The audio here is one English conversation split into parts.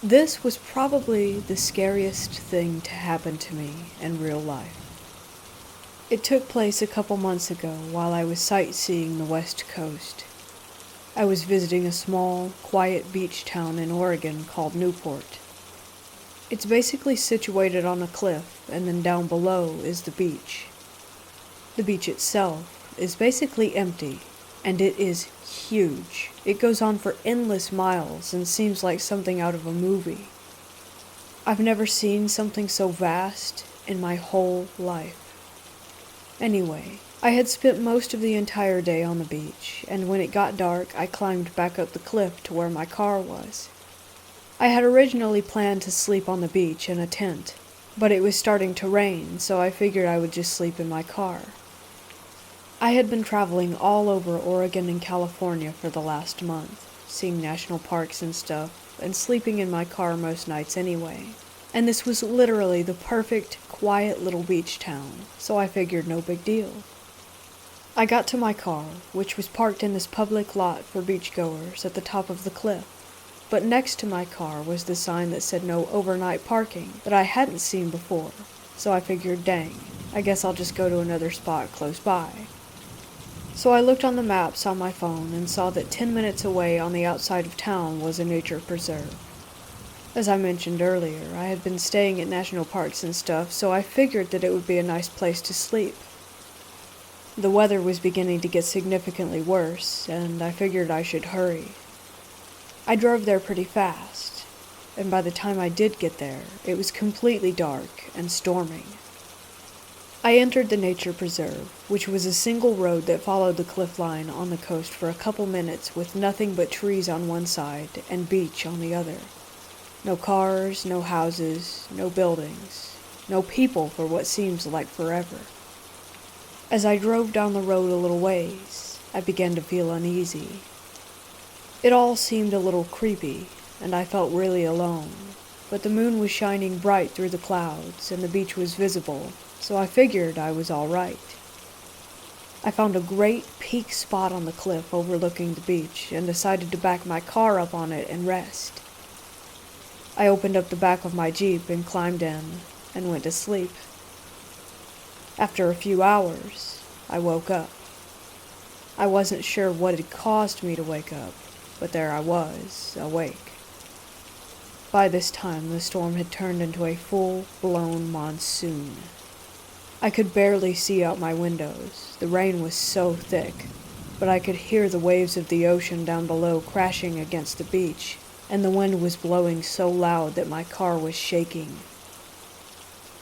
This was probably the scariest thing to happen to me in real life. It took place a couple months ago while I was sightseeing the West Coast. I was visiting a small, quiet beach town in Oregon called Newport. It's basically situated on a cliff, and then down below is the beach. The beach itself is basically empty, and it is huge. It goes on for endless miles and seems like something out of a movie. I've never seen something so vast in my whole life. Anyway, I had spent most of the entire day on the beach, and when it got dark, I climbed back up the cliff to where my car was. I had originally planned to sleep on the beach in a tent, but it was starting to rain, so I figured I would just sleep in my car. I had been traveling all over Oregon and California for the last month, seeing national parks and stuff, and sleeping in my car most nights anyway. And this was literally the perfect, quiet little beach town, so I figured no big deal. I got to my car, which was parked in this public lot for beachgoers at the top of the cliff. But next to my car was the sign that said no overnight parking that I hadn't seen before, so I figured, dang, I guess I'll just go to another spot close by. So I looked on the maps on my phone and saw that 10 minutes away on the outside of town was a nature preserve. As I mentioned earlier, I had been staying at national parks and stuff, so I figured that it would be a nice place to sleep. The weather was beginning to get significantly worse, and I figured I should hurry. I drove there pretty fast, and by the time I did get there, it was completely dark and storming. I entered the nature preserve, which was a single road that followed the cliff line on the coast for a couple minutes with nothing but trees on one side and beach on the other. No cars, no houses, no buildings, no people for what seems like forever. As I drove down the road a little ways, I began to feel uneasy. It all seemed a little creepy, and I felt really alone, but the moon was shining bright through the clouds and the beach was visible, so I figured I was all right. I found a great peak spot on the cliff overlooking the beach and decided to back my car up on it and rest. I opened up the back of my Jeep and climbed in and went to sleep. After a few hours, I woke up. I wasn't sure what had caused me to wake up, but there I was, awake. By this time, the storm had turned into a full-blown monsoon. I could barely see out my windows. The rain was so thick, but I could hear the waves of the ocean down below crashing against the beach, and the wind was blowing so loud that my car was shaking.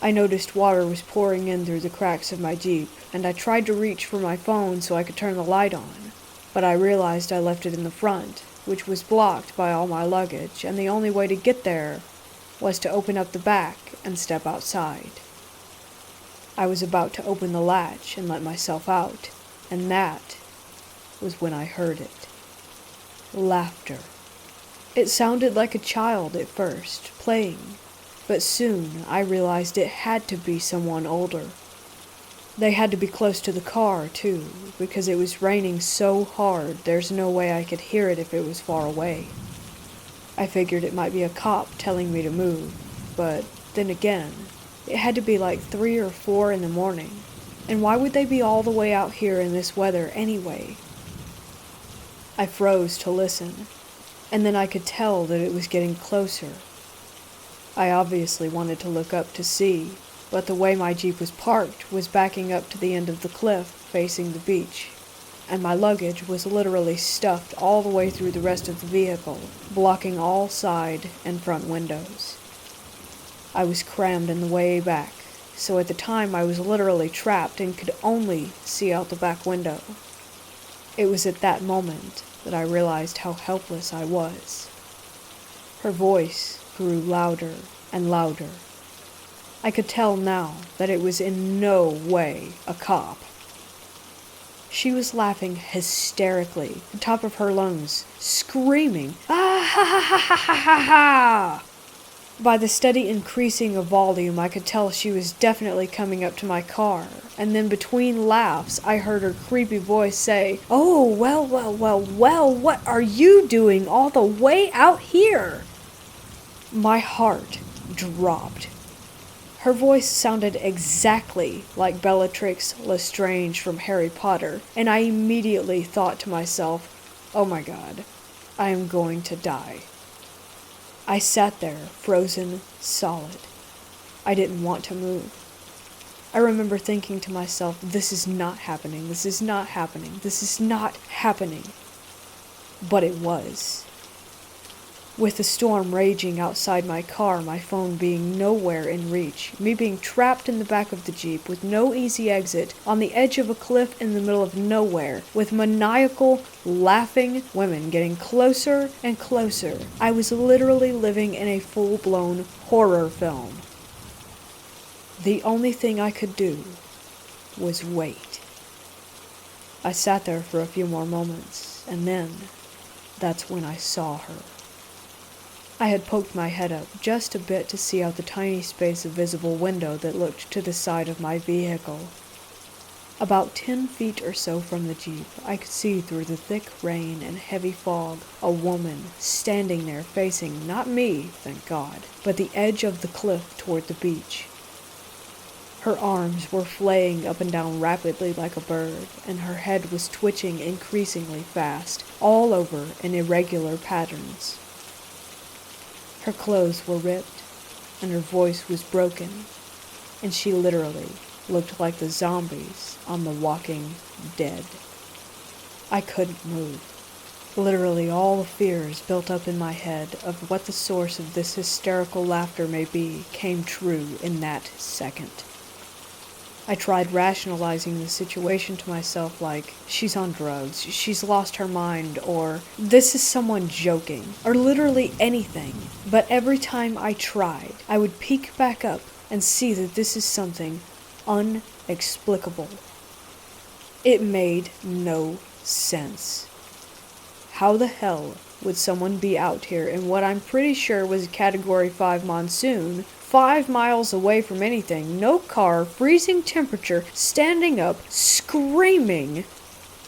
I noticed water was pouring in through the cracks of my Jeep, and I tried to reach for my phone so I could turn the light on, but I realized I left it in the front, which was blocked by all my luggage, and the only way to get there was to open up the back and step outside. I was about to open the latch and let myself out, and that was when I heard it. Laughter. It sounded like a child at first, playing, but soon I realized it had to be someone older. They had to be close to the car, too, because it was raining so hard there's no way I could hear it if it was far away. I figured it might be a cop telling me to move, but then again, it had to be like 3 or 4 in the morning, and why would they be all the way out here in this weather anyway? I froze to listen, and then I could tell that it was getting closer. I obviously wanted to look up to see, but the way my Jeep was parked was backing up to the end of the cliff facing the beach, and my luggage was literally stuffed all the way through the rest of the vehicle, blocking all side and front windows. I was crammed in the way back, so at the time I was literally trapped and could only see out the back window. It was at that moment that I realized how helpless I was. Her voice grew louder and louder. I could tell now that it was in no way a cop. She was laughing hysterically, the top of her lungs, screaming, "Ah ha ha ha ha ha ha ha!" By the steady increasing of volume, I could tell she was definitely coming up to my car, and then between laughs, I heard her creepy voice say, "Oh, well, what are you doing all the way out here?" My heart dropped. Her voice sounded exactly like Bellatrix Lestrange from Harry Potter, and I immediately thought to myself, oh my God, I am going to die. I sat there, frozen solid. I didn't want to move. I remember thinking to myself, this is not happening, this is not happening, this is not happening. But it was. With the storm raging outside my car, my phone being nowhere in reach, me being trapped in the back of the Jeep with no easy exit, on the edge of a cliff in the middle of nowhere, with maniacal, laughing women getting closer and closer, I was literally living in a full-blown horror film. The only thing I could do was wait. I sat there for a few more moments, and then that's when I saw her. I had poked my head up just a bit to see out the tiny space of visible window that looked to the side of my vehicle. About 10 feet or so from the Jeep, I could see through the thick rain and heavy fog a woman standing there facing not me, thank God, but the edge of the cliff toward the beach. Her arms were flaying up and down rapidly like a bird, and her head was twitching increasingly fast, all over in irregular patterns. Her clothes were ripped, and her voice was broken, and she literally looked like the zombies on The Walking Dead. I couldn't move. Literally all the fears built up in my head of what the source of this hysterical laughter may be came true in that second. I tried rationalizing the situation to myself like, she's on drugs, she's lost her mind, or this is someone joking, or literally anything. But every time I tried, I would peek back up and see that this is something inexplicable. It made no sense. How the hell would someone be out here in what I'm pretty sure was a Category 5 monsoon, 5 miles away from anything, no car, freezing temperature, standing up, screaming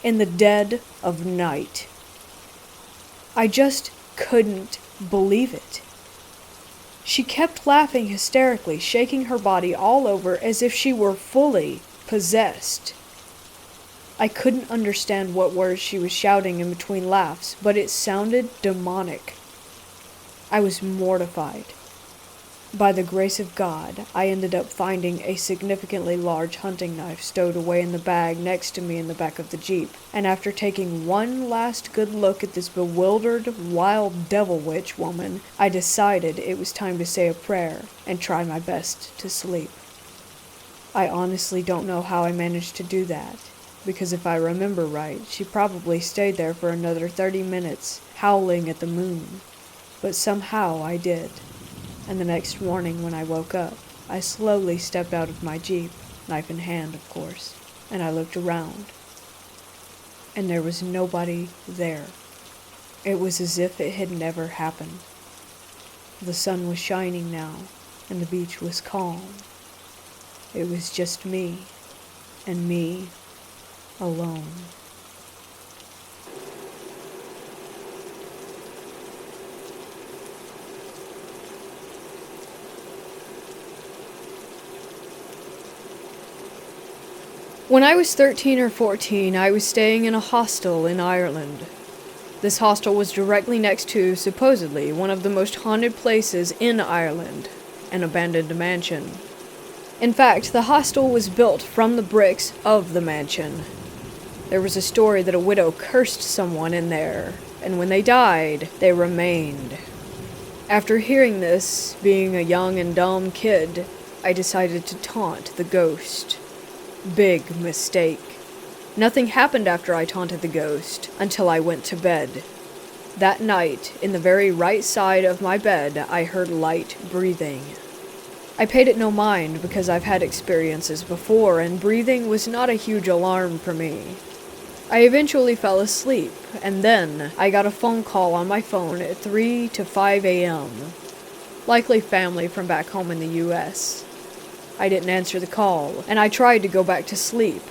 in the dead of night? I just couldn't believe it. She kept laughing hysterically, shaking her body all over as if she were fully possessed. I couldn't understand what words she was shouting in between laughs, but it sounded demonic. I was mortified. By the grace of God, I ended up finding a significantly large hunting knife stowed away in the bag next to me in the back of the Jeep, and after taking one last good look at this bewildered, wild devil witch woman, I decided it was time to say a prayer and try my best to sleep. I honestly don't know how I managed to do that, because if I remember right, she probably stayed there for another 30 minutes, howling at the moon. But somehow I did. And the next morning when I woke up, I slowly stepped out of my Jeep, knife in hand, of course, and I looked around. And there was nobody there. It was as if it had never happened. The sun was shining now, and the beach was calm. It was just me, and me alone. When I was 13 or 14, I was staying in a hostel in Ireland. This hostel was directly next to, supposedly, one of the most haunted places in Ireland, an abandoned mansion. In fact, the hostel was built from the bricks of the mansion. There was a story that a widow cursed someone in there, and when they died, they remained. After hearing this, being a young and dumb kid, I decided to taunt the ghost. Big mistake. Nothing happened after I taunted the ghost, until I went to bed. That night, in the very right side of my bed, I heard light breathing. I paid it no mind because I've had experiences before, and breathing was not a huge alarm for me. I eventually fell asleep, and then I got a phone call on my phone at 3 to 5 a.m. Likely family from back home in the US. I didn't answer the call, and I tried to go back to sleep,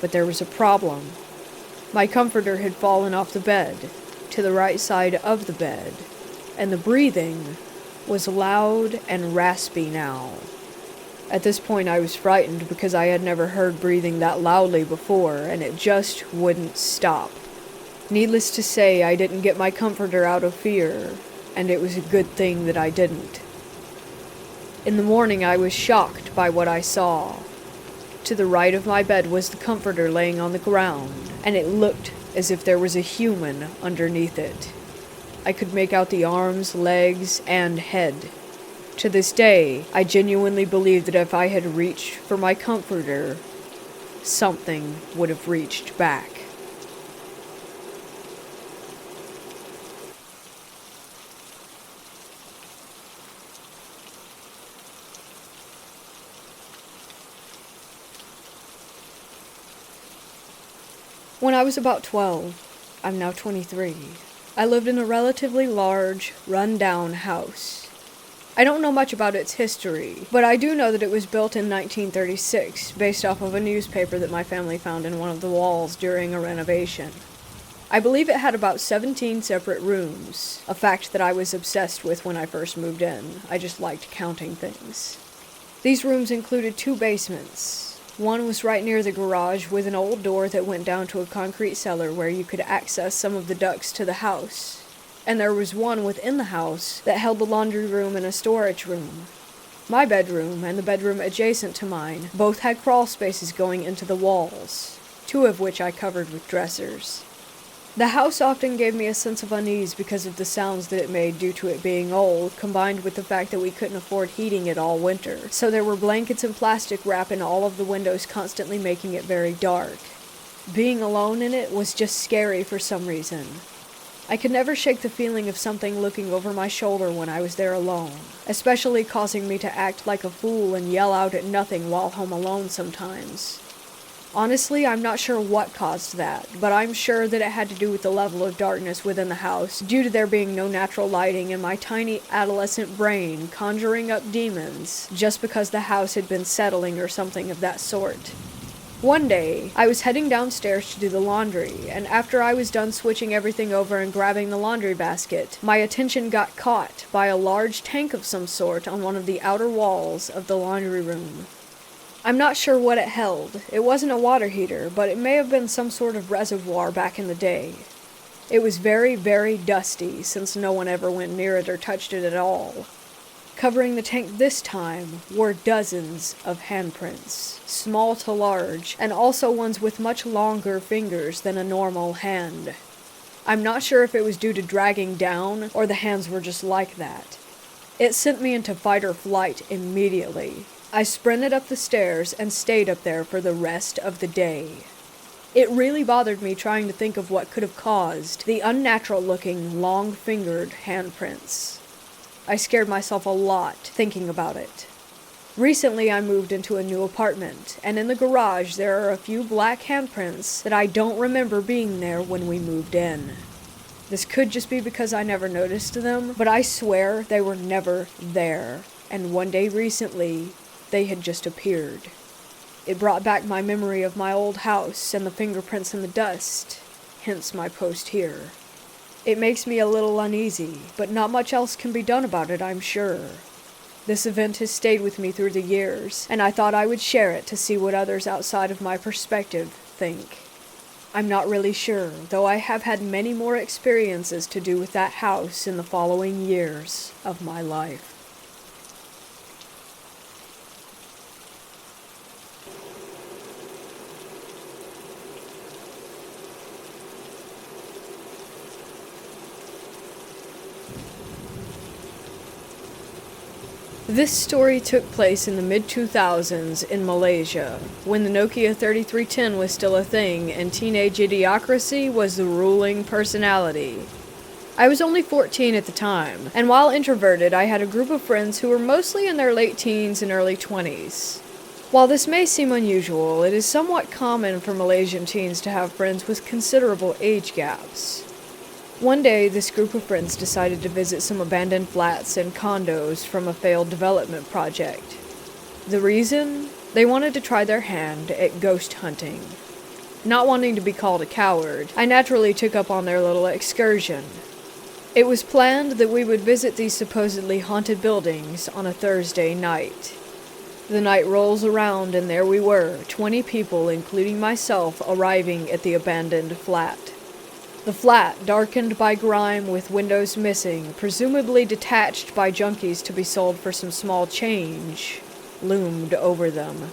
but there was a problem. My comforter had fallen off the bed, to the right side of the bed, and the breathing was loud and raspy now. At this point I was frightened because I had never heard breathing that loudly before, and it just wouldn't stop. Needless to say, I didn't get my comforter out of fear, and it was a good thing that I didn't. In the morning I was shocked by what I saw. To the right of my bed was the comforter laying on the ground, and it looked as if there was a human underneath it. I could make out the arms, legs, and head. To this day, I genuinely believe that if I had reached for my comforter, something would have reached back. When I was about 12, I'm now 23, I lived in a relatively large, run-down house. I don't know much about its history, but I do know that it was built in 1936, based off of a newspaper that my family found in one of the walls during a renovation. I believe it had about 17 separate rooms, a fact that I was obsessed with when I first moved in. I just liked counting things. These rooms included 2 basements. One was right near the garage with an old door that went down to a concrete cellar where you could access some of the ducts to the house. And there was one within the house that held the laundry room and a storage room. My bedroom and the bedroom adjacent to mine both had crawl spaces going into the walls, 2 of which I covered with dressers. The house often gave me a sense of unease because of the sounds that it made due to it being old, combined with the fact that we couldn't afford heating it all winter, so there were blankets and plastic wrap in all of the windows, constantly making it very dark. Being alone in it was just scary for some reason. I could never shake the feeling of something looking over my shoulder when I was there alone, especially causing me to act like a fool and yell out at nothing while home alone sometimes. Honestly, I'm not sure what caused that, but I'm sure that it had to do with the level of darkness within the house, due to there being no natural lighting and my tiny adolescent brain conjuring up demons just because the house had been settling or something of that sort. One day, I was heading downstairs to do the laundry, and after I was done switching everything over and grabbing the laundry basket, my attention got caught by a large tank of some sort on one of the outer walls of the laundry room. I'm not sure what it held. It wasn't a water heater, but it may have been some sort of reservoir back in the day. It was very, very dusty, since no one ever went near it or touched it at all. Covering the tank this time were dozens of handprints, small to large, and also ones with much longer fingers than a normal hand. I'm not sure if it was due to dragging down, or the hands were just like that. It sent me into fight or flight immediately. I sprinted up the stairs and stayed up there for the rest of the day. It really bothered me trying to think of what could have caused the unnatural-looking, long-fingered handprints. I scared myself a lot thinking about it. Recently I moved into a new apartment, and in the garage there are a few black handprints that I don't remember being there when we moved in. This could just be because I never noticed them, but I swear they were never there, and one day recently, they had just appeared. It brought back my memory of my old house and the fingerprints in the dust, hence my post here. It makes me a little uneasy, but not much else can be done about it, I'm sure. This event has stayed with me through the years, and I thought I would share it to see what others outside of my perspective think. I'm not really sure, though I have had many more experiences to do with that house in the following years of my life. This story took place in the mid-2000s in Malaysia, when the Nokia 3310 was still a thing and teenage idiocracy was the ruling personality. I was only 14 at the time, and while introverted, I had a group of friends who were mostly in their late teens and early 20s. While this may seem unusual, it is somewhat common for Malaysian teens to have friends with considerable age gaps. One day, this group of friends decided to visit some abandoned flats and condos from a failed development project. The reason? They wanted to try their hand at ghost hunting. Not wanting to be called a coward, I naturally took up on their little excursion. It was planned that we would visit these supposedly haunted buildings on a Thursday night. The night rolls around and there we were, 20 people, including myself, arriving at the abandoned flat. The flat, darkened by grime with windows missing, presumably detached by junkies to be sold for some small change, loomed over them.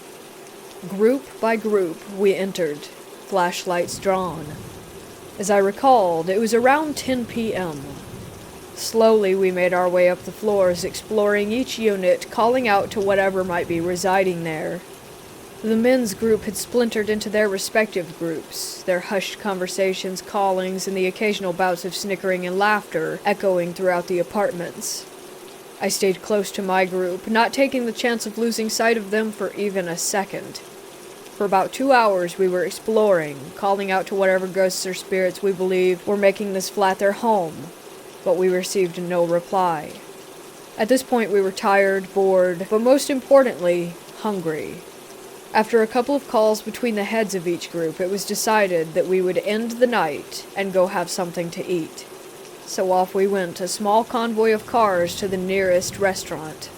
Group by group, we entered, flashlights drawn. As I recalled, it was around 10 p.m. Slowly we made our way up the floors, exploring each unit, calling out to whatever might be residing there. The men's group had splintered into their respective groups, their hushed conversations, callings, and the occasional bouts of snickering and laughter echoing throughout the apartments. I stayed close to my group, not taking the chance of losing sight of them for even a second. For about 2 hours we were exploring, calling out to whatever ghosts or spirits we believed were making this flat their home, but we received no reply. At this point we were tired, bored, but most importantly, hungry. After a couple of calls between the heads of each group, it was decided that we would end the night and go have something to eat. So off we went, a small convoy of cars to the nearest restaurant.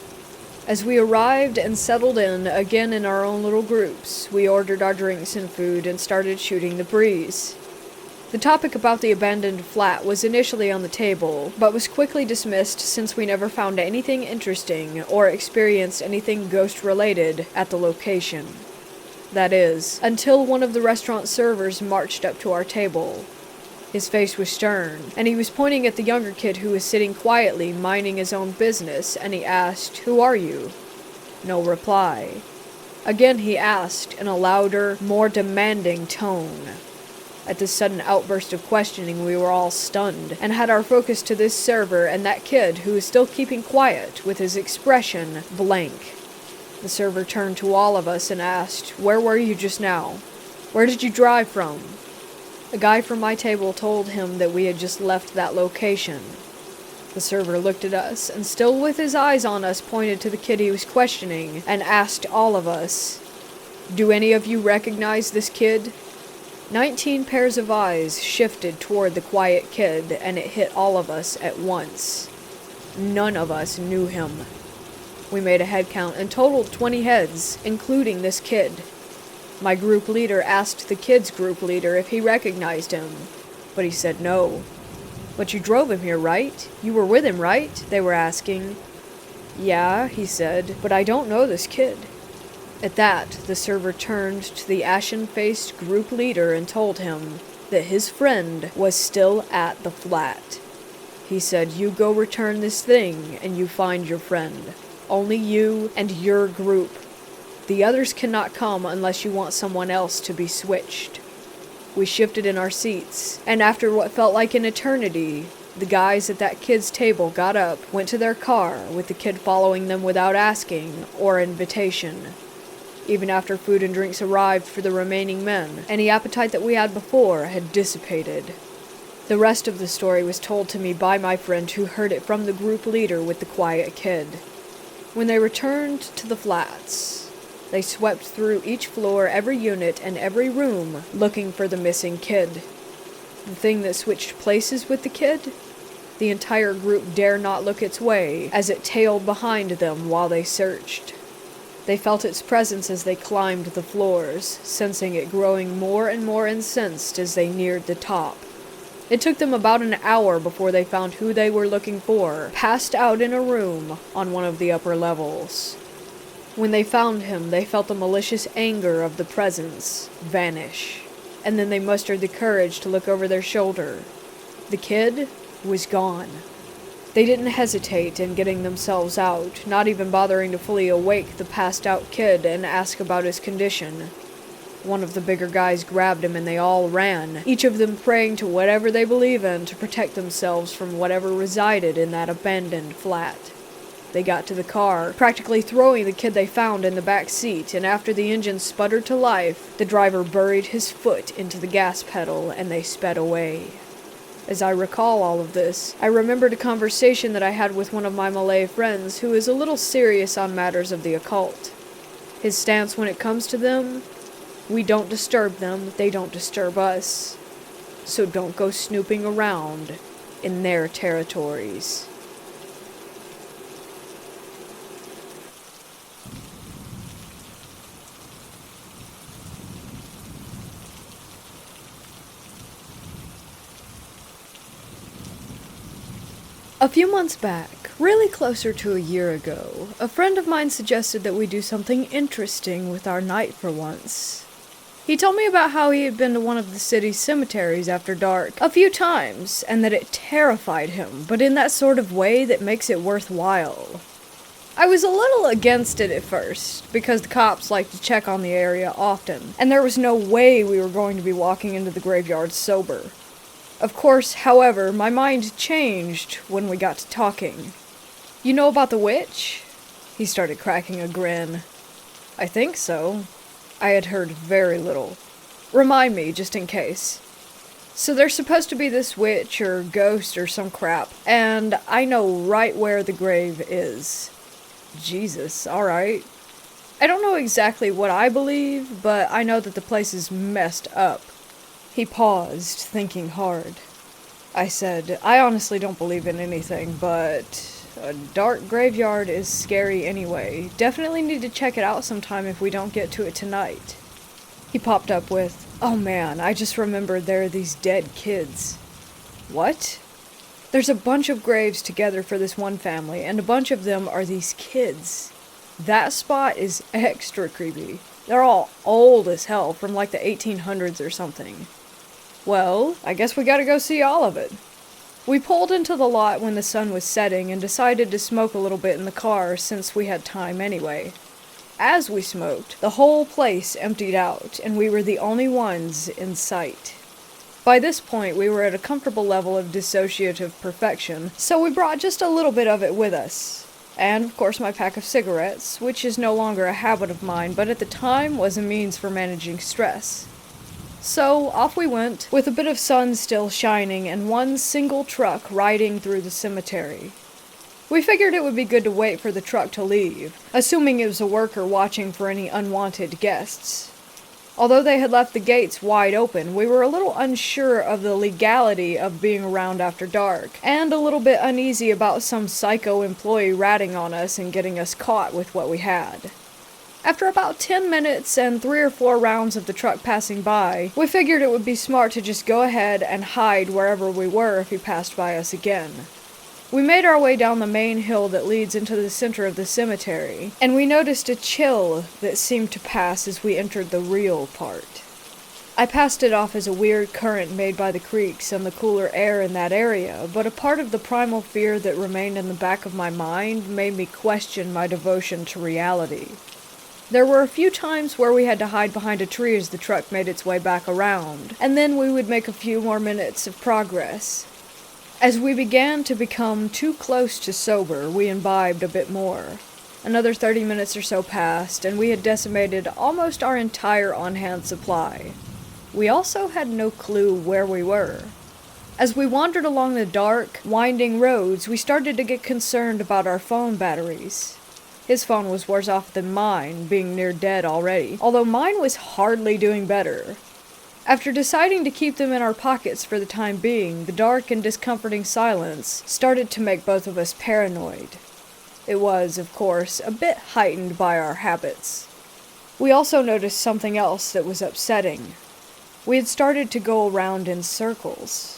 As we arrived and settled in, again in our own little groups, we ordered our drinks and food and started shooting the breeze. The topic about the abandoned flat was initially on the table, but was quickly dismissed since we never found anything interesting or experienced anything ghost-related at the location. That is, until one of the restaurant servers marched up to our table. His face was stern, and he was pointing at the younger kid who was sitting quietly, minding his own business, and he asked, "Who are you?" No reply. Again he asked, in a louder, more demanding tone. At this sudden outburst of questioning, we were all stunned, and had our focus to this server and that kid who was still keeping quiet, with his expression blank. The server turned to all of us and asked, "Where were you just now? Where did you drive from?" A guy from my table told him that we had just left that location. The server looked at us, and still with his eyes on us, pointed to the kid he was questioning, and asked all of us, "Do any of you recognize this kid?" 19 pairs of eyes shifted toward the quiet kid, and it hit all of us at once. None of us knew him. We made a head count and totaled 20 heads, including this kid. My group leader asked the kid's group leader if he recognized him, but he said no. "But you drove him here, right? You were with him, right?" they were asking. "Yeah," he said, "but I don't know this kid." At that, the server turned to the ashen-faced group leader and told him that his friend was still at the flat. He said, "You go return this thing, and you find your friend. Only you and your group. The others cannot come unless you want someone else to be switched." We shifted in our seats, and after what felt like an eternity, the guys at that kid's table got up, went to their car, with the kid following them without asking or invitation. Even after food and drinks arrived for the remaining men, any appetite that we had before had dissipated. The rest of the story was told to me by my friend who heard it from the group leader with the quiet kid. When they returned to the flats, they swept through each floor, every unit, and every room, looking for the missing kid. The thing that switched places with the kid? The entire group dare not look its way, as it tailed behind them while they searched. They felt its presence as they climbed the floors, sensing it growing more and more incensed as they neared the top. It took them about an hour before they found who they were looking for, passed out in a room on one of the upper levels. When they found him, they felt the malicious anger of the presence vanish, and then they mustered the courage to look over their shoulder. The kid was gone. They didn't hesitate in getting themselves out, not even bothering to fully awake the passed-out kid and ask about his condition. One of the bigger guys grabbed him and they all ran, each of them praying to whatever they believe in to protect themselves from whatever resided in that abandoned flat. They got to the car, practically throwing the kid they found in the back seat, and after the engine sputtered to life, the driver buried his foot into the gas pedal and they sped away. As I recall all of this, I remembered a conversation that I had with one of my Malay friends who is a little serious on matters of the occult. His stance when it comes to them: we don't disturb them, they don't disturb us. So don't go snooping around in their territories. A few months back, really closer to a year ago, a friend of mine suggested that we do something interesting with our night for once. He told me about how he had been to one of the city's cemeteries after dark a few times, and that it terrified him, but in that sort of way that makes it worthwhile. I was a little against it at first, because the cops like to check on the area often, and there was no way we were going to be walking into the graveyard sober. Of course, however, my mind changed when we got to talking. "You know about the witch?" He started cracking a grin. "I think so." I had heard very little. "Remind me, just in case." "So there's supposed to be this witch or ghost or some crap, and I know right where the grave is." Jesus, alright. I don't know exactly what I believe, but I know that the place is messed up. He paused, thinking hard. I said, "I honestly don't believe in anything, but a dark graveyard is scary anyway. Definitely need to check it out sometime if we don't get to it tonight." He popped up with, "Oh man, I just remembered there are these dead kids." "What?" "There's a bunch of graves together for this one family, and a bunch of them are these kids. That spot is extra creepy. They're all old as hell, from like the 1800s or something." "Well, I guess we gotta go see all of it." We pulled into the lot when the sun was setting and decided to smoke a little bit in the car since we had time anyway. As we smoked, the whole place emptied out, and we were the only ones in sight. By this point, we were at a comfortable level of dissociative perfection, so we brought just a little bit of it with us. And, of course, my pack of cigarettes, which is no longer a habit of mine, but at the time was a means for managing stress. So, off we went, with a bit of sun still shining and one single truck riding through the cemetery. We figured it would be good to wait for the truck to leave, assuming it was a worker watching for any unwanted guests. Although they had left the gates wide open, we were a little unsure of the legality of being around after dark, and a little bit uneasy about some psycho employee ratting on us and getting us caught with what we had. After about 10 minutes and 3 or 4 rounds of the truck passing by, we figured it would be smart to just go ahead and hide wherever we were if he passed by us again. We made our way down the main hill that leads into the center of the cemetery, and we noticed a chill that seemed to pass as we entered the real part. I passed it off as a weird current made by the creeks and the cooler air in that area, but a part of the primal fear that remained in the back of my mind made me question my devotion to reality. There were a few times where we had to hide behind a tree as the truck made its way back around, and then we would make a few more minutes of progress. As we began to become too close to sober, we imbibed a bit more. Another 30 minutes or so passed, and we had decimated almost our entire on-hand supply. We also had no clue where we were. As we wandered along the dark, winding roads, we started to get concerned about our phone batteries. His phone was worse off than mine, being near dead already, although mine was hardly doing better. After deciding to keep them in our pockets for the time being, the dark and discomforting silence started to make both of us paranoid. It was, of course, a bit heightened by our habits. We also noticed something else that was upsetting. We had started to go around in circles.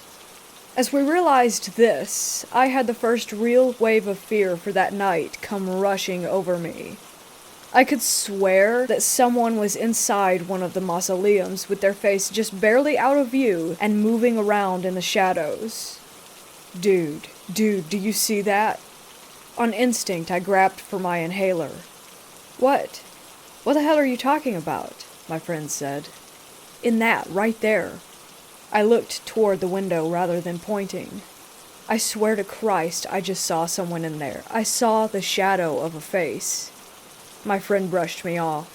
As we realized this, I had the first real wave of fear for that night come rushing over me. I could swear that someone was inside one of the mausoleums with their face just barely out of view and moving around in the shadows. Dude, do you see that? On instinct, I grabbed for my inhaler. "What? What the hell are you talking about?" my friend said. "In that, right there." I looked toward the window rather than pointing. I swear to Christ, I just saw someone in there. I saw the shadow of a face. My friend brushed me off.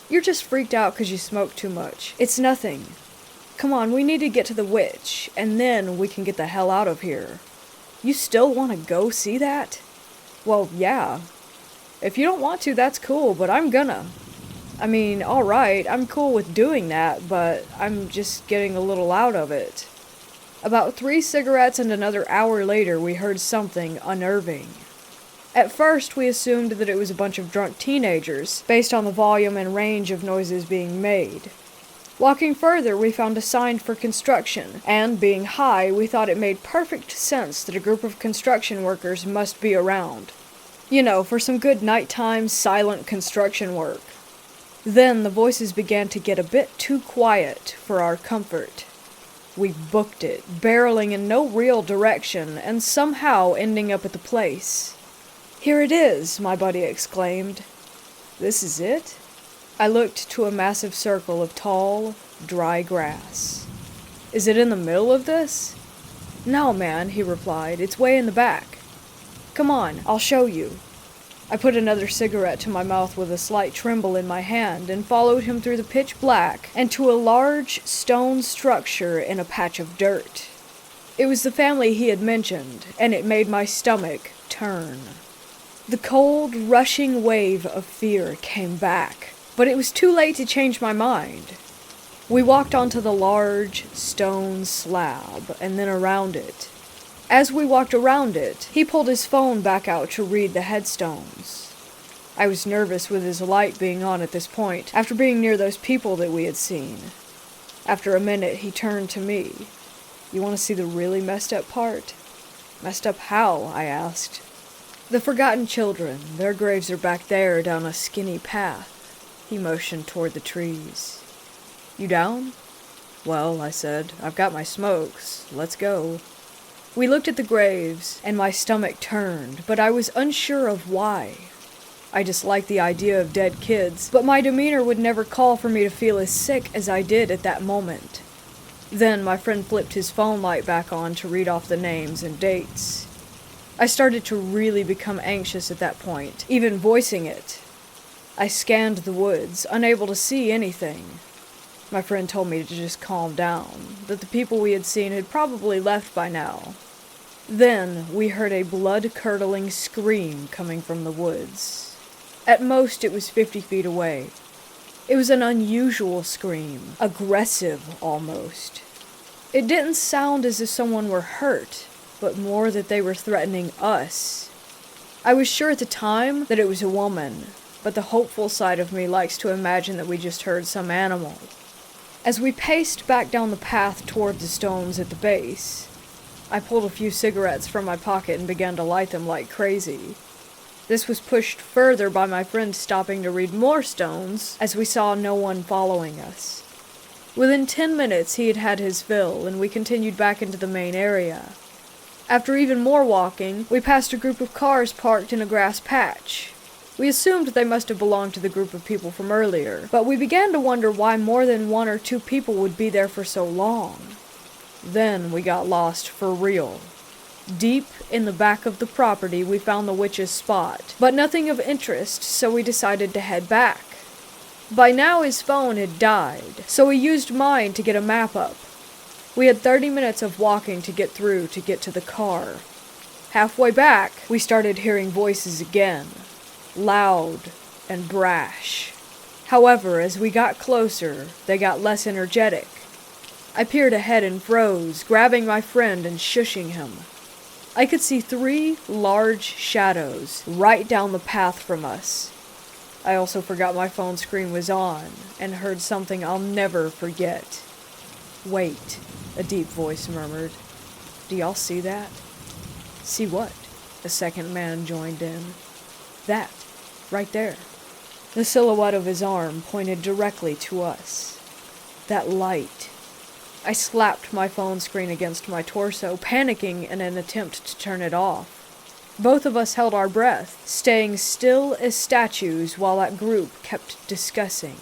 "You're just freaked out because you smoked too much. It's nothing. Come on, we need to get to the witch, and then we can get the hell out of here." "You still want to go see that?" "Well, yeah. If you don't want to, that's cool, but I'm gonna. I mean, alright, I'm cool with doing that, but I'm just getting a little out of it." About 3 cigarettes and another hour later, we heard something unnerving. At first, we assumed that it was a bunch of drunk teenagers, based on the volume and range of noises being made. Walking further, we found a sign for construction, and being high, we thought it made perfect sense that a group of construction workers must be around. You know, for some good nighttime, silent construction work. Then the voices began to get a bit too quiet for our comfort. We booked it, barreling in no real direction, and somehow ending up at the place. "Here it is," my buddy exclaimed. "This is it?" I looked to a massive circle of tall, dry grass. "Is it in the middle of this?" "No, man," he replied. "It's way in the back. Come on, I'll show you." I put another cigarette to my mouth with a slight tremble in my hand and followed him through the pitch black and to a large stone structure in a patch of dirt. It was the family he had mentioned, and it made my stomach turn. The cold, rushing wave of fear came back, but it was too late to change my mind. We walked onto the large stone slab and then around it. As we walked around it, he pulled his phone back out to read the headstones. I was nervous with his light being on at this point, after being near those people that we had seen. After a minute, he turned to me. "You want to see the really messed up part?" "Messed up how?" I asked. "The forgotten children. Their graves are back there down a skinny path." He motioned toward the trees. "You down?" "Well," I said, "I've got my smokes. Let's go." We looked at the graves, and my stomach turned, but I was unsure of why. I disliked the idea of dead kids, but my demeanor would never call for me to feel as sick as I did at that moment. Then my friend flipped his phone light back on to read off the names and dates. I started to really become anxious at that point, even voicing it. I scanned the woods, unable to see anything. My friend told me to just calm down, that the people we had seen had probably left by now. Then we heard a blood-curdling scream coming from the woods. At most it was 50 feet away. It was an unusual scream, aggressive almost. It didn't sound as if someone were hurt, but more that they were threatening us. I was sure at the time that it was a woman, but the hopeful side of me likes to imagine that we just heard some animal. As we paced back down the path toward the stones at the base, I pulled a few cigarettes from my pocket and began to light them like crazy. This was pushed further by my friend stopping to read more stones as we saw no one following us. Within 10 minutes he had had his fill, and we continued back into the main area. After even more walking, we passed a group of cars parked in a grass patch. We assumed they must have belonged to the group of people from earlier, but we began to wonder why more than 1 or 2 people would be there for so long. Then we got lost for real. Deep in the back of the property, we found the witch's spot, but nothing of interest, so we decided to head back. By now his phone had died, so we used mine to get a map up. We had 30 minutes of walking to get through to get to the car. Halfway back, we started hearing voices again. Loud and brash. However, as we got closer, they got less energetic. I peered ahead and froze, grabbing my friend and shushing him. I could see 3 large shadows right down the path from us. I also forgot my phone screen was on, and heard something I'll never forget. "Wait," a deep voice murmured. "Do y'all see that?" "See what?" A second man joined in. "That. Right there." The silhouette of his arm pointed directly to us. "That light." I slapped my phone screen against my torso, panicking in an attempt to turn it off. Both of us held our breath, staying still as statues while that group kept discussing.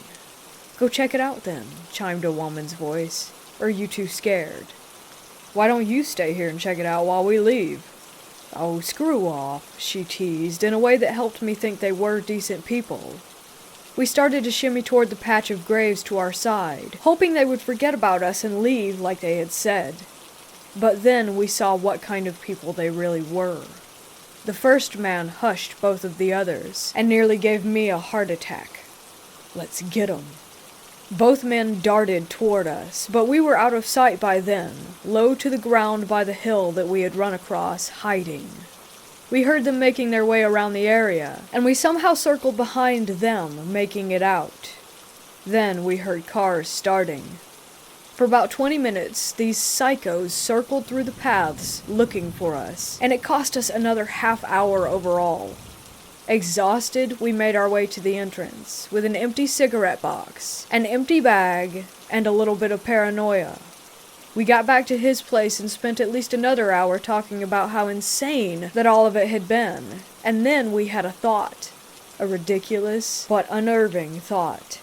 "Go check it out then," chimed a woman's voice. "Or are you too scared?" "Why don't you stay here and check it out while we leave?" "Oh, screw off," she teased, in a way that helped me think they were decent people. We started to shimmy toward the patch of graves to our side, hoping they would forget about us and leave like they had said. But then we saw what kind of people they really were. The first man hushed both of the others, and nearly gave me a heart attack. "Let's get 'em." Both men darted toward us, but we were out of sight by then, low to the ground by the hill that we had run across, hiding. We heard them making their way around the area, and we somehow circled behind them, making it out. Then we heard cars starting. For about 20 minutes, these psychos circled through the paths, looking for us, and it cost us another half-hour overall. Exhausted, we made our way to the entrance, with an empty cigarette box, an empty bag, and a little bit of paranoia. We got back to his place and spent at least another hour talking about how insane that all of it had been, and then we had a thought. A ridiculous, but unnerving thought.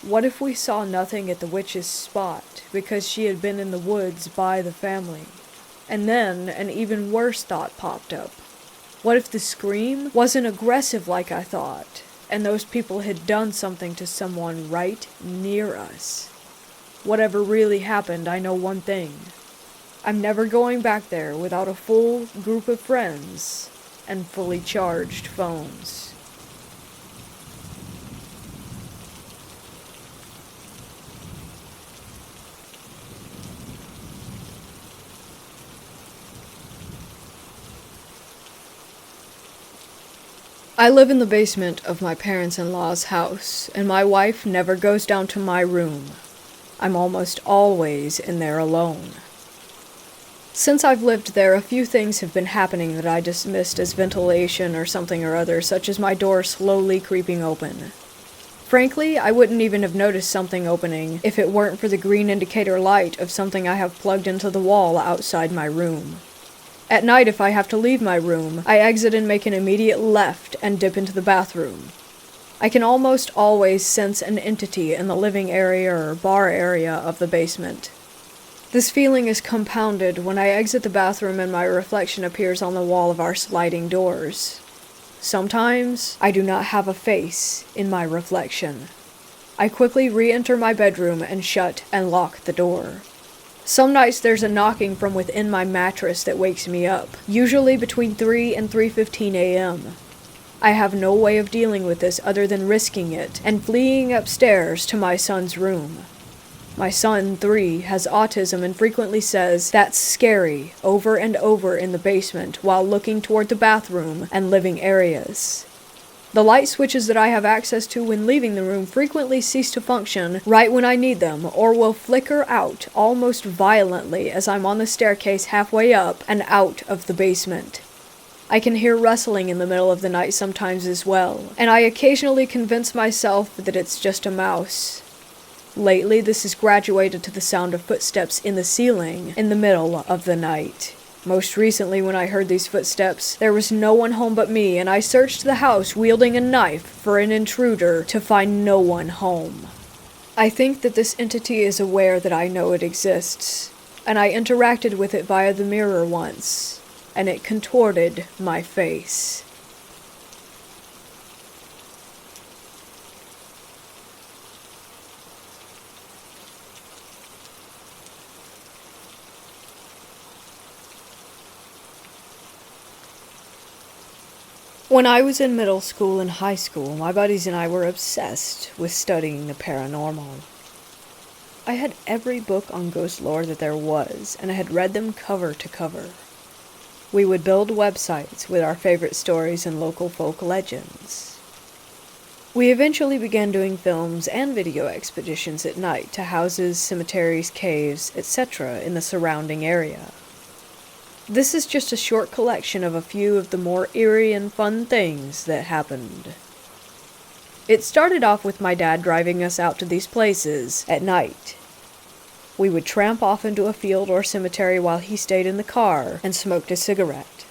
What if we saw nothing at the witch's spot, because she had been in the woods by the family? And then an even worse thought popped up. What if the scream wasn't aggressive like I thought, and those people had done something to someone right near us? Whatever really happened, I know one thing. I'm never going back there without a full group of friends and fully charged phones. I live in the basement of my parents-in-law's house, and my wife never goes down to my room. I'm almost always in there alone. Since I've lived there, a few things have been happening that I dismissed as ventilation or something or other, such as my door slowly creeping open. Frankly, I wouldn't even have noticed something opening if it weren't for the green indicator light of something I have plugged into the wall outside my room. At night, if I have to leave my room, I exit and make an immediate left and dip into the bathroom. I can almost always sense an entity in the living area or bar area of the basement. This feeling is compounded when I exit the bathroom and my reflection appears on the wall of our sliding doors. Sometimes, I do not have a face in my reflection. I quickly re-enter my bedroom and shut and lock the door. Some nights there's a knocking from within my mattress that wakes me up, usually between 3 and 3:15 a.m. I have no way of dealing with this other than risking it and fleeing upstairs to my son's room. My son, 3, has autism and frequently says, "That's scary," over and over in the basement while looking toward the bathroom and living areas. The light switches that I have access to when leaving the room frequently cease to function right when I need them, or will flicker out almost violently as I'm on the staircase halfway up and out of the basement. I can hear rustling in the middle of the night sometimes as well, and I occasionally convince myself that it's just a mouse. Lately, this has graduated to the sound of footsteps in the ceiling in the middle of the night. Most recently, when I heard these footsteps, there was no one home but me, and I searched the house wielding a knife for an intruder to find no one home. I think that this entity is aware that I know it exists, and I interacted with it via the mirror once, and it contorted my face. When I was in middle school and high school, my buddies and I were obsessed with studying the paranormal. I had every book on ghost lore that there was, and I had read them cover to cover. We would build websites with our favorite stories and local folk legends. We eventually began doing films and video expeditions at night to houses, cemeteries, caves, etc. in the surrounding area. This is just a short collection of a few of the more eerie and fun things that happened. It started off with my dad driving us out to these places at night. We would tramp off into a field or cemetery while he stayed in the car and smoked a cigarette.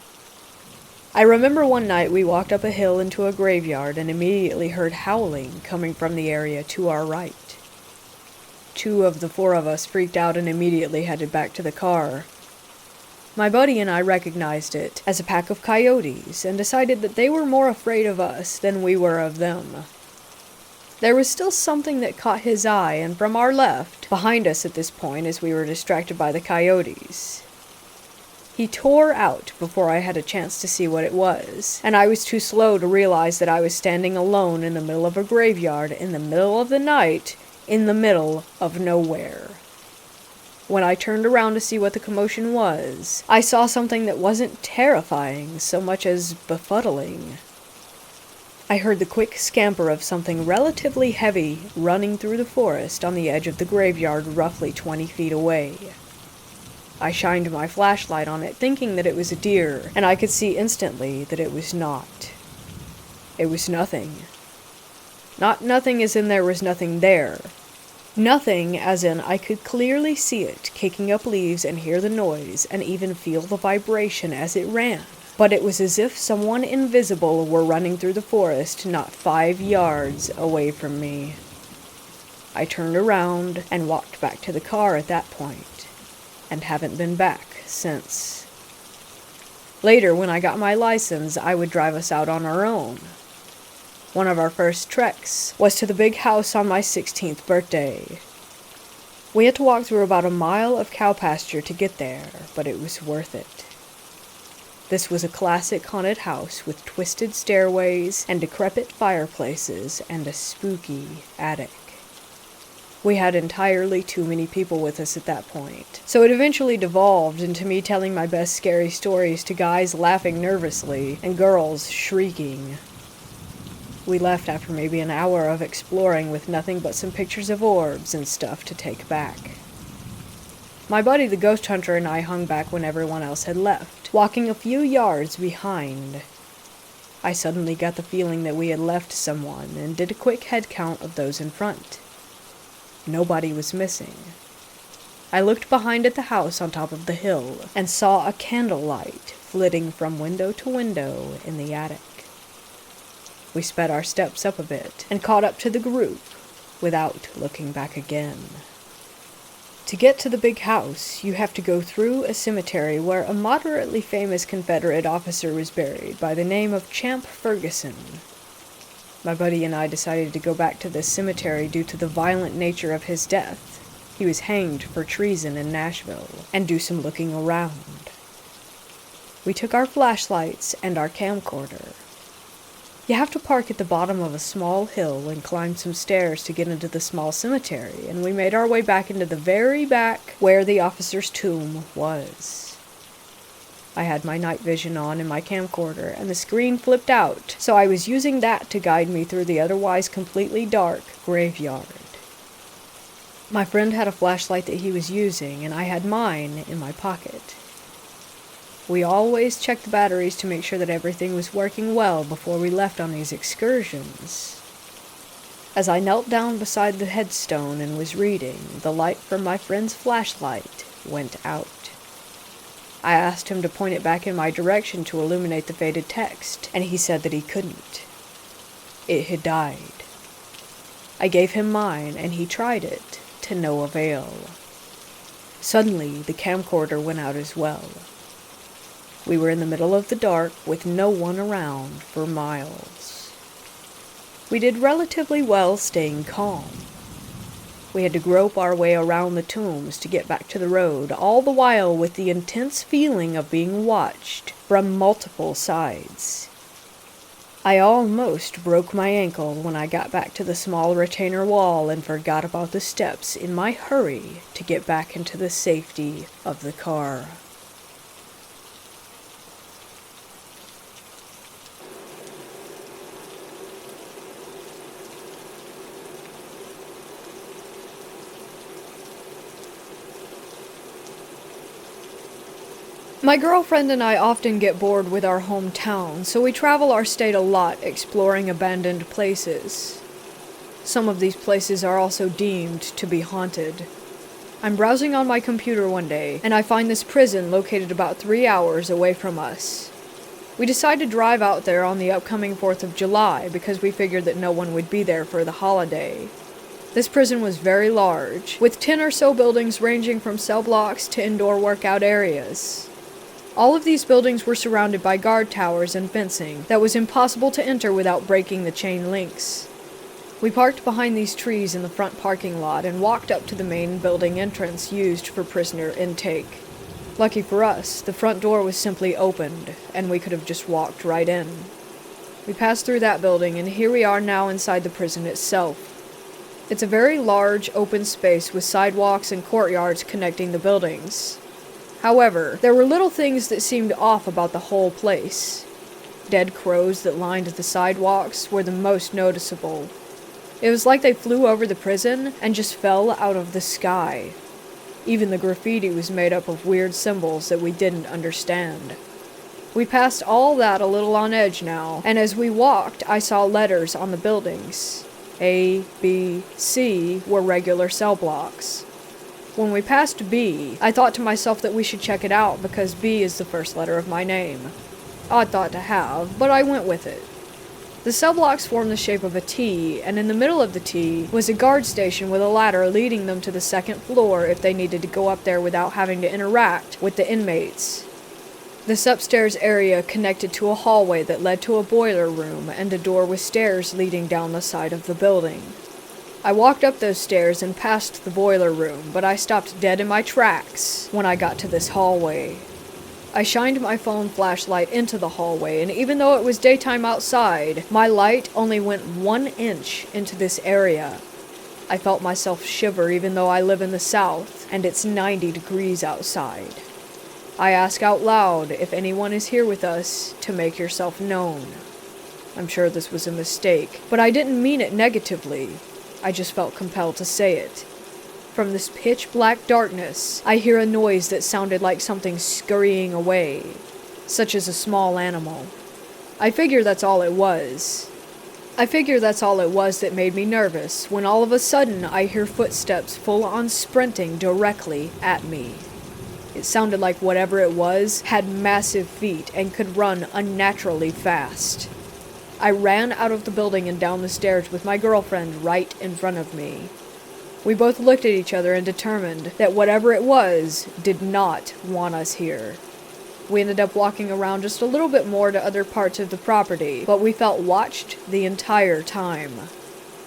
I remember one night we walked up a hill into a graveyard and immediately heard howling coming from the area to our right. 2 of the 4 of us freaked out and immediately headed back to the car. My buddy and I recognized it as a pack of coyotes and decided that they were more afraid of us than we were of them. There was still something that caught his eye, and from our left, behind us at this point as we were distracted by the coyotes. He tore out before I had a chance to see what it was, and I was too slow to realize that I was standing alone in the middle of a graveyard in the middle of the night in the middle of nowhere. When I turned around to see what the commotion was, I saw something that wasn't terrifying so much as befuddling. I heard the quick scamper of something relatively heavy running through the forest on the edge of the graveyard roughly 20 feet away. I shined my flashlight on it, thinking that it was a deer, and I could see instantly that it was not. It was nothing. Not nothing as in there was nothing there. Nothing as in I could clearly see it kicking up leaves and hear the noise and even feel the vibration as it ran. But it was as if someone invisible were running through the forest not 5 yards away from me. I turned around and walked back to the car at that point, and haven't been back since. Later, when I got my license, I would drive us out on our own. One of our first treks was to the big house on my 16th birthday. We had to walk through about a mile of cow pasture to get there, but it was worth it. This was a classic haunted house with twisted stairways and decrepit fireplaces and a spooky attic. We had entirely too many people with us at that point, so it eventually devolved into me telling my best scary stories to guys laughing nervously and girls shrieking. We left after maybe an hour of exploring with nothing but some pictures of orbs and stuff to take back. My buddy the ghost hunter and I hung back when everyone else had left, walking a few yards behind. I suddenly got the feeling that we had left someone and did a quick head count of those in front. Nobody was missing. I looked behind at the house on top of the hill and saw a candlelight flitting from window to window in the attic. We sped our steps up a bit and caught up to the group without looking back again. To get to the big house, you have to go through a cemetery where a moderately famous Confederate officer was buried by the name of Champ Ferguson. My buddy and I decided to go back to this cemetery due to the violent nature of his death. He was hanged for treason in Nashville, and do some looking around. We took our flashlights and our camcorder. You have to park at the bottom of a small hill and climb some stairs to get into the small cemetery, and we made our way back into the very back where the officer's tomb was. I had my night vision on in my camcorder, and the screen flipped out, so I was using that to guide me through the otherwise completely dark graveyard. My friend had a flashlight that he was using, and I had mine in my pocket. We always checked the batteries to make sure that everything was working well before we left on these excursions. As I knelt down beside the headstone and was reading, the light from my friend's flashlight went out. I asked him to point it back in my direction to illuminate the faded text, and he said that he couldn't. It had died. I gave him mine, and he tried it, to no avail. Suddenly, the camcorder went out as well. We were in the middle of the dark with no one around for miles. We did relatively well staying calm. We had to grope our way around the tombs to get back to the road, all the while with the intense feeling of being watched from multiple sides. I almost broke my ankle when I got back to the small retainer wall and forgot about the steps in my hurry to get back into the safety of the car. My girlfriend and I often get bored with our hometown, so we travel our state a lot exploring abandoned places. Some of these places are also deemed to be haunted. I'm browsing on my computer one day, and I find this prison located about 3 hours away from us. We decide to drive out there on the upcoming 4th of July because we figured that no one would be there for the holiday. This prison was very large, with 10 or so buildings ranging from cell blocks to indoor workout areas. All of these buildings were surrounded by guard towers and fencing that was impossible to enter without breaking the chain links. We parked behind these trees in the front parking lot and walked up to the main building entrance used for prisoner intake. Lucky for us, the front door was simply opened, and we could have just walked right in. We passed through that building, and here we are now inside the prison itself. It's a very large, open space with sidewalks and courtyards connecting the buildings. However, there were little things that seemed off about the whole place. Dead crows that lined the sidewalks were the most noticeable. It was like they flew over the prison and just fell out of the sky. Even the graffiti was made up of weird symbols that we didn't understand. We passed all that a little on edge now, and as we walked, I saw letters on the buildings. A, B, C were regular cell blocks. When we passed B, I thought to myself that we should check it out because B is the first letter of my name. Odd thought to have, but I went with it. The cell blocks formed the shape of a T, and in the middle of the T was a guard station with a ladder leading them to the second floor if they needed to go up there without having to interact with the inmates. This upstairs area connected to a hallway that led to a boiler room and a door with stairs leading down the side of the building. I walked up those stairs and past the boiler room, but I stopped dead in my tracks when I got to this hallway. I shined my phone flashlight into the hallway, and even though it was daytime outside, my light only went 1 inch into this area. I felt myself shiver even though I live in the south, and it's 90 degrees outside. I ask out loud if anyone is here with us to make yourself known. I'm sure this was a mistake, but I didn't mean it negatively. I just felt compelled to say it. From this pitch-black darkness, I hear a noise that sounded like something scurrying away, such as a small animal. I figure that's all it was that made me nervous, when all of a sudden I hear footsteps full-on sprinting directly at me. It sounded like whatever it was had massive feet and could run unnaturally fast. I ran out of the building and down the stairs with my girlfriend right in front of me. We both looked at each other and determined that whatever it was did not want us here. We ended up walking around just a little bit more to other parts of the property, but we felt watched the entire time.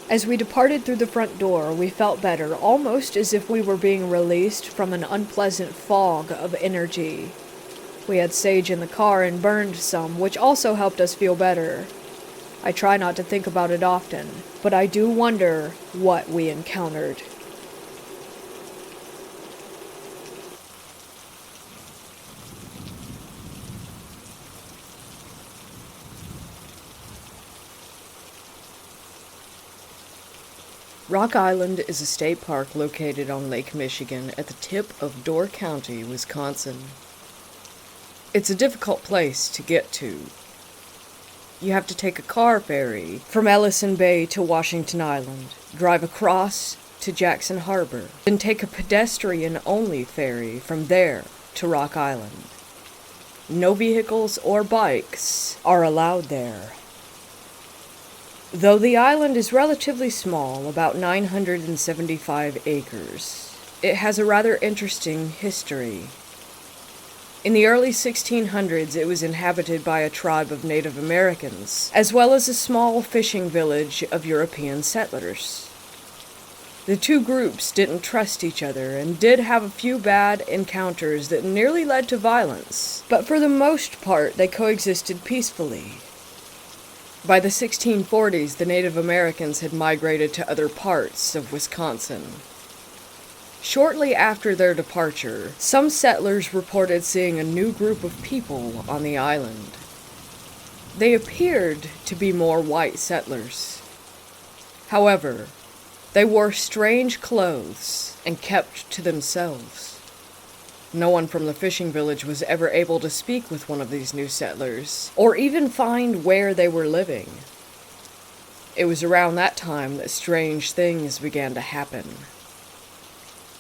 As we departed through the front door, we felt better, almost as if we were being released from an unpleasant fog of energy. We had sage in the car and burned some, which also helped us feel better. I try not to think about it often, but I do wonder what we encountered. Rock Island is a state park located on Lake Michigan at the tip of Door County, Wisconsin. It's a difficult place to get to. You have to take a car ferry from Ellison Bay to Washington Island, drive across to Jackson Harbor, then take a pedestrian-only ferry from there to Rock Island. No vehicles or bikes are allowed there. Though the island is relatively small, about 975 acres, it has a rather interesting history. In the early 1600s, it was inhabited by a tribe of Native Americans, as well as a small fishing village of European settlers. The two groups didn't trust each other and did have a few bad encounters that nearly led to violence, but for the most part, they coexisted peacefully. By the 1640s, the Native Americans had migrated to other parts of Wisconsin. Shortly after their departure, some settlers reported seeing a new group of people on the island. They appeared to be more white settlers. However, they wore strange clothes and kept to themselves. No one from the fishing village was ever able to speak with one of these new settlers, or even find where they were living. It was around that time that strange things began to happen.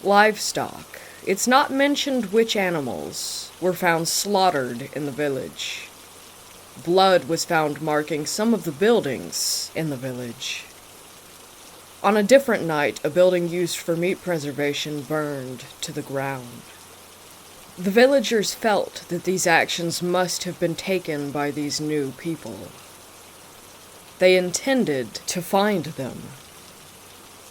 Livestock, it's not mentioned which animals, were found slaughtered in the village. Blood was found marking some of the buildings in the village. On a different night, a building used for meat preservation burned to the ground. The villagers felt that these actions must have been taken by these new people. They intended to find them.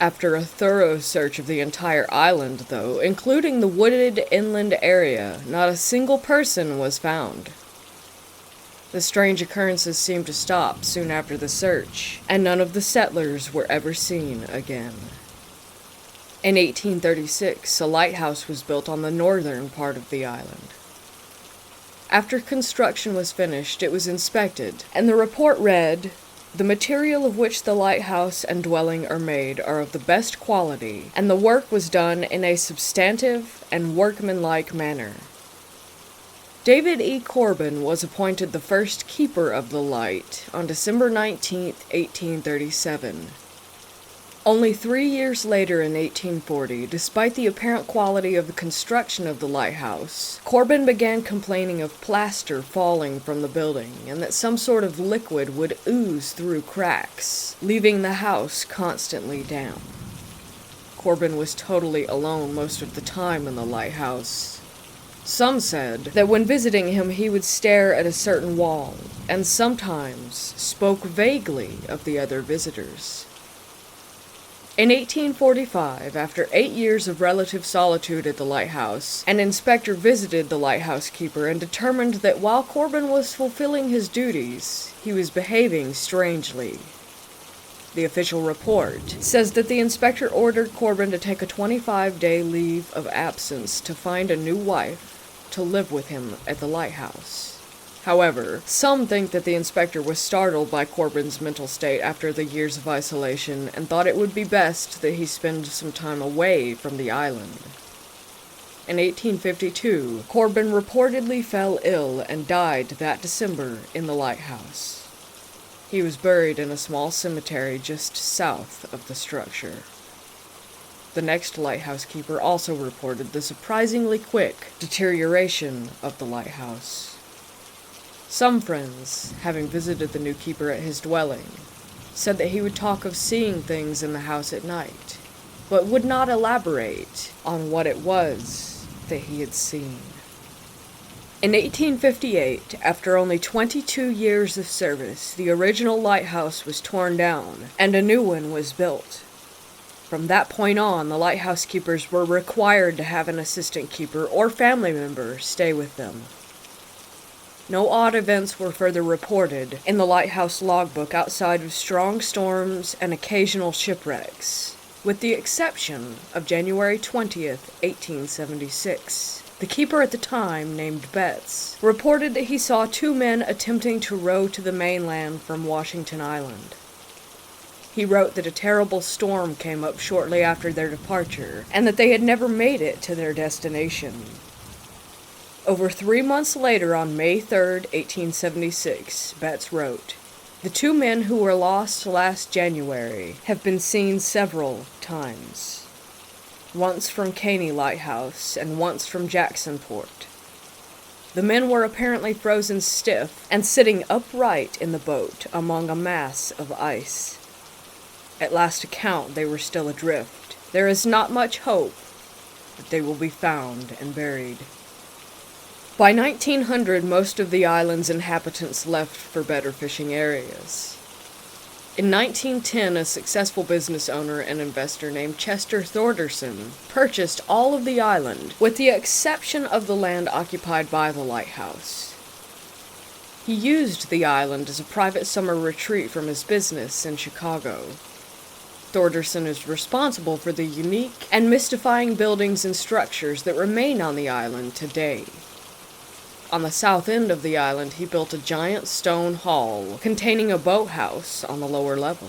After a thorough search of the entire island, though, including the wooded inland area, not a single person was found. The strange occurrences seemed to stop soon after the search, and none of the settlers were ever seen again. In 1836, a lighthouse was built on the northern part of the island. After construction was finished, it was inspected, and the report read, "The material of which the lighthouse and dwelling are made are of the best quality, and the work was done in a substantive and workmanlike manner." David E. Corbin was appointed the first keeper of the light on December 19, 1837. Only 3 years later, in 1840, despite the apparent quality of the construction of the lighthouse, Corbin began complaining of plaster falling from the building and that some sort of liquid would ooze through cracks, leaving the house constantly damp. Corbin was totally alone most of the time in the lighthouse. Some said that when visiting him he would stare at a certain wall, and sometimes spoke vaguely of the other visitors. In 1845, after 8 years of relative solitude at the lighthouse, an inspector visited the lighthouse keeper and determined that while Corbin was fulfilling his duties, he was behaving strangely. The official report says that the inspector ordered Corbin to take a 25-day leave of absence to find a new wife to live with him at the lighthouse. However, some think that the inspector was startled by Corbin's mental state after the years of isolation and thought it would be best that he spend some time away from the island. In 1852, Corbin reportedly fell ill and died that December in the lighthouse. He was buried in a small cemetery just south of the structure. The next lighthouse keeper also reported the surprisingly quick deterioration of the lighthouse. Some friends, having visited the new keeper at his dwelling, said that he would talk of seeing things in the house at night, but would not elaborate on what it was that he had seen. In 1858, after only 22 years of service, the original lighthouse was torn down, and a new one was built. From that point on, the lighthouse keepers were required to have an assistant keeper or family member stay with them. No odd events were further reported in the lighthouse logbook outside of strong storms and occasional shipwrecks, with the exception of January 20th, 1876. The keeper at the time, named Betts, reported that he saw 2 men attempting to row to the mainland from Washington Island. He wrote that a terrible storm came up shortly after their departure, and that they had never made it to their destination. Over 3 months later, on May 3rd, 1876, Betts wrote, "The 2 men who were lost last January have been seen several times. Once from Caney Lighthouse and once from Jacksonport. The men were apparently frozen stiff and sitting upright in the boat among a mass of ice. At last account, they were still adrift. There is not much hope that they will be found and buried." By 1900, most of the island's inhabitants left for better fishing areas. In 1910, a successful business owner and investor named Chester Thorderson purchased all of the island, with the exception of the land occupied by the lighthouse. He used the island as a private summer retreat from his business in Chicago. Thorderson is responsible for the unique and mystifying buildings and structures that remain on the island today. On the south end of the island, he built a giant stone hall containing a boathouse on the lower level.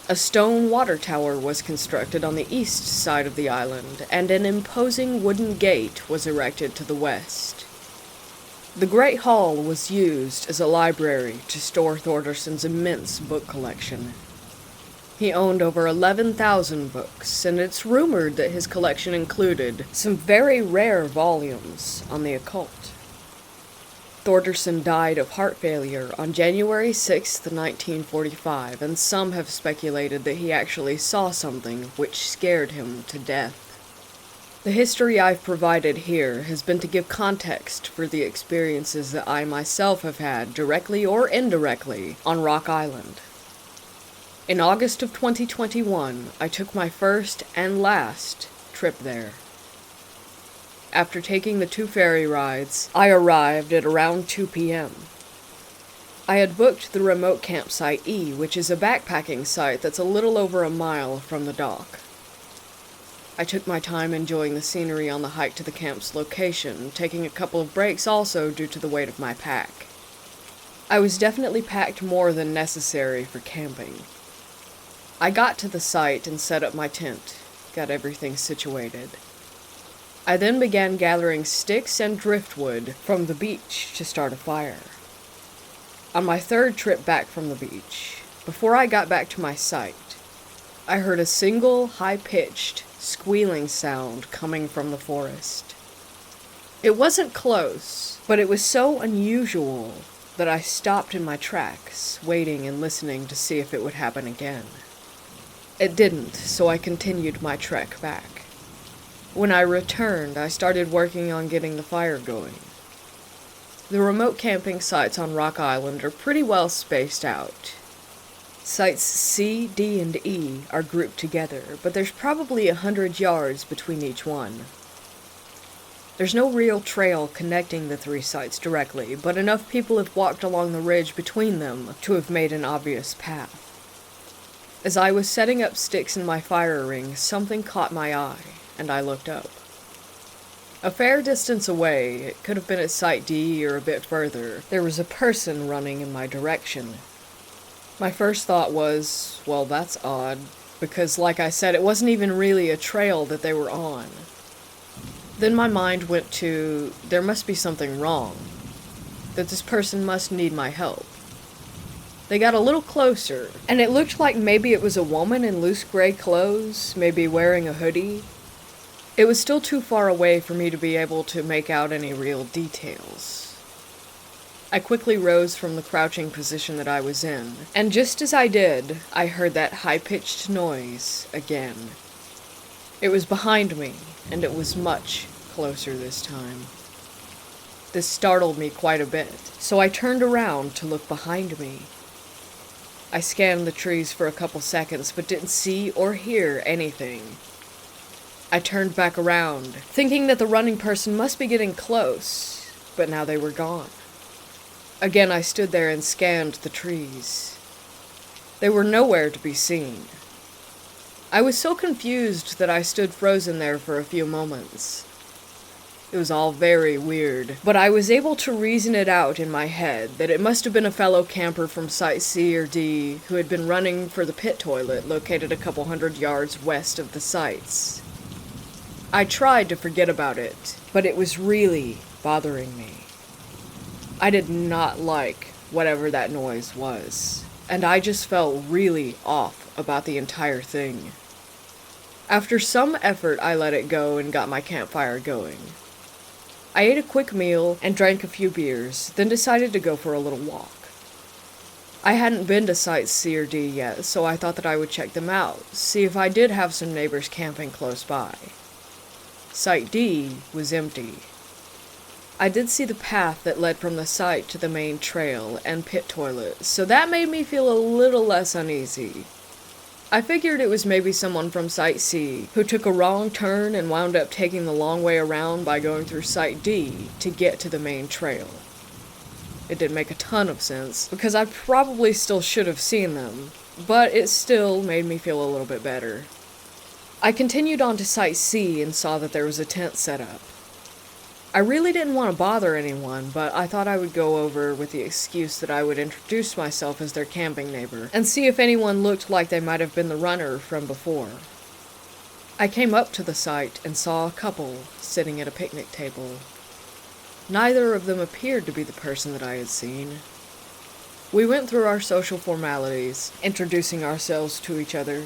A stone water tower was constructed on the east side of the island, and an imposing wooden gate was erected to the west. The Great Hall was used as a library to store Thorderson's immense book collection. He owned over 11,000 books, and it's rumored that his collection included some very rare volumes on the occult. Thorderson died of heart failure on January 6, 1945, and some have speculated that he actually saw something which scared him to death. The history I've provided here has been to give context for the experiences that I myself have had, directly or indirectly, on Rock Island. In August of 2021, I took my first and last trip there. After taking the 2 ferry rides, I arrived at around 2 p.m. I had booked the remote campsite E, which is a backpacking site that's a little over a mile from the dock. I took my time enjoying the scenery on the hike to the camp's location, taking a couple of breaks also due to the weight of my pack. I was definitely packed more than necessary for camping. I got to the site and set up my tent, got everything situated. I then began gathering sticks and driftwood from the beach to start a fire. On my third trip back from the beach, before I got back to my site, I heard a single, high-pitched, squealing sound coming from the forest. It wasn't close, but it was so unusual that I stopped in my tracks, waiting and listening to see if it would happen again. It didn't, so I continued my trek back. When I returned, I started working on getting the fire going. The remote camping sites on Rock Island are pretty well spaced out. Sites C, D, and E are grouped together, but there's probably 100 yards between each one. There's no real trail connecting the three sites directly, but enough people have walked along the ridge between them to have made an obvious path. As I was setting up sticks in my fire ring, something caught my eye, and I looked up. A fair distance away, it could have been at Site D or a bit further, there was a person running in my direction. My first thought was, well, that's odd, because like I said, it wasn't even really a trail that they were on. Then my mind went to, there must be something wrong, that this person must need my help. They got a little closer, and it looked like maybe it was a woman in loose gray clothes, maybe wearing a hoodie. It was still too far away for me to be able to make out any real details. I quickly rose from the crouching position that I was in, and just as I did, I heard that high-pitched noise again. It was behind me, and it was much closer this time. This startled me quite a bit, so I turned around to look behind me. I scanned the trees for a couple seconds, but didn't see or hear anything. I turned back around, thinking that the running person must be getting close, but now they were gone. Again, I stood there and scanned the trees. They were nowhere to be seen. I was so confused that I stood frozen there for a few moments. It was all very weird, but I was able to reason it out in my head that it must have been a fellow camper from Site C or D who had been running for the pit toilet located a couple 100 yards west of the sites. I tried to forget about it, but it was really bothering me. I did not like whatever that noise was, and I just felt really off about the entire thing. After some effort, I let it go and got my campfire going. I ate a quick meal and drank a few beers, then decided to go for a little walk. I hadn't been to Sites C or D yet, so I thought that I would check them out, see if I did have some neighbors camping close by. Site D was empty. I did see the path that led from the site to the main trail and pit toilet, so that made me feel a little less uneasy. I figured it was maybe someone from Site C who took a wrong turn and wound up taking the long way around by going through Site D to get to the main trail. It didn't make a ton of sense, because I probably still should have seen them, but it still made me feel a little bit better. I continued on to Site C and saw that there was a tent set up. I really didn't want to bother anyone, but I thought I would go over with the excuse that I would introduce myself as their camping neighbor, and see if anyone looked like they might have been the runner from before. I came up to the site and saw a couple sitting at a picnic table. Neither of them appeared to be the person that I had seen. We went through our social formalities, introducing ourselves to each other.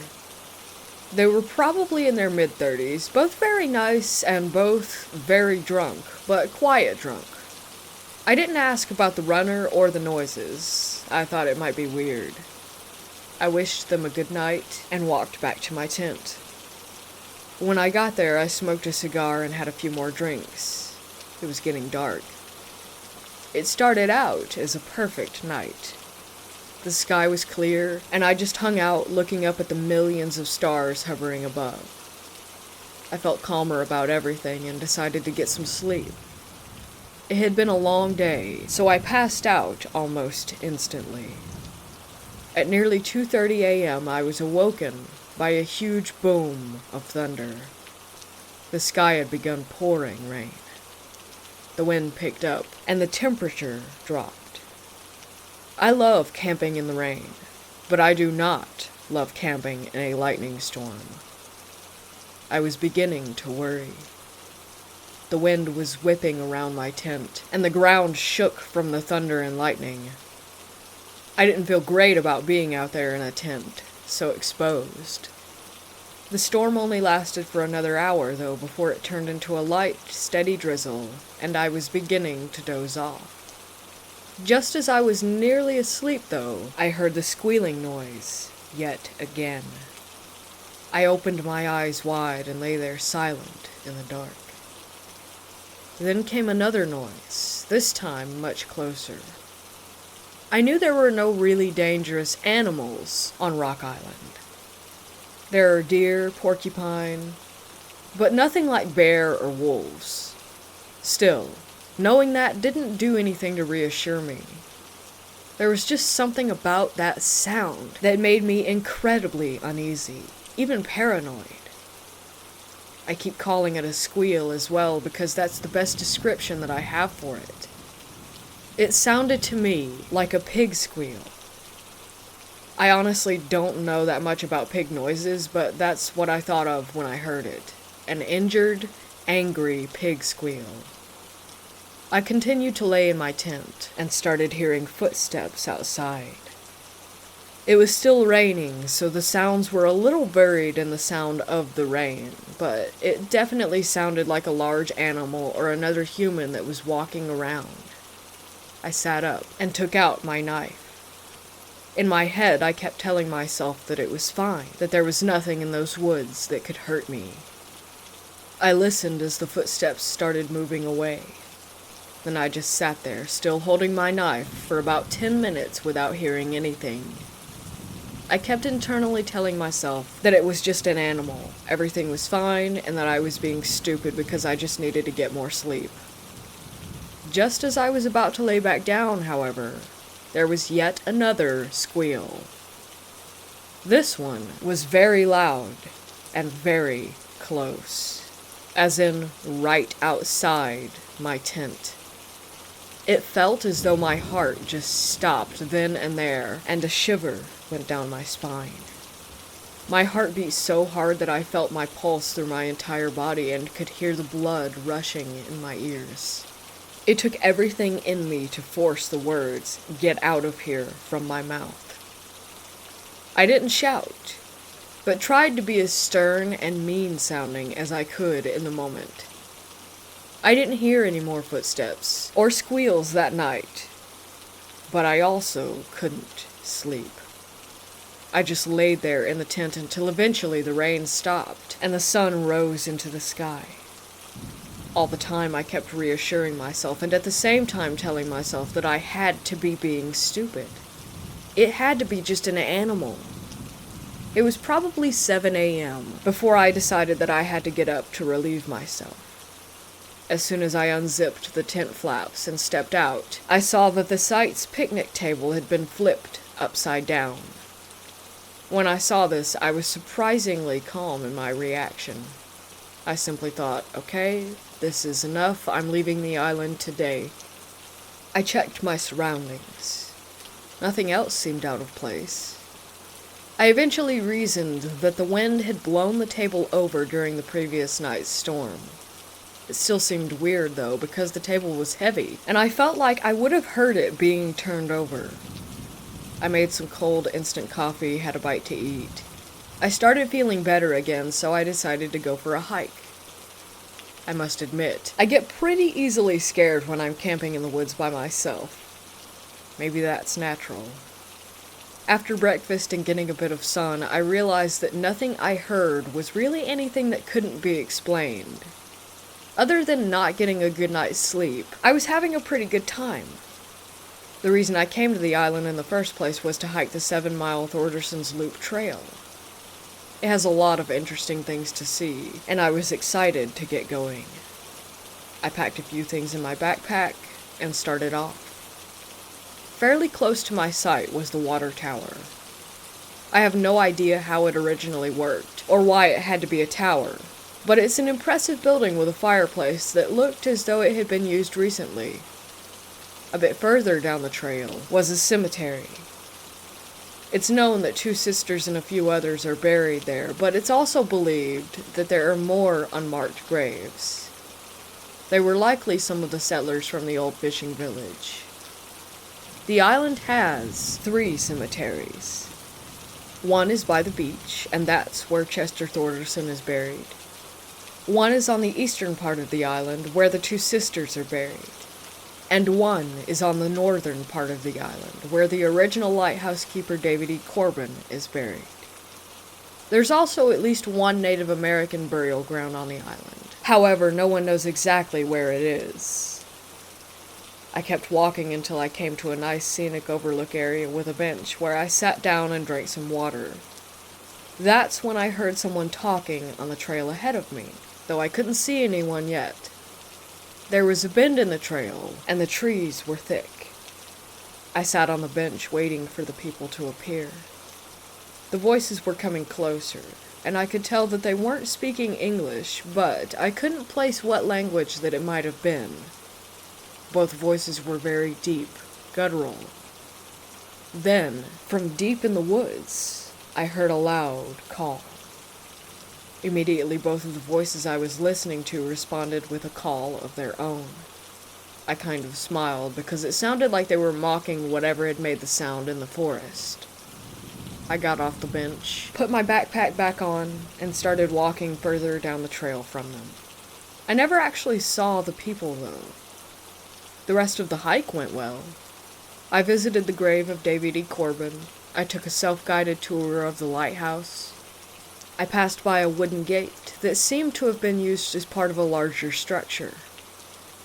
They were probably in their mid-30s, both very nice and both very drunk, but quiet drunk. I didn't ask about the runner or the noises. I thought it might be weird. I wished them a good night and walked back to my tent. When I got there, I smoked a cigar and had a few more drinks. It was getting dark. It started out as a perfect night. The sky was clear, and I just hung out looking up at the millions of stars hovering above. I felt calmer about everything and decided to get some sleep. It had been a long day, so I passed out almost instantly. At nearly 2:30 a.m., I was awoken by a huge boom of thunder. The sky had begun pouring rain. The wind picked up, and the temperature dropped. I love camping in the rain, but I do not love camping in a lightning storm. I was beginning to worry. The wind was whipping around my tent, and the ground shook from the thunder and lightning. I didn't feel great about being out there in a tent, so exposed. The storm only lasted for another hour, though, before it turned into a light, steady drizzle, and I was beginning to doze off. Just as I was nearly asleep, though, I heard the squealing noise, yet again. I opened my eyes wide and lay there silent in the dark. Then came another noise, this time much closer. I knew there were no really dangerous animals on Rock Island. There are deer, porcupine, but nothing like bear or wolves. Still, knowing that didn't do anything to reassure me. There was just something about that sound that made me incredibly uneasy, even paranoid. I keep calling it a squeal as well because that's the best description that I have for it. It sounded to me like a pig squeal. I honestly don't know that much about pig noises, but that's what I thought of when I heard it. An injured, angry pig squeal. I continued to lay in my tent and started hearing footsteps outside. It was still raining, so the sounds were a little buried in the sound of the rain, but it definitely sounded like a large animal or another human that was walking around. I sat up and took out my knife. In my head, I kept telling myself that it was fine, that there was nothing in those woods that could hurt me. I listened as the footsteps started moving away. Then I just sat there, still holding my knife, for about 10 minutes without hearing anything. I kept internally telling myself that it was just an animal, everything was fine, and that I was being stupid because I just needed to get more sleep. Just as I was about to lay back down, however, there was yet another squeal. This one was very loud and very close, as in right outside my tent. It felt as though my heart just stopped then and there, and a shiver went down my spine. My heart beat so hard that I felt my pulse through my entire body and could hear the blood rushing in my ears. It took everything in me to force the words, "Get out of here," from my mouth. I didn't shout, but tried to be as stern and mean-sounding as I could in the moment. I didn't hear any more footsteps or squeals that night, but I also couldn't sleep. I just laid there in the tent until eventually the rain stopped and the sun rose into the sky. All the time I kept reassuring myself and at the same time telling myself that I had to be being stupid. It had to be just an animal. It was probably 7 a.m. before I decided that I had to get up to relieve myself. As soon as I unzipped the tent flaps and stepped out, I saw that the site's picnic table had been flipped upside down. When I saw this, I was surprisingly calm in my reaction. I simply thought, okay, this is enough, I'm leaving the island today. I checked my surroundings. Nothing else seemed out of place. I eventually reasoned that the wind had blown the table over during the previous night's storm. It still seemed weird, though, because the table was heavy, and I felt like I would have heard it being turned over. I made some cold instant coffee, had a bite to eat. I started feeling better again, so I decided to go for a hike. I must admit, I get pretty easily scared when I'm camping in the woods by myself. Maybe that's natural. After breakfast and getting a bit of sun, I realized that nothing I heard was really anything that couldn't be explained. Other than not getting a good night's sleep, I was having a pretty good time. The reason I came to the island in the first place was to hike the 7-mile Thorderson's Loop Trail. It has a lot of interesting things to see, and I was excited to get going. I packed a few things in my backpack and started off. Fairly close to my site was the water tower. I have no idea how it originally worked, or why it had to be a tower, but it's an impressive building with a fireplace that looked as though it had been used recently. A bit further down the trail was a cemetery. It's known that 2 sisters and a few others are buried there, but it's also believed that there are more unmarked graves. They were likely some of the settlers from the old fishing village. The island has 3 cemeteries. One is by the beach, and that's where Chester Thorderson is buried. One is on the eastern part of the island, where the 2 sisters are buried. And one is on the northern part of the island, where the original lighthouse keeper David E. Corbin is buried. There's also at least one Native American burial ground on the island. However, no one knows exactly where it is. I kept walking until I came to a nice scenic overlook area with a bench where I sat down and drank some water. That's when I heard someone talking on the trail ahead of me, though I couldn't see anyone yet. There was a bend in the trail, and the trees were thick. I sat on the bench waiting for the people to appear. The voices were coming closer, and I could tell that they weren't speaking English, but I couldn't place what language that it might have been. Both voices were very deep, guttural. Then, from deep in the woods, I heard a loud call. Immediately, both of the voices I was listening to responded with a call of their own. I kind of smiled because it sounded like they were mocking whatever had made the sound in the forest. I got off the bench, put my backpack back on, and started walking further down the trail from them. I never actually saw the people, though. The rest of the hike went well. I visited the grave of David E. Corbin. I took a self-guided tour of the lighthouse. I passed by a wooden gate that seemed to have been used as part of a larger structure.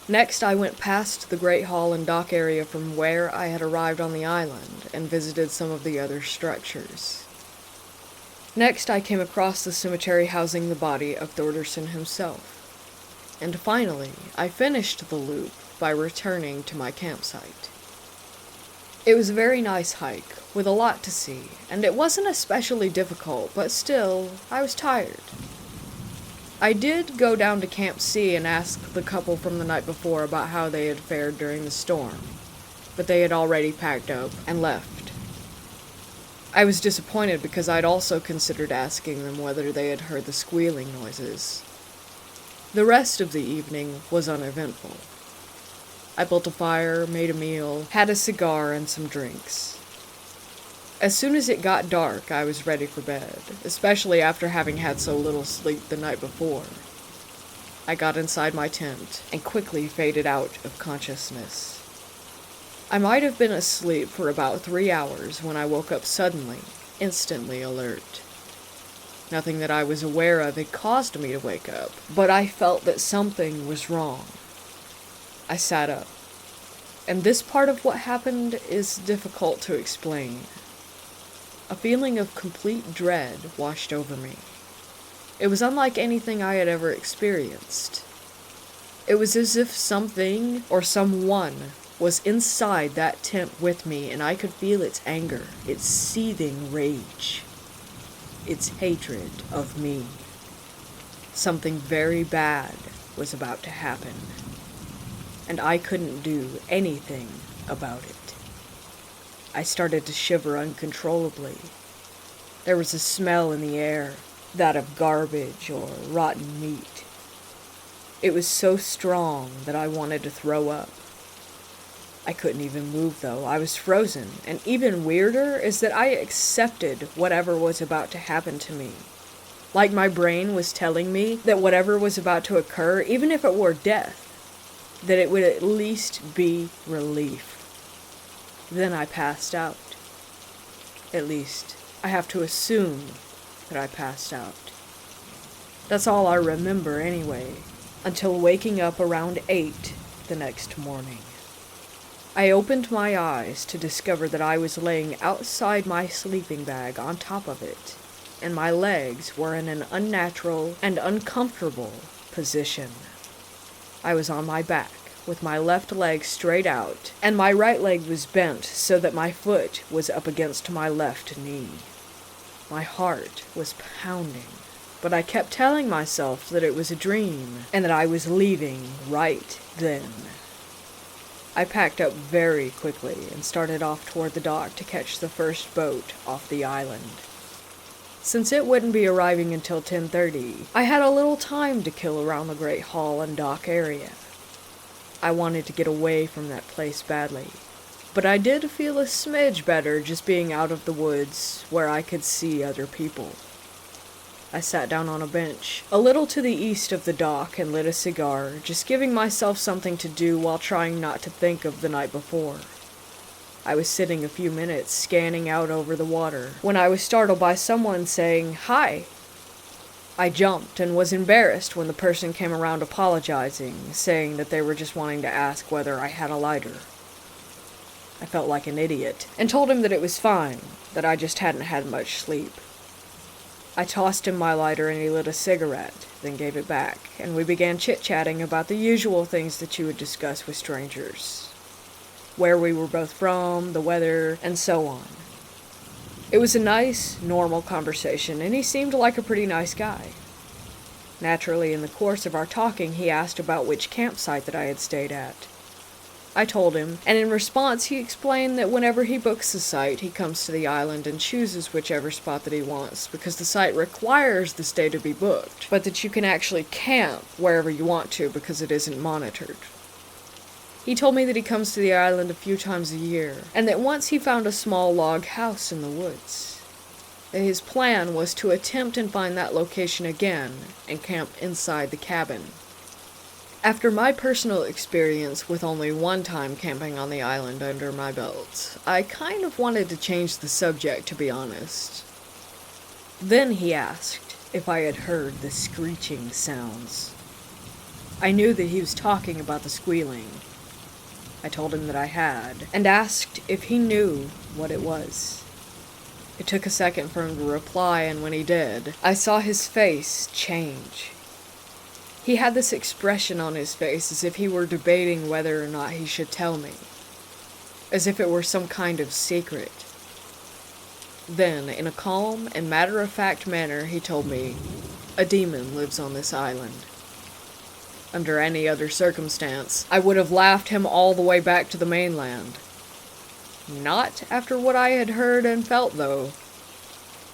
Next, I went past the great hall and dock area from where I had arrived on the island and visited some of the other structures. Next, I came across the cemetery housing the body of Thorderson himself. And finally, I finished the loop by returning to my campsite. It was a very nice hike, with a lot to see, and it wasn't especially difficult, but still, I was tired. I did go down to Camp C and ask the couple from the night before about how they had fared during the storm, but they had already packed up and left. I was disappointed because I'd also considered asking them whether they had heard the squealing noises. The rest of the evening was uneventful. I built a fire, made a meal, had a cigar and some drinks. As soon as it got dark, I was ready for bed, especially after having had so little sleep the night before. I got inside my tent and quickly faded out of consciousness. I might have been asleep for about 3 hours when I woke up suddenly, instantly alert. Nothing that I was aware of had caused me to wake up, but I felt that something was wrong. I sat up, and this part of what happened is difficult to explain. A feeling of complete dread washed over me. It was unlike anything I had ever experienced. It was as if something or someone was inside that tent with me, and I could feel its anger, its seething rage, its hatred of me. Something very bad was about to happen, and I couldn't do anything about it. I started to shiver uncontrollably. There was a smell in the air, that of garbage or rotten meat. It was so strong that I wanted to throw up. I couldn't even move, though. I was frozen, and even weirder is that I accepted whatever was about to happen to me. Like my brain was telling me that whatever was about to occur, even if it were death, that it would at least be relief. Then I passed out. At least, I have to assume that I passed out. That's all I remember anyway, until waking up around 8 the next morning. I opened my eyes to discover that I was laying outside my sleeping bag on top of it, and my legs were in an unnatural and uncomfortable position. I was on my back, with my left leg straight out, and my right leg was bent so that my foot was up against my left knee. My heart was pounding, but I kept telling myself that it was a dream, and that I was leaving right then. I packed up very quickly and started off toward the dock to catch the first boat off the island. Since it wouldn't be arriving until 10:30, I had a little time to kill around the Great Hall and dock area. I wanted to get away from that place badly, but I did feel a smidge better just being out of the woods where I could see other people. I sat down on a bench, a little to the east of the dock, and lit a cigar, just giving myself something to do while trying not to think of the night before. I was sitting a few minutes, scanning out over the water, when I was startled by someone saying, "Hi." I jumped and was embarrassed when the person came around apologizing, saying that they were just wanting to ask whether I had a lighter. I felt like an idiot, and told him that it was fine, that I just hadn't had much sleep. I tossed him my lighter and he lit a cigarette, then gave it back, and we began chit-chatting about the usual things that you would discuss with strangers. Where we were both from, the weather, and so on. It was a nice, normal conversation, and he seemed like a pretty nice guy. Naturally, in the course of our talking, he asked about which campsite that I had stayed at. I told him, and in response he explained that whenever he books a site, he comes to the island and chooses whichever spot that he wants, because the site requires the stay to be booked, but that you can actually camp wherever you want to because it isn't monitored. He told me that he comes to the island a few times a year, and that once he found a small log house in the woods. That his plan was to attempt and find that location again and camp inside the cabin. After my personal experience with only one time camping on the island under my belt, I kind of wanted to change the subject, to be honest. Then he asked if I had heard the screeching sounds. I knew that he was talking about the squealing. I told him that I had, and asked if he knew what it was. It took a second for him to reply, and when he did, I saw his face change. He had this expression on his face as if he were debating whether or not he should tell me. As if it were some kind of secret. Then, in a calm and matter-of-fact manner, he told me, "A demon lives on this island." Under any other circumstance, I would have laughed him all the way back to the mainland. Not after what I had heard and felt, though.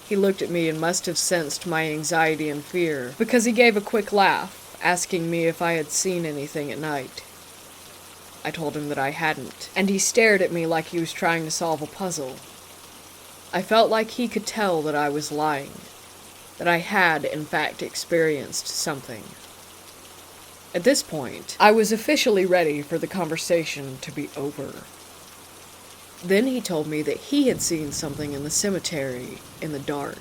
He looked at me and must have sensed my anxiety and fear, because he gave a quick laugh, asking me if I had seen anything at night. I told him that I hadn't, and he stared at me like he was trying to solve a puzzle. I felt like he could tell that I was lying, that I had, in fact, experienced something. At this point, I was officially ready for the conversation to be over. Then he told me that he had seen something in the cemetery in the dark.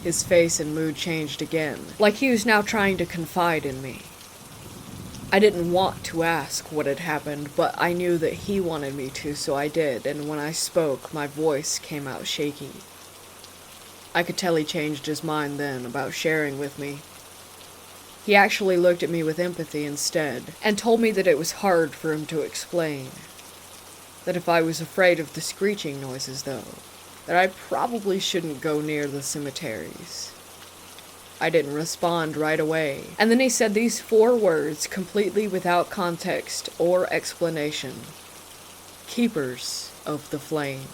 His face and mood changed again, like he was now trying to confide in me. I didn't want to ask what had happened, but I knew that he wanted me to, so I did, and when I spoke, my voice came out shaky. I could tell he changed his mind then about sharing with me. He actually looked at me with empathy instead, and told me that it was hard for him to explain. That if I was afraid of the screeching noises, though, that I probably shouldn't go near the cemeteries. I didn't respond right away, and then he said these 4 words completely without context or explanation. Keepers of the flame.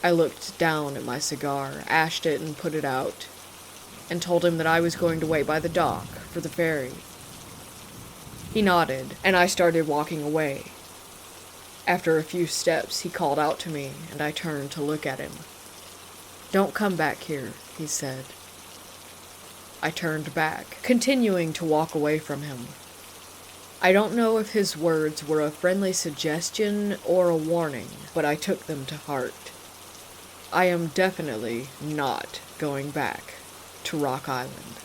I looked down at my cigar, ashed it, and put it out, and told him that I was going to wait by the dock for the ferry. He nodded, and I started walking away. After a few steps, he called out to me, and I turned to look at him. "Don't come back here," he said. I turned back, continuing to walk away from him. I don't know if his words were a friendly suggestion or a warning, but I took them to heart. I am definitely not going back to Rock Island.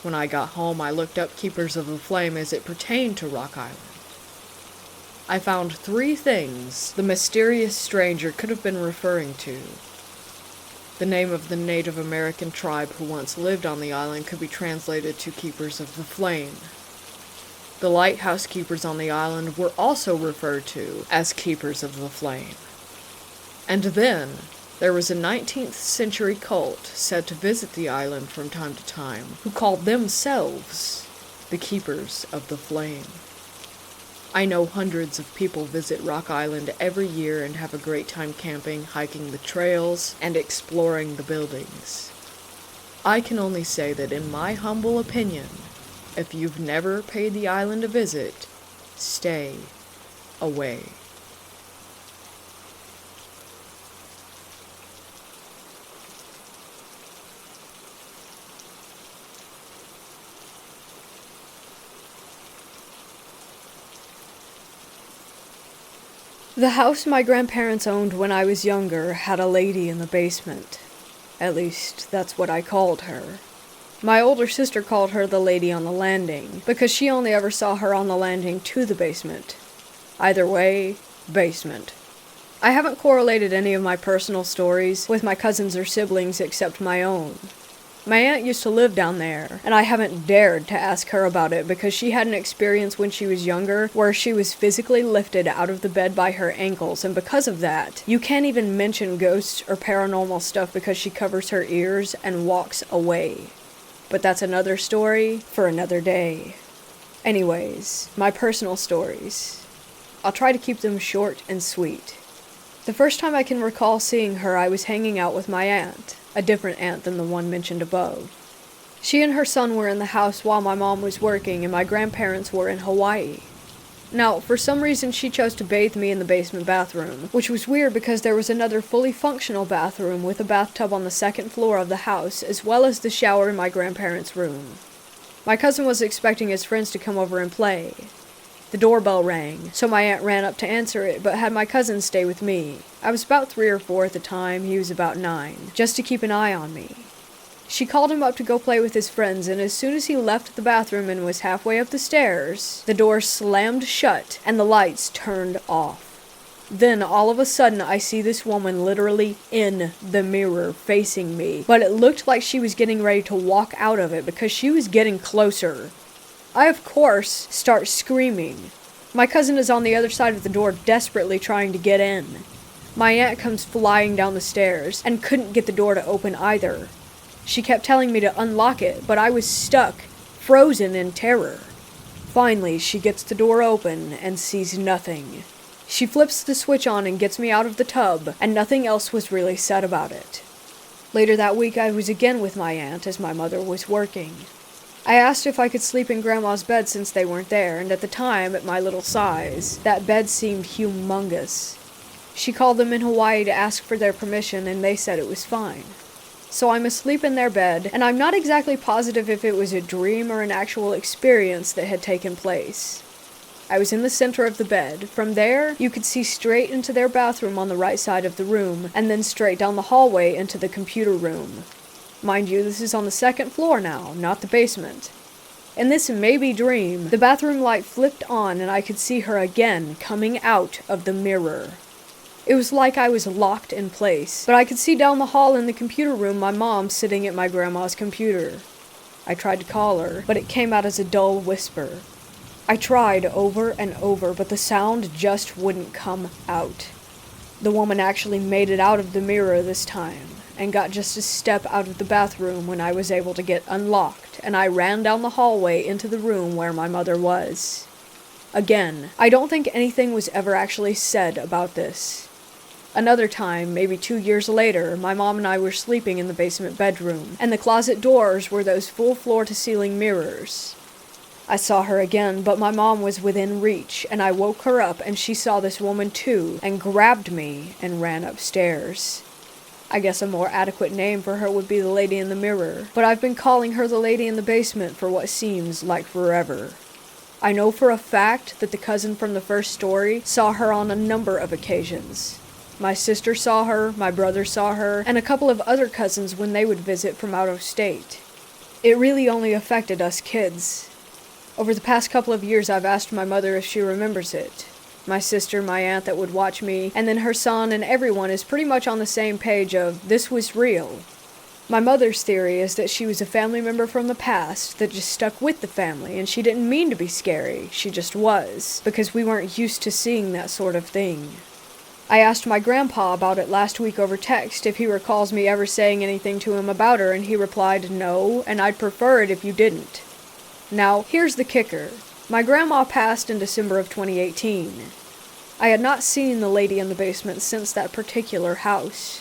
When I got home, I looked up Keepers of the Flame as it pertained to Rock Island. I found 3 things the mysterious stranger could have been referring to. The name of the Native American tribe who once lived on the island could be translated to Keepers of the Flame. The lighthouse keepers on the island were also referred to as Keepers of the Flame. And then, there was a 19th century cult said to visit the island from time to time, who called themselves the Keepers of the Flame. I know hundreds of people visit Rock Island every year and have a great time camping, hiking the trails, and exploring the buildings. I can only say that in my humble opinion, if you've never paid the island a visit, stay away. The house my grandparents owned when I was younger had a lady in the basement. At least, that's what I called her. My older sister called her the lady on the landing, because she only ever saw her on the landing to the basement. Either way, basement. I haven't correlated any of my personal stories with my cousins or siblings except my own. My aunt used to live down there, and I haven't dared to ask her about it because she had an experience when she was younger where she was physically lifted out of the bed by her ankles, and because of that, you can't even mention ghosts or paranormal stuff because she covers her ears and walks away. But that's another story for another day. Anyways, my personal stories. I'll try to keep them short and sweet. The first time I can recall seeing her, I was hanging out with my aunt. A different aunt than the one mentioned above. She and her son were in the house while my mom was working and my grandparents were in Hawaii. Now, for some reason she chose to bathe me in the basement bathroom, which was weird because there was another fully functional bathroom with a bathtub on the second floor of the house, as well as the shower in my grandparents' room. My cousin was expecting his friends to come over and play. The doorbell rang, so my aunt ran up to answer it, but had my cousin stay with me. I was about 3 or 4 at the time, he was about 9, just to keep an eye on me. She called him up to go play with his friends, and as soon as he left the bathroom and was halfway up the stairs, the door slammed shut and the lights turned off. Then, all of a sudden, I see this woman literally in the mirror facing me, but it looked like she was getting ready to walk out of it because she was getting closer. I, of course, start screaming. My cousin is on the other side of the door desperately trying to get in. My aunt comes flying down the stairs and couldn't get the door to open either. She kept telling me to unlock it, but I was stuck, frozen in terror. Finally, she gets the door open and sees nothing. She flips the switch on and gets me out of the tub, and nothing else was really said about it. Later that week, I was again with my aunt as my mother was working. I asked if I could sleep in Grandma's bed since they weren't there, and at the time, at my little size, that bed seemed humongous. She called them in Hawaii to ask for their permission, and they said it was fine. So I'm asleep in their bed, and I'm not exactly positive if it was a dream or an actual experience that had taken place. I was in the center of the bed. From there, you could see straight into their bathroom on the right side of the room, and then straight down the hallway into the computer room. Mind you, this is on the second floor now, not the basement. In this maybe dream, the bathroom light flipped on and I could see her again coming out of the mirror. It was like I was locked in place, but I could see down the hall in the computer room my mom sitting at my grandma's computer. I tried to call her, but it came out as a dull whisper. I tried over and over, but the sound just wouldn't come out. The woman actually made it out of the mirror this time, and got just a step out of the bathroom when I was able to get unlocked, and I ran down the hallway into the room where my mother was. Again, I don't think anything was ever actually said about this. Another time, maybe 2 years later, my mom and I were sleeping in the basement bedroom, and the closet doors were those full floor-to-ceiling mirrors. I saw her again, but my mom was within reach, and I woke her up and she saw this woman too, and grabbed me and ran upstairs. I guess a more adequate name for her would be the lady in the mirror, but I've been calling her the lady in the basement for what seems like forever. I know for a fact that the cousin from the first story saw her on a number of occasions. My sister saw her, my brother saw her, and a couple of other cousins when they would visit from out of state. It really only affected us kids. Over the past couple of years, I've asked my mother if she remembers it. My sister, my aunt that would watch me, and then her son and everyone is pretty much on the same page of this was real. My mother's theory is that she was a family member from the past that just stuck with the family, and she didn't mean to be scary, she just was, because we weren't used to seeing that sort of thing. I asked my grandpa about it last week over text if he recalls me ever saying anything to him about her, and he replied, "No, and I'd prefer it if you didn't." Now, here's the kicker. My grandma passed in December of 2018. I had not seen the lady in the basement since that particular house.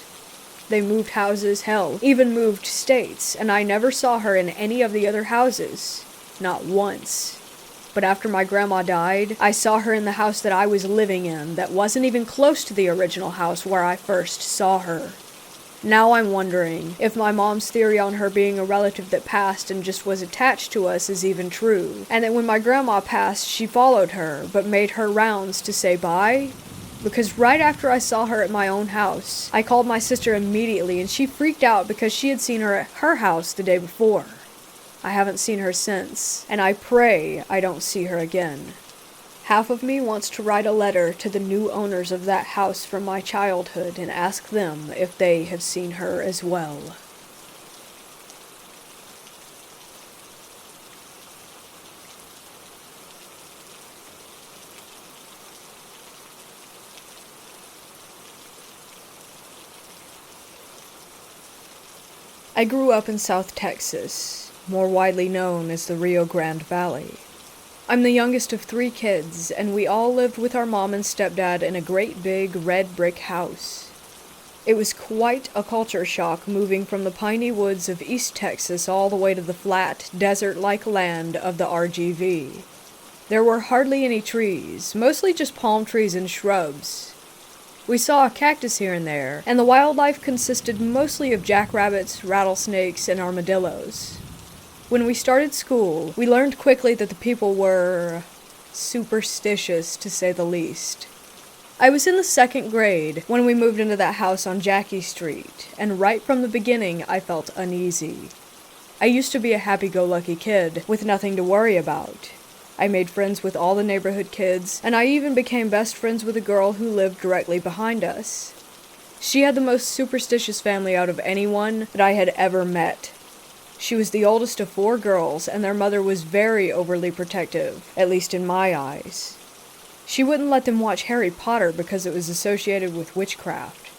They moved houses, hell, even moved states, and I never saw her in any of the other houses. Not once. But after my grandma died, I saw her in the house that I was living in that wasn't even close to the original house where I first saw her. Now I'm wondering if my mom's theory on her being a relative that passed and just was attached to us is even true, and that when my grandma passed, she followed her, but made her rounds to say bye. Because right after I saw her at my own house, I called my sister immediately and she freaked out because she had seen her at her house the day before. I haven't seen her since, and I pray I don't see her again. Half of me wants to write a letter to the new owners of that house from my childhood and ask them if they have seen her as well. I grew up in South Texas, more widely known as the Rio Grande Valley. I'm the youngest of 3 kids, and we all lived with our mom and stepdad in a great big red brick house. It was quite a culture shock moving from the piney woods of East Texas all the way to the flat, desert-like land of the RGV. There were hardly any trees, mostly just palm trees and shrubs. We saw a cactus here and there, and the wildlife consisted mostly of jackrabbits, rattlesnakes, and armadillos. When we started school, we learned quickly that the people were superstitious, to say the least. I was in the 2nd grade when we moved into that house on Jackie Street, and right from the beginning I felt uneasy. I used to be a happy-go-lucky kid with nothing to worry about. I made friends with all the neighborhood kids, and I even became best friends with a girl who lived directly behind us. She had the most superstitious family out of anyone that I had ever met. She was the oldest of 4 girls, and their mother was very overly protective, at least in my eyes. She wouldn't let them watch Harry Potter because it was associated with witchcraft.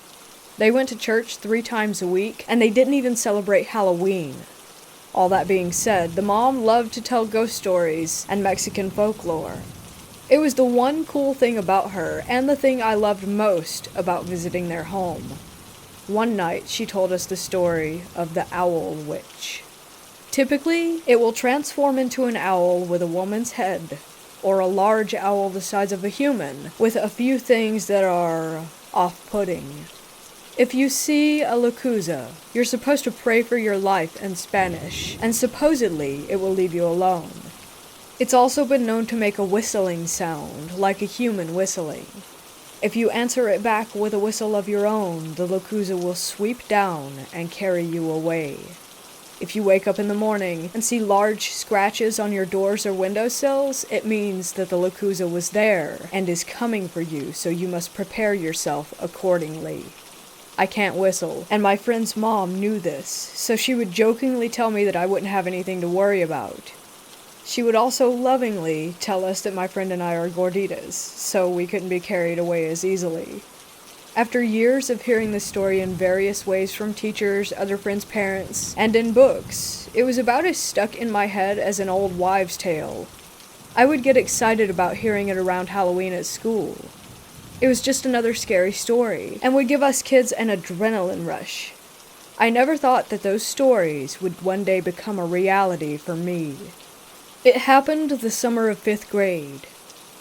They went to church 3 times a week, and they didn't even celebrate Halloween. All that being said, the mom loved to tell ghost stories and Mexican folklore. It was the one cool thing about her, and the thing I loved most about visiting their home. One night, she told us the story of the Owl Witch. Typically, it will transform into an owl with a woman's head, or a large owl the size of a human, with a few things that are off-putting. If you see a lechuza, you're supposed to pray for your life in Spanish, and supposedly it will leave you alone. It's also been known to make a whistling sound, like a human whistling. If you answer it back with a whistle of your own, the lechuza will sweep down and carry you away. If you wake up in the morning and see large scratches on your doors or windowsills, it means that the lechuza was there and is coming for you, so you must prepare yourself accordingly. I can't whistle, and my friend's mom knew this, so she would jokingly tell me that I wouldn't have anything to worry about. She would also lovingly tell us that my friend and I are gorditas, so we couldn't be carried away as easily. After years of hearing this story in various ways from teachers, other friends' parents, and in books, it was about as stuck in my head as an old wives' tale. I would get excited about hearing it around Halloween at school. It was just another scary story, and would give us kids an adrenaline rush. I never thought that those stories would one day become a reality for me. It happened the summer of 5th grade.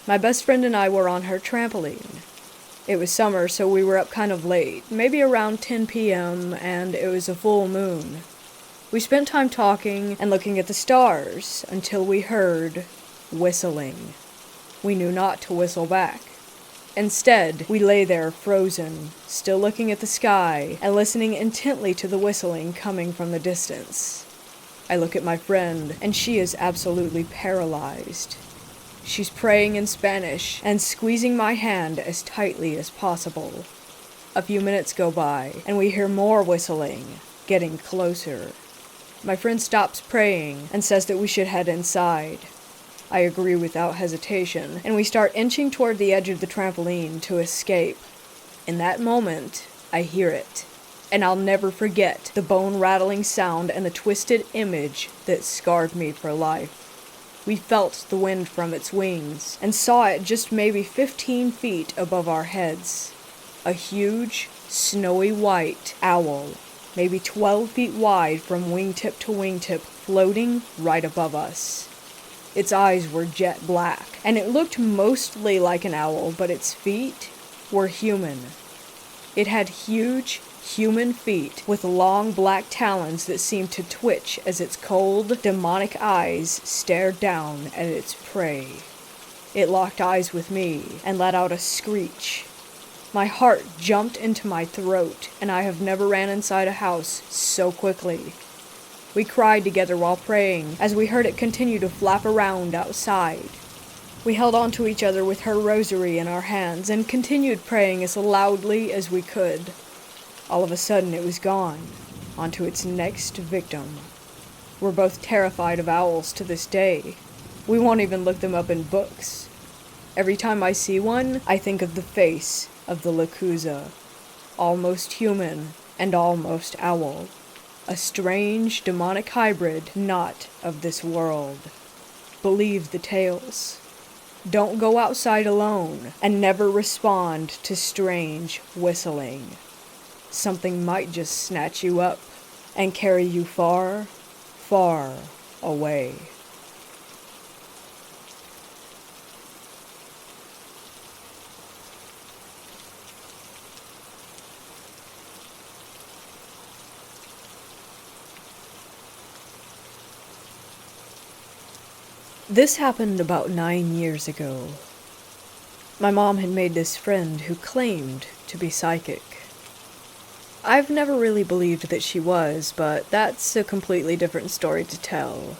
My best friend and I were on her trampoline. It was summer, so we were up kind of late, maybe around 10 p.m., and it was a full moon. We spent time talking and looking at the stars until we heard whistling. We knew not to whistle back. Instead, we lay there frozen, still looking at the sky and listening intently to the whistling coming from the distance. I look at my friend, and she is absolutely paralyzed. She's praying in Spanish and squeezing my hand as tightly as possible. A few minutes go by, and we hear more whistling. getting closer. My friend stops praying and says that we should head inside. I agree without hesitation, and we start inching toward the edge of the trampoline to escape. In that moment, I hear it, and I'll never forget the bone-rattling sound and the twisted image that scarred me for life. We felt the wind from its wings, and saw it just maybe 15 feet above our heads. A huge, snowy white owl, maybe 12 feet wide from wingtip to wingtip, floating right above us. Its eyes were jet black, and it looked mostly like an owl, but its feet were human. It had huge, human feet with long black talons that seemed to twitch as its cold, demonic eyes stared down at its prey. It locked eyes with me and let out a screech. My heart jumped into my throat, and I have never ran inside a house so quickly. We cried together while praying as we heard it continue to flap around outside. We held on to each other with her rosary in our hands and continued praying as loudly as we could. All of a sudden it was gone, onto its next victim. We're both terrified of owls to this day. We won't even look them up in books. Every time I see one, I think of the face of the Yakuza, almost human and almost owl, a strange demonic hybrid not of this world. Believe the tales. Don't go outside alone, and never respond to strange whistling. Something might just snatch you up and carry you far, far away. This happened about 9 years ago. My mom had made this friend who claimed to be psychic. I've never really believed that she was, but that's a completely different story to tell.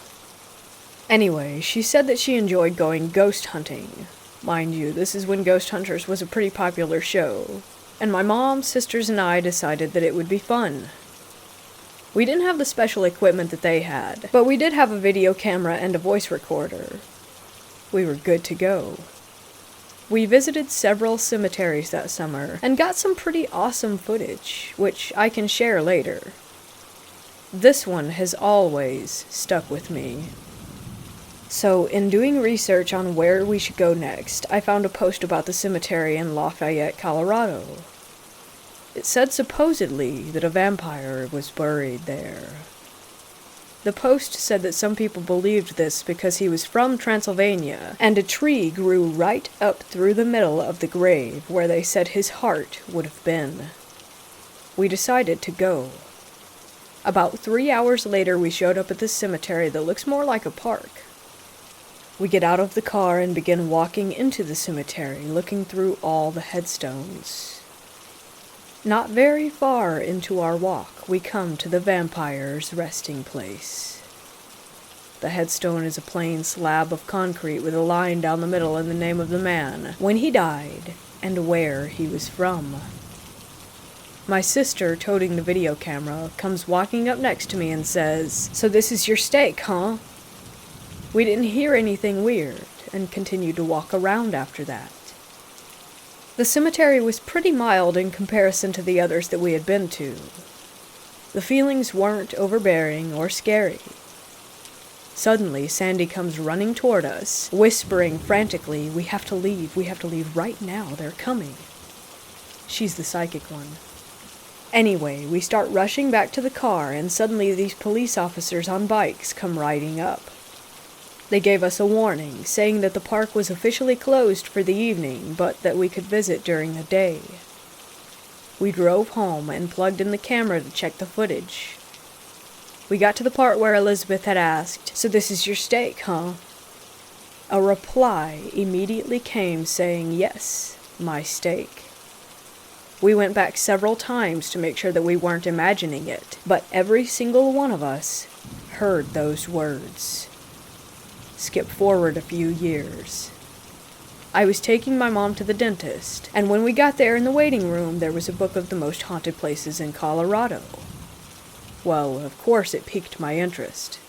Anyway, she said that she enjoyed going ghost hunting. Mind you, this is when Ghost Hunters was a pretty popular show, and my mom, sisters, and I decided that it would be fun. We didn't have the special equipment that they had, but we did have a video camera and a voice recorder. We were good to go. We visited several cemeteries that summer and got some pretty awesome footage, which I can share later. This one has always stuck with me. So, in doing research on where we should go next, I found a post about the cemetery in Lafayette, Colorado. It said supposedly that a vampire was buried there. The post said that some people believed this because he was from Transylvania, and a tree grew right up through the middle of the grave where they said his heart would have been. We decided to go. About 3 hours later, we showed up at this cemetery that looks more like a park. We get out of the car and begin walking into the cemetery, looking through all the headstones. Not very far into our walk, we come to the vampire's resting place. The headstone is a plain slab of concrete with a line down the middle and the name of the man, when he died, and where he was from. My sister, toting the video camera, comes walking up next to me and says, "So this is your stake, huh?" We didn't hear anything weird, and continued to walk around after that. The cemetery was pretty mild in comparison to the others that we had been to. The feelings weren't overbearing or scary. Suddenly, Sandy comes running toward us, whispering frantically, we have to leave right now, they're coming." She's the psychic one. Anyway, we start rushing back to the car, and suddenly these police officers on bikes come riding up. They gave us a warning, saying that the park was officially closed for the evening, but that we could visit during the day. We drove home and plugged in the camera to check the footage. We got to the part where Elizabeth had asked, "So this is your stake, huh?" A reply immediately came saying, "Yes, my stake." We went back several times to make sure that we weren't imagining it, but every single one of us heard those words. Skip forward a few years. I was taking my mom to the dentist, and when we got there in the waiting room, there was a book of the most haunted places in Colorado. Well, of course it piqued my interest.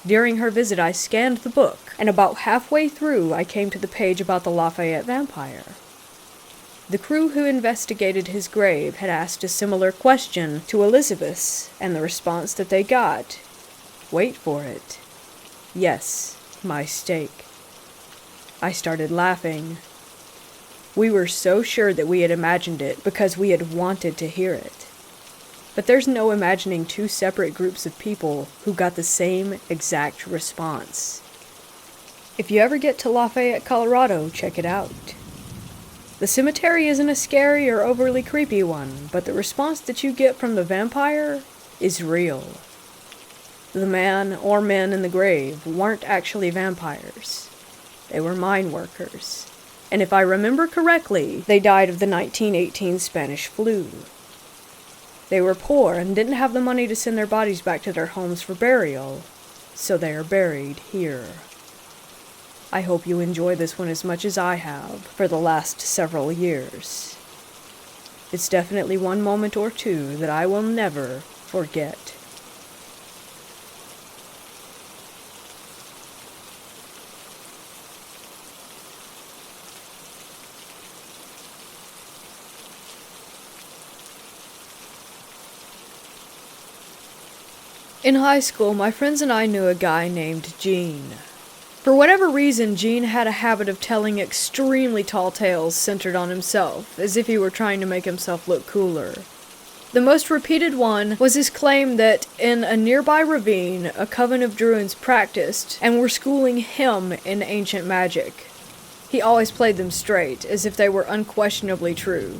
During her visit, I scanned the book, and about halfway through, I came to the page about the Lafayette vampire. The crew who investigated his grave had asked a similar question to Elizabeth's, and the response that they got, wait for it, yes, my stake. I started laughing. We were so sure that we had imagined it because we had wanted to hear it. But there's no imagining two separate groups of people who got the same exact response. If you ever get to Lafayette, Colorado, check it out. The cemetery isn't a scary or overly creepy one, but the response that you get from the vampire is real. The man or men in the grave weren't actually vampires. They were mine workers. And if I remember correctly, they died of the 1918 Spanish flu. They were poor and didn't have the money to send their bodies back to their homes for burial, so they are buried here. I hope you enjoy this one as much as I have for the last several years. It's definitely one moment or two that I will never forget. In high school, my friends and I knew a guy named Gene. For whatever reason, Gene had a habit of telling extremely tall tales centered on himself, as if he were trying to make himself look cooler. The most repeated one was his claim that in a nearby ravine, a coven of druids practiced and were schooling him in ancient magic. He always played them straight, as if they were unquestionably true.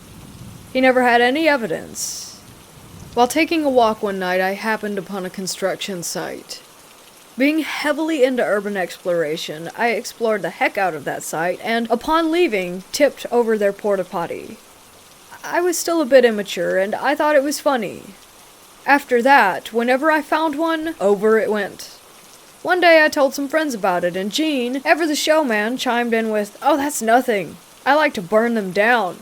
He never had any evidence. While taking a walk one night, I happened upon a construction site. Being heavily into urban exploration, I explored the heck out of that site, and upon leaving, tipped over their porta-potty. I was still a bit immature, and I thought it was funny. After that, whenever I found one, over it went. One day I told some friends about it, and Gene, ever the showman, chimed in with, "Oh, that's nothing. I like to burn them down."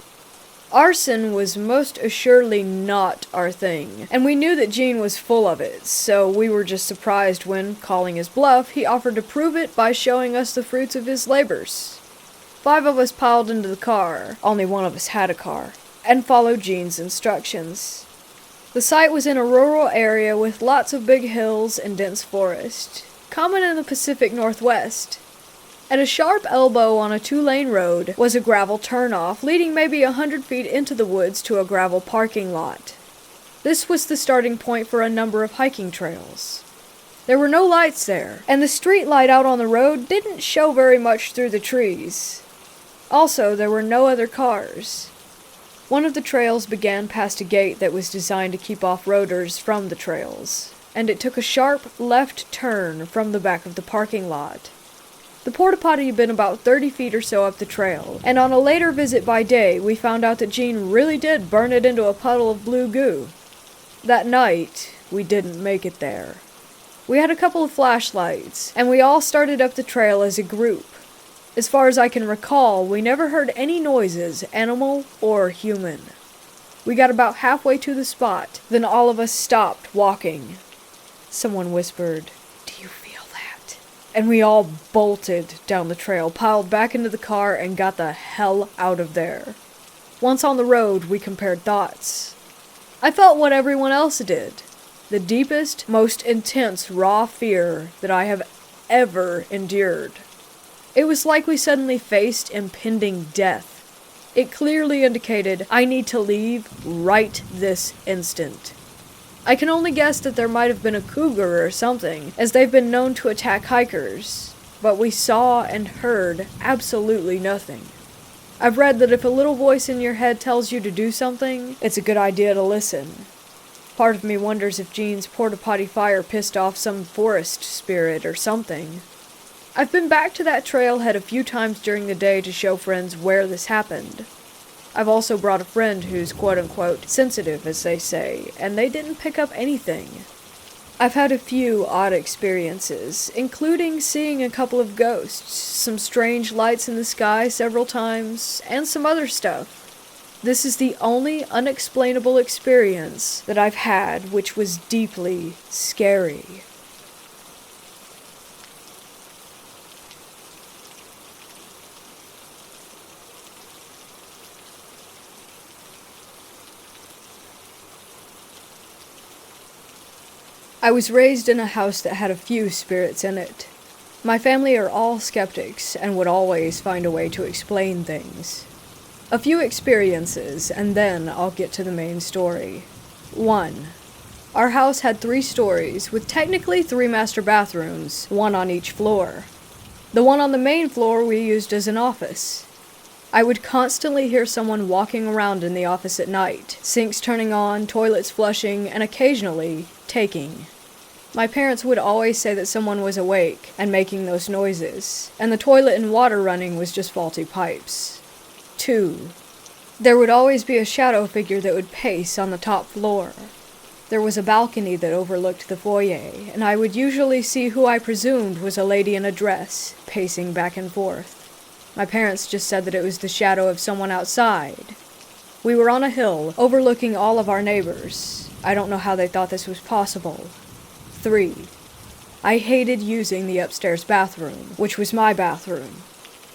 Arson was most assuredly not our thing, and we knew that Gene was full of it, so we were just surprised when, calling his bluff, he offered to prove it by showing us the fruits of his labors. 5 of us piled into the car, only one of us had a car, and followed Gene's instructions. The site was in a rural area with lots of big hills and dense forest, common in the Pacific Northwest. At a sharp elbow on a 2-lane road was a gravel turnoff leading maybe 100 feet into the woods to a gravel parking lot. This was the starting point for a number of hiking trails. There were no lights there, and the street light out on the road didn't show very much through the trees. Also, there were no other cars. One of the trails began past a gate that was designed to keep off-roaders from the trails, and it took a sharp left turn from the back of the parking lot. The porta-potty had been about 30 feet or so up the trail, and on a later visit by day, we found out that Gene really did burn it into a puddle of blue goo. That night, we didn't make it there. We had a couple of flashlights, and we all started up the trail as a group. As far as I can recall, we never heard any noises, animal or human. We got about halfway to the spot, then all of us stopped walking. Someone whispered, "Do you feel that?" And we all bolted down the trail, piled back into the car, and got the hell out of there. Once on the road, we compared thoughts. I felt what everyone else did. The deepest, most intense, raw fear that I have ever endured. It was like we suddenly faced impending death. It clearly indicated, I need to leave right this instant. I can only guess that there might have been a cougar or something, as they've been known to attack hikers, but we saw and heard absolutely nothing. I've read that if a little voice in your head tells you to do something, it's a good idea to listen. Part of me wonders if Gene's porta-potty fire pissed off some forest spirit or something. I've been back to that trailhead a few times during the day to show friends where this happened. I've also brought a friend who's quote-unquote sensitive, as they say, and they didn't pick up anything. I've had a few odd experiences, including seeing a couple of ghosts, some strange lights in the sky several times, and some other stuff. This is the only unexplainable experience that I've had which was deeply scary. I was raised in a house that had a few spirits in it. My family are all skeptics and would always find a way to explain things. A few experiences, and then I'll get to the main story. 1. Our house had 3 stories, with technically 3 master bathrooms, 1 on each floor. The one on the main floor we used as an office. I would constantly hear someone walking around in the office at night, sinks turning on, toilets flushing, and occasionally taking. My parents would always say that someone was awake and making those noises, and the toilet and water running was just faulty pipes. 2. There would always be a shadow figure that would pace on the top floor. There was a balcony that overlooked the foyer, and I would usually see who I presumed was a lady in a dress, pacing back and forth. My parents just said that it was the shadow of someone outside. We were on a hill, overlooking all of our neighbors. I don't know how they thought this was possible. 3. I hated using the upstairs bathroom, which was my bathroom.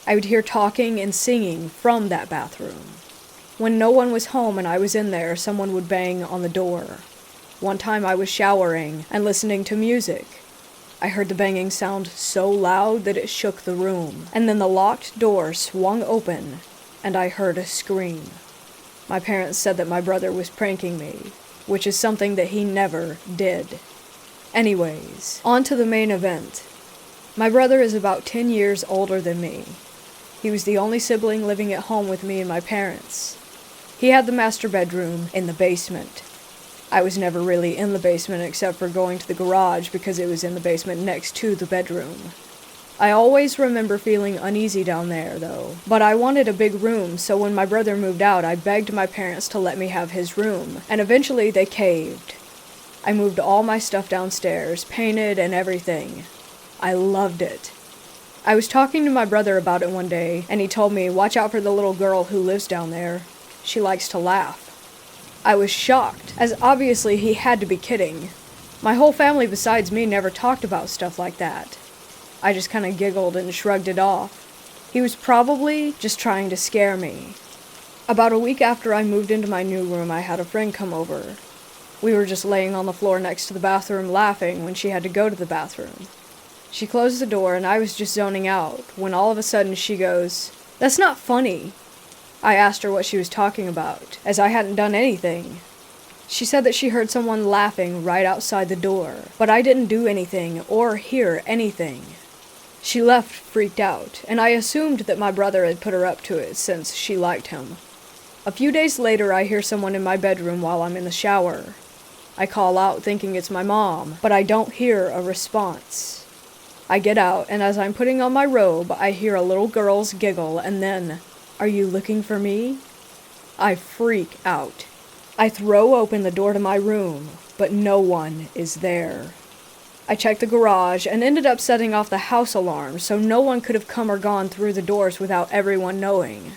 I would hear talking and singing from that bathroom. When no one was home and I was in there, someone would bang on the door. One time I was showering and listening to music. I heard the banging sound so loud that it shook the room, and then the locked door swung open, and I heard a scream. My parents said that my brother was pranking me, which is something that he never did. Anyways, on to the main event. My brother is about 10 years older than me. He was the only sibling living at home with me and my parents. He had the master bedroom in the basement. I was never really in the basement except for going to the garage because it was in the basement next to the bedroom. I always remember feeling uneasy down there, though, but I wanted a big room, so when my brother moved out, I begged my parents to let me have his room, and eventually they caved. I moved all my stuff downstairs, painted and everything. I loved it. I was talking to my brother about it one day, and he told me, "Watch out for the little girl who lives down there. She likes to laugh." I was shocked, as obviously he had to be kidding. My whole family besides me never talked about stuff like that. I just kind of giggled and shrugged it off. He was probably just trying to scare me. About a week after I moved into my new room, I had a friend come over. We were just laying on the floor next to the bathroom laughing when she had to go to the bathroom. She closed the door and I was just zoning out when all of a sudden she goes, "That's not funny." I asked her what she was talking about, as I hadn't done anything. She said that she heard someone laughing right outside the door, but I didn't do anything or hear anything. She left freaked out, and I assumed that my brother had put her up to it since she liked him. A few days later, I hear someone in my bedroom while I'm in the shower. I call out thinking it's my mom, but I don't hear a response. I get out, and as I'm putting on my robe, I hear a little girl's giggle, and then, "Are you looking for me?" I freak out. I throw open the door to my room, but no one is there. I checked the garage and ended up setting off the house alarm so no one could have come or gone through the doors without everyone knowing.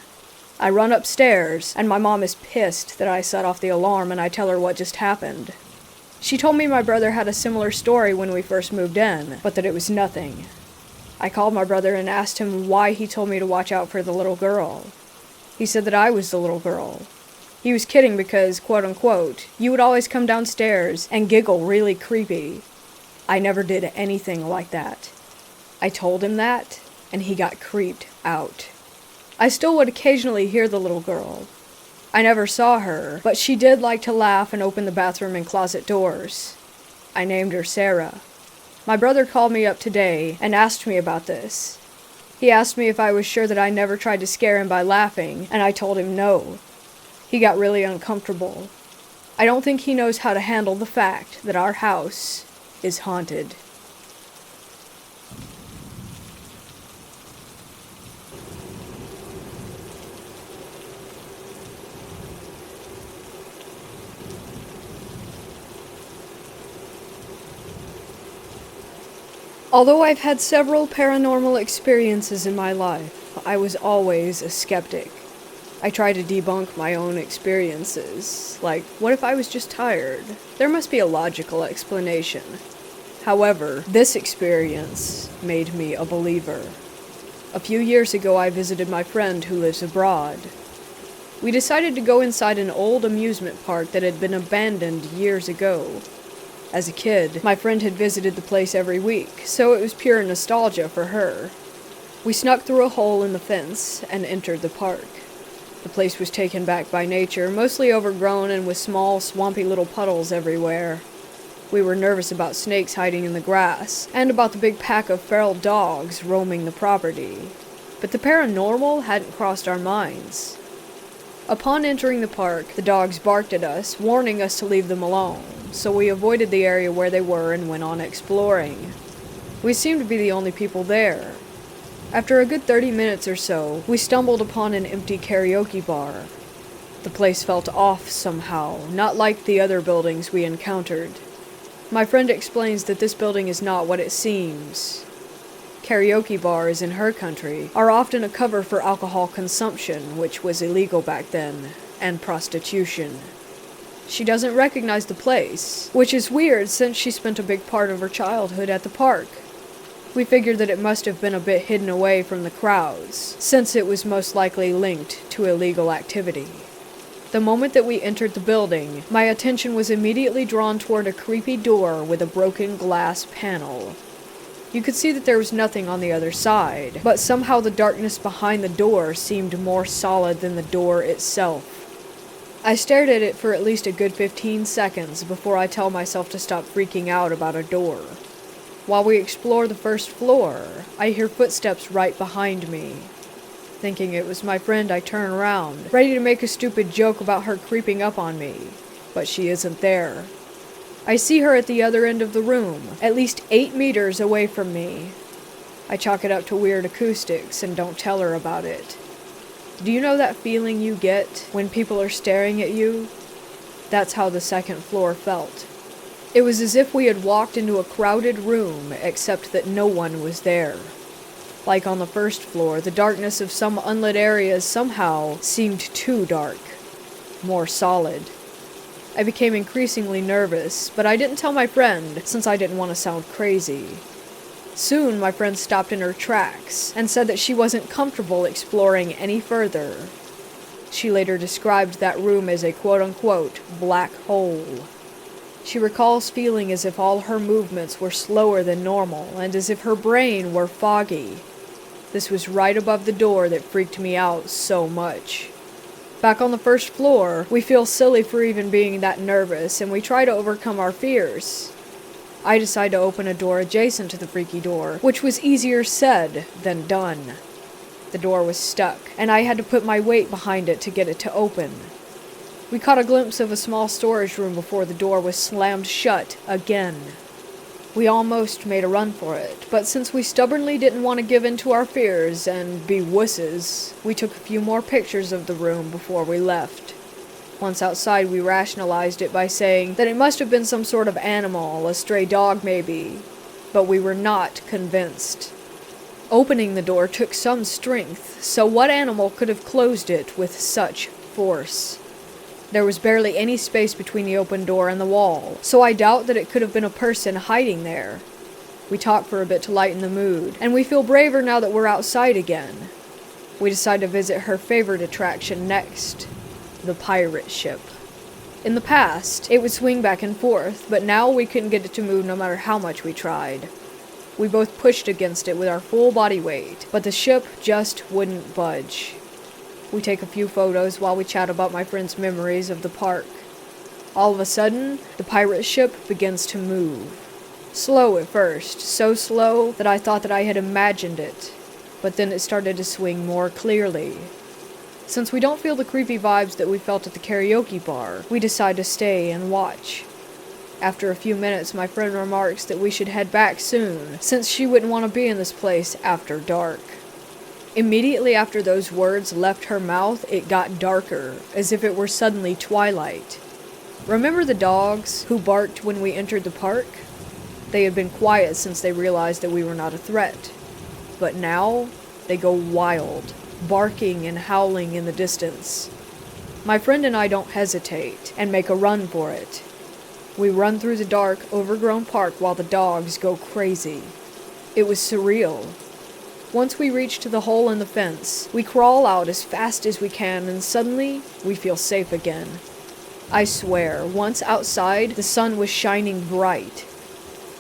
I run upstairs, and my mom is pissed that I set off the alarm, and I tell her what just happened. She told me my brother had a similar story when we first moved in, but that it was nothing. I called my brother and asked him why he told me to watch out for the little girl. He said that I was the little girl. He was kidding because, quote unquote, you would always come downstairs and giggle really creepy. I never did anything like that. I told him that, and he got creeped out. I still would occasionally hear the little girl. I never saw her, but she did like to laugh and open the bathroom and closet doors. I named her Sarah. My brother called me up today and asked me about this. He asked me if I was sure that I never tried to scare him by laughing, and I told him no. He got really uncomfortable. I don't think he knows how to handle the fact that our house is haunted. Although I've had several paranormal experiences in my life, I was always a skeptic. I try to debunk my own experiences, like, what if I was just tired? There must be a logical explanation. However, this experience made me a believer. A few years ago, I visited my friend who lives abroad. We decided to go inside an old amusement park that had been abandoned years ago. As a kid, my friend had visited the place every week, so it was pure nostalgia for her. We snuck through a hole in the fence and entered the park. The place was taken back by nature, mostly overgrown and with small, swampy little puddles everywhere. We were nervous about snakes hiding in the grass, and about the big pack of feral dogs roaming the property. But the paranormal hadn't crossed our minds. Upon entering the park, the dogs barked at us, warning us to leave them alone, so we avoided the area where they were and went on exploring. We seemed to be the only people there. After a good 30 minutes or so, we stumbled upon an empty karaoke bar. The place felt off somehow, not like the other buildings we encountered. My friend explains that this building is not what it seems. Karaoke bars in her country are often a cover for alcohol consumption, which was illegal back then, and prostitution. She doesn't recognize the place, which is weird since she spent a big part of her childhood at the park. We figured that it must have been a bit hidden away from the crowds, since it was most likely linked to illegal activity. The moment that we entered the building, my attention was immediately drawn toward a creepy door with a broken glass panel. You could see that there was nothing on the other side, but somehow the darkness behind the door seemed more solid than the door itself. I stared at it for at least a good 15 seconds before I tell myself to stop freaking out about a door. While we explore the first floor, I hear footsteps right behind me. Thinking it was my friend, I turn around, ready to make a stupid joke about her creeping up on me, but she isn't there. I see her at the other end of the room, at least 8 meters away from me. I chalk it up to weird acoustics and don't tell her about it. Do you know that feeling you get when people are staring at you? That's how the second floor felt. It was as if we had walked into a crowded room, except that no one was there. Like on the first floor, the darkness of some unlit areas somehow seemed too dark, more solid. I became increasingly nervous, but I didn't tell my friend, since I didn't want to sound crazy. Soon, my friend stopped in her tracks, and said that she wasn't comfortable exploring any further. She later described that room as a quote-unquote black hole. She recalls feeling as if all her movements were slower than normal, and as if her brain were foggy. This was right above the door that freaked me out so much. Back on the first floor, we feel silly for even being that nervous, and we try to overcome our fears. I decide to open a door adjacent to the freaky door, which was easier said than done. The door was stuck, and I had to put my weight behind it to get it to open. We caught a glimpse of a small storage room before the door was slammed shut again. We almost made a run for it, but since we stubbornly didn't want to give in to our fears and be wusses, we took a few more pictures of the room before we left. Once outside, we rationalized it by saying that it must have been some sort of animal, a stray dog maybe, but we were not convinced. Opening the door took some strength, so what animal could have closed it with such force? There was barely any space between the open door and the wall, so I doubt that it could have been a person hiding there. We talk for a bit to lighten the mood, and we feel braver now that we're outside again. We decide to visit her favorite attraction next, the pirate ship. In the past, it would swing back and forth, but now we couldn't get it to move no matter how much we tried. We both pushed against it with our full body weight, but the ship just wouldn't budge. We take a few photos while we chat about my friend's memories of the park. All of a sudden, the pirate ship begins to move. Slow at first, so slow that I thought that I had imagined it, but then it started to swing more clearly. Since we don't feel the creepy vibes that we felt at the karaoke bar, we decide to stay and watch. After a few minutes, my friend remarks that we should head back soon, since she wouldn't want to be in this place after dark. Immediately after those words left her mouth, it got darker, as if it were suddenly twilight. Remember the dogs who barked when we entered the park? They had been quiet since they realized that we were not a threat. But now, they go wild. barking and howling in the distance. My friend and I don't hesitate and make a run for it. We run through the dark, overgrown park while the dogs go crazy. It was surreal. Once we reach to the hole in the fence, we crawl out as fast as we can and suddenly we feel safe again. I swear, once outside, the sun was shining bright.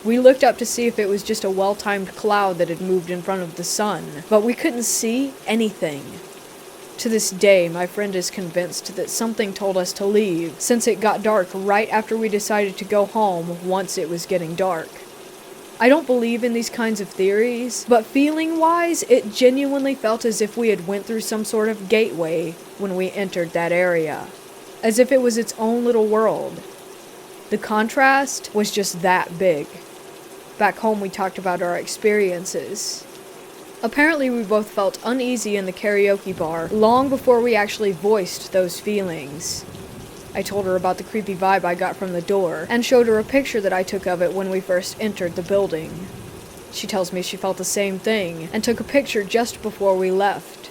We looked up to see if it was just a well-timed cloud that had moved in front of the sun, but we couldn't see anything. To this day, my friend is convinced that something told us to leave, since it got dark right after we decided to go home once it was getting dark. I don't believe in these kinds of theories, but feeling-wise, it genuinely felt as if we had went through some sort of gateway when we entered that area, as if it was its own little world. The contrast was just that big. Back home we talked about our experiences. Apparently we both felt uneasy in the karaoke bar long before we actually voiced those feelings. I told her about the creepy vibe I got from the door, and showed her a picture that I took of it when we first entered the building. She tells me she felt the same thing, and took a picture just before we left.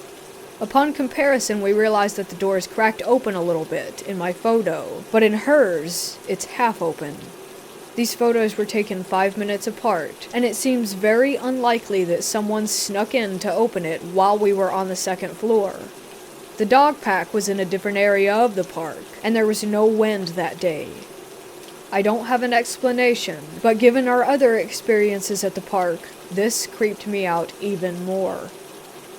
Upon comparison, we realized that the door is cracked open a little bit in my photo, but in hers, it's half open. These photos were taken 5 minutes apart, and it seems very unlikely that someone snuck in to open it while we were on the second floor. The dog pack was in a different area of the park, and there was no wind that day. I don't have an explanation, but given our other experiences at the park, this creeped me out even more.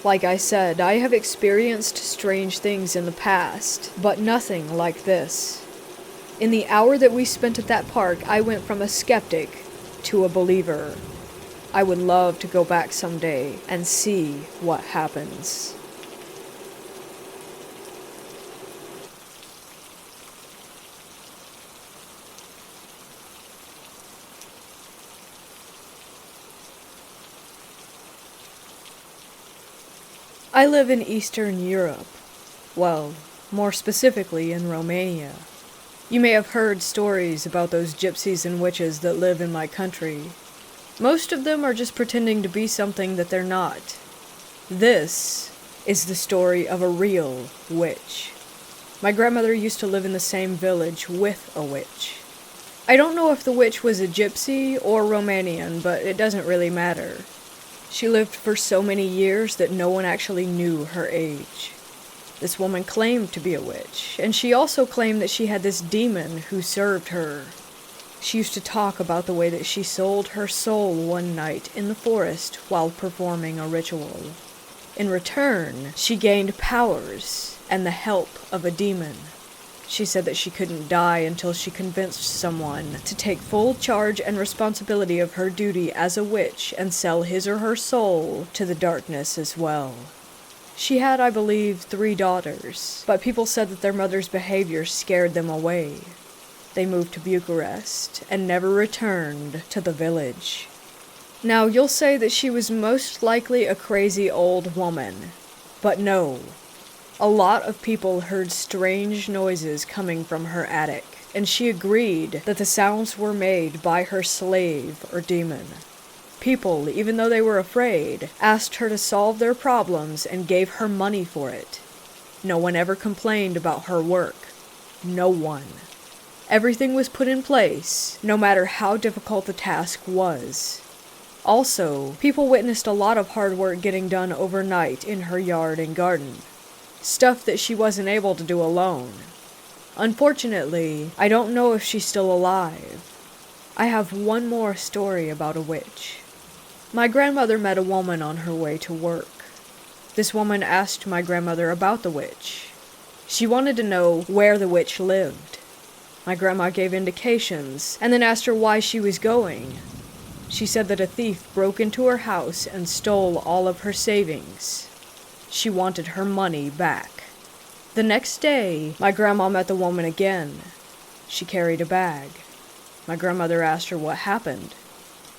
Like I said, I have experienced strange things in the past, but nothing like this. In the hour that we spent at that park, I went from a skeptic to a believer. I would love to go back someday and see what happens. I live in Eastern Europe. Well, more specifically in Romania. You may have heard stories about those gypsies and witches that live in my country. Most of them are just pretending to be something that they're not. This is the story of a real witch. My grandmother used to live in the same village with a witch. I don't know if the witch was a gypsy or Romanian, but it doesn't really matter. She lived for so many years that no one actually knew her age. This woman claimed to be a witch, and she also claimed that she had this demon who served her. She used to talk about the way that she sold her soul one night in the forest while performing a ritual. In return, she gained powers and the help of a demon. She said that she couldn't die until she convinced someone to take full charge and responsibility of her duty as a witch and sell his or her soul to the darkness as well. She had, I believe, 3 daughters, but people said that their mother's behavior scared them away. They moved to Bucharest and never returned to the village. Now, you'll say that she was most likely a crazy old woman, but no. A lot of people heard strange noises coming from her attic, and she agreed that the sounds were made by her slave or demon. People, even though they were afraid, asked her to solve their problems and gave her money for it. No one ever complained about her work. No one. Everything was put in place, no matter how difficult the task was. Also, people witnessed a lot of hard work getting done overnight in her yard and garden. Stuff that she wasn't able to do alone. Unfortunately, I don't know if she's still alive. I have one more story about a witch. My grandmother met a woman on her way to work. This woman asked my grandmother about the witch. She wanted to know where the witch lived. My grandma gave indications, and then asked her why she was going. She said that a thief broke into her house and stole all of her savings. She wanted her money back. The next day, my grandma met the woman again. She carried a bag. My grandmother asked her what happened.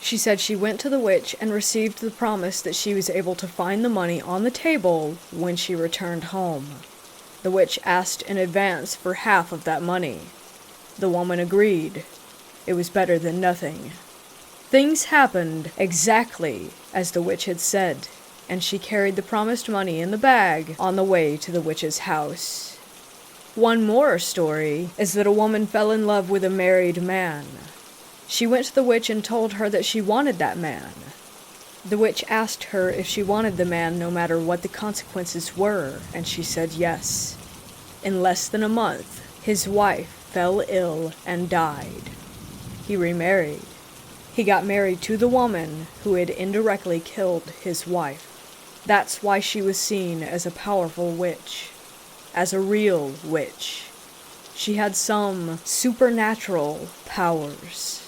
She said she went to the witch and received the promise that she was able to find the money on the table when she returned home. The witch asked in advance for half of that money. The woman agreed. It was better than nothing. Things happened exactly as the witch had said, and she carried the promised money in the bag on the way to the witch's house. One more story is that a woman fell in love with a married man. She went to the witch and told her that she wanted that man. The witch asked her if she wanted the man no matter what the consequences were, and she said yes. In less than a month, his wife fell ill and died. He remarried. He got married to the woman who had indirectly killed his wife. That's why she was seen as a powerful witch. As a real witch. She had some supernatural powers.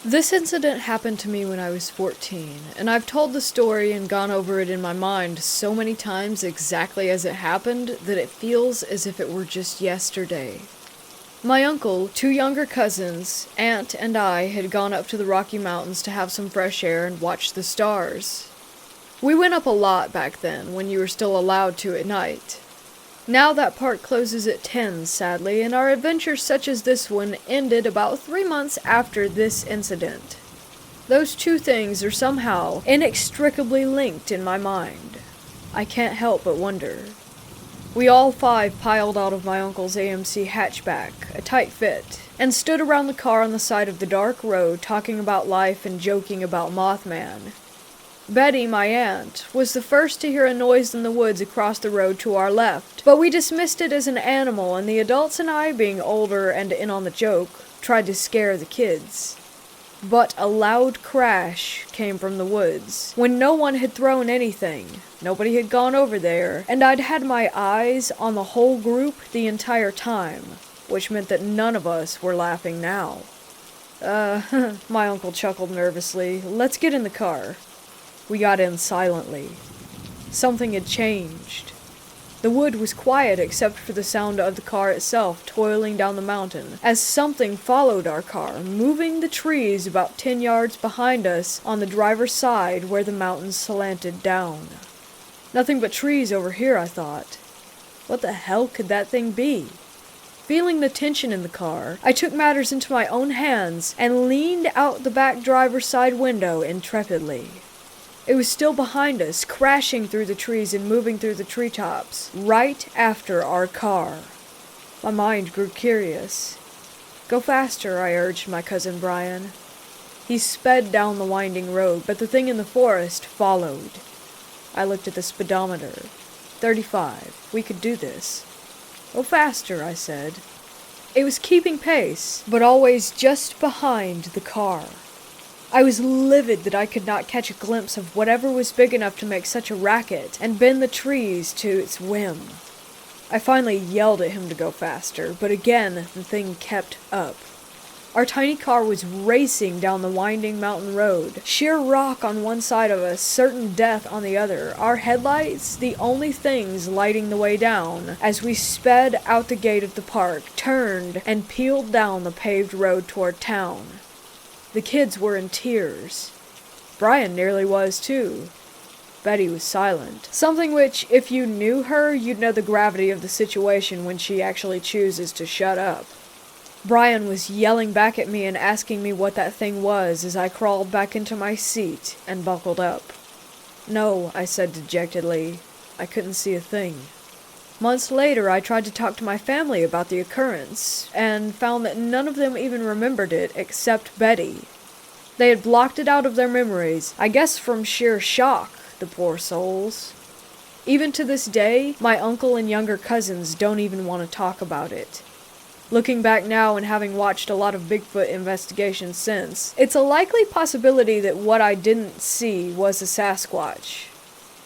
This incident happened to me when I was 14, and I've told the story and gone over it in my mind so many times exactly as it happened that it feels as if it were just yesterday. My uncle, 2 younger cousins, aunt, and I had gone up to the Rocky Mountains to have some fresh air and watch the stars. We went up a lot back then, when you were still allowed to at night. Now that park closes at 10, sadly, and our adventure such as this one ended about 3 months after this incident. Those 2 things are somehow inextricably linked in my mind. I can't help but wonder. We all 5 piled out of my uncle's AMC hatchback, a tight fit, and stood around the car on the side of the dark road talking about life and joking about Mothman. Betty, my aunt, was the first to hear a noise in the woods across the road to our left, but we dismissed it as an animal, and the adults and I, being older and in on the joke, tried to scare the kids. But a loud crash came from the woods, when no one had thrown anything, nobody had gone over there, and I'd had my eyes on the whole group the entire time, which meant that none of us were laughing now. My uncle chuckled nervously. Let's get in the car. We got in silently. Something had changed. The wood was quiet except for the sound of the car itself toiling down the mountain, as something followed our car, moving the trees about 10 yards behind us on the driver's side where the mountains slanted down. Nothing but trees over here, I thought. What the hell could that thing be? Feeling the tension in the car, I took matters into my own hands and leaned out the back driver's side window intrepidly. It was still behind us, crashing through the trees and moving through the treetops, right after our car. My mind grew curious. Go faster, I urged my cousin Brian. He sped down the winding road, but the thing in the forest followed. I looked at the speedometer. 35. We could do this. Go faster, I said. It was keeping pace, but always just behind the car. I was livid that I could not catch a glimpse of whatever was big enough to make such a racket and bend the trees to its whim. I finally yelled at him to go faster, but again the thing kept up. Our tiny car was racing down the winding mountain road, sheer rock on one side of us, certain death on the other, our headlights the only things lighting the way down as we sped out the gate of the park, turned, and peeled down the paved road toward town. The kids were in tears. Brian nearly was too. Betty was silent. Something which, if you knew her, you'd know the gravity of the situation when she actually chooses to shut up. Brian was yelling back at me and asking me what that thing was as I crawled back into my seat and buckled up. No, I said dejectedly. I couldn't see a thing. Months later, I tried to talk to my family about the occurrence, and found that none of them even remembered it except Betty. They had blocked it out of their memories, I guess from sheer shock, the poor souls. Even to this day, my uncle and younger cousins don't even want to talk about it. Looking back now and having watched a lot of Bigfoot investigations since, it's a likely possibility that what I didn't see was a Sasquatch.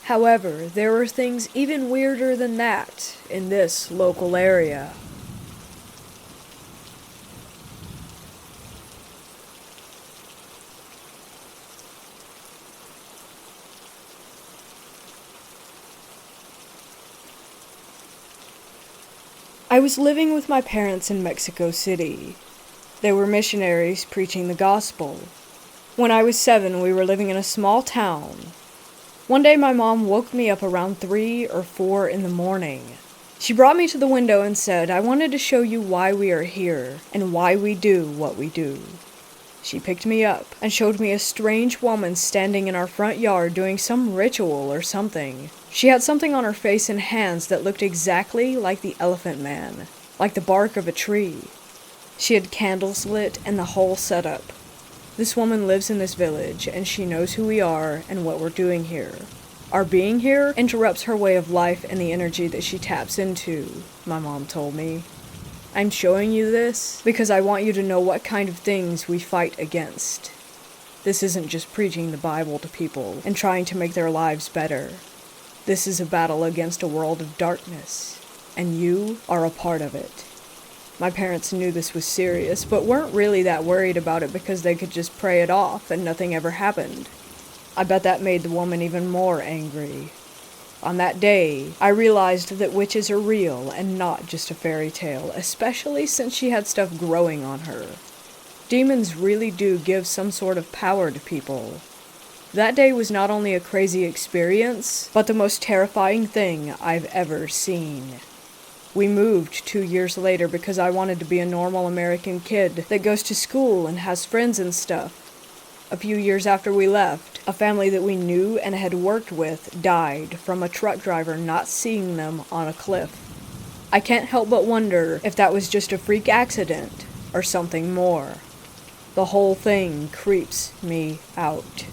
However, there were things even weirder than that in this local area. I was living with my parents in Mexico City. They were missionaries preaching the gospel. When I was 7, we were living in a small town. One day my mom woke me up around 3 or 4 in the morning. She brought me to the window and said, "I wanted to show you why we are here and why we do what we do." She picked me up and showed me a strange woman standing in our front yard doing some ritual or something. She had something on her face and hands that looked exactly like the Elephant Man, like the bark of a tree. She had candles lit and the whole setup. This woman lives in this village, and she knows who we are and what we're doing here. Our being here interrupts her way of life and the energy that she taps into, my mom told me. I'm showing you this because I want you to know what kind of things we fight against. This isn't just preaching the Bible to people and trying to make their lives better. This is a battle against a world of darkness, and you are a part of it. My parents knew this was serious, but weren't really that worried about it because they could just pray it off and nothing ever happened. I bet that made the woman even more angry. On that day, I realized that witches are real and not just a fairy tale, especially since she had stuff growing on her. Demons really do give some sort of power to people. That day was not only a crazy experience, but the most terrifying thing I've ever seen. We moved 2 years later because I wanted to be a normal American kid that goes to school and has friends and stuff. A few years after we left, a family that we knew and had worked with died from a truck driver not seeing them on a cliff. I can't help but wonder if that was just a freak accident or something more. The whole thing creeps me out.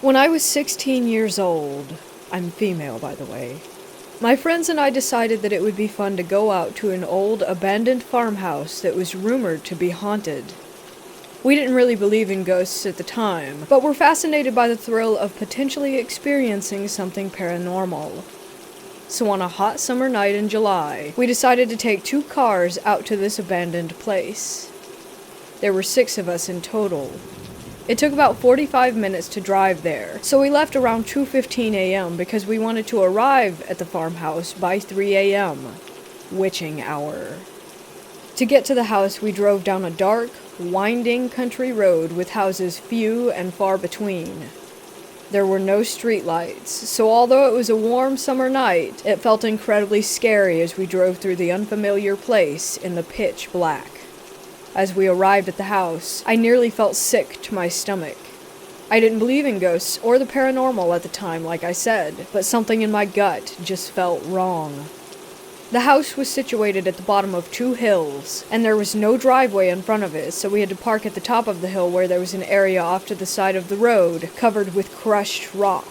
When I was 16 years old, I'm female by the way, my friends and I decided that it would be fun to go out to an old abandoned farmhouse that was rumored to be haunted. We didn't really believe in ghosts at the time, but were fascinated by the thrill of potentially experiencing something paranormal. So on a hot summer night in July, we decided to take 2 cars out to this abandoned place. There were 6 of us in total. It took about 45 minutes to drive there, so we left around 2:15 a.m. because we wanted to arrive at the farmhouse by 3 a.m., witching hour. To get to the house, we drove down a dark, winding country road with houses few and far between. There were no streetlights, so although it was a warm summer night, it felt incredibly scary as we drove through the unfamiliar place in the pitch black. As we arrived at the house, I nearly felt sick to my stomach. I didn't believe in ghosts or the paranormal at the time, like I said, but something in my gut just felt wrong. The house was situated at the bottom of 2 hills, and there was no driveway in front of it, so we had to park at the top of the hill where there was an area off to the side of the road covered with crushed rock.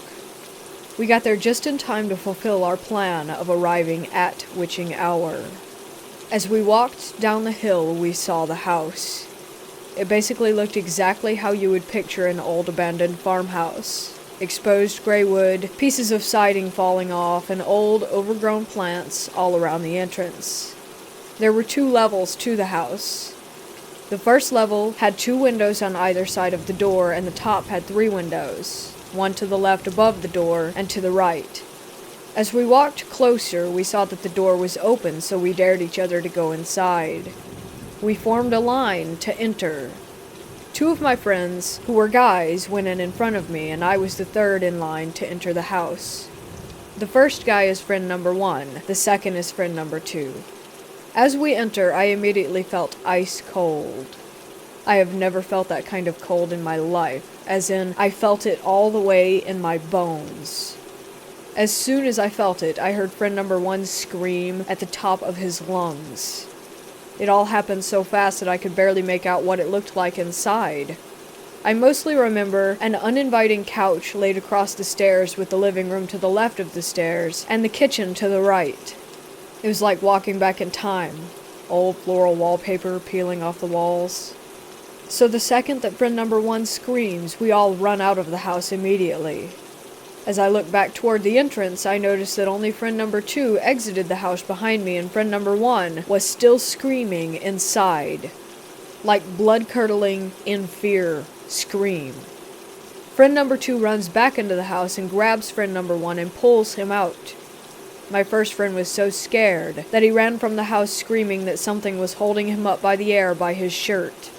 We got there just in time to fulfill our plan of arriving at witching hour. As we walked down the hill, we saw the house. It basically looked exactly how you would picture an old abandoned farmhouse. Exposed gray wood, pieces of siding falling off, and old, overgrown plants all around the entrance. There were 2 levels to the house. The first level had 2 windows on either side of the door, and the top had 3 windows, one to the left above the door and to the right. As we walked closer, we saw that the door was open, so we dared each other to go inside. We formed a line to enter. 2 of my friends, who were guys, went in front of me, and I was the third in line to enter the house. The first guy is friend number 1, the second is friend number 2. As we enter, I immediately felt ice cold. I have never felt that kind of cold in my life, as in, I felt it all the way in my bones. As soon as I felt it, I heard friend number 1 scream at the top of his lungs. It all happened so fast that I could barely make out what it looked like inside. I mostly remember an uninviting couch laid across the stairs with the living room to the left of the stairs and the kitchen to the right. It was like walking back in time. Old floral wallpaper peeling off the walls. So the second that friend number 1 screams, we all run out of the house immediately. As I looked back toward the entrance, I noticed that only friend number 2 exited the house behind me, and friend number 1 was still screaming inside. Like blood-curdling, in fear, scream. Friend number 2 runs back into the house and grabs friend number 1 and pulls him out. My first friend was so scared that he ran from the house screaming that something was holding him up by the air by his shirt.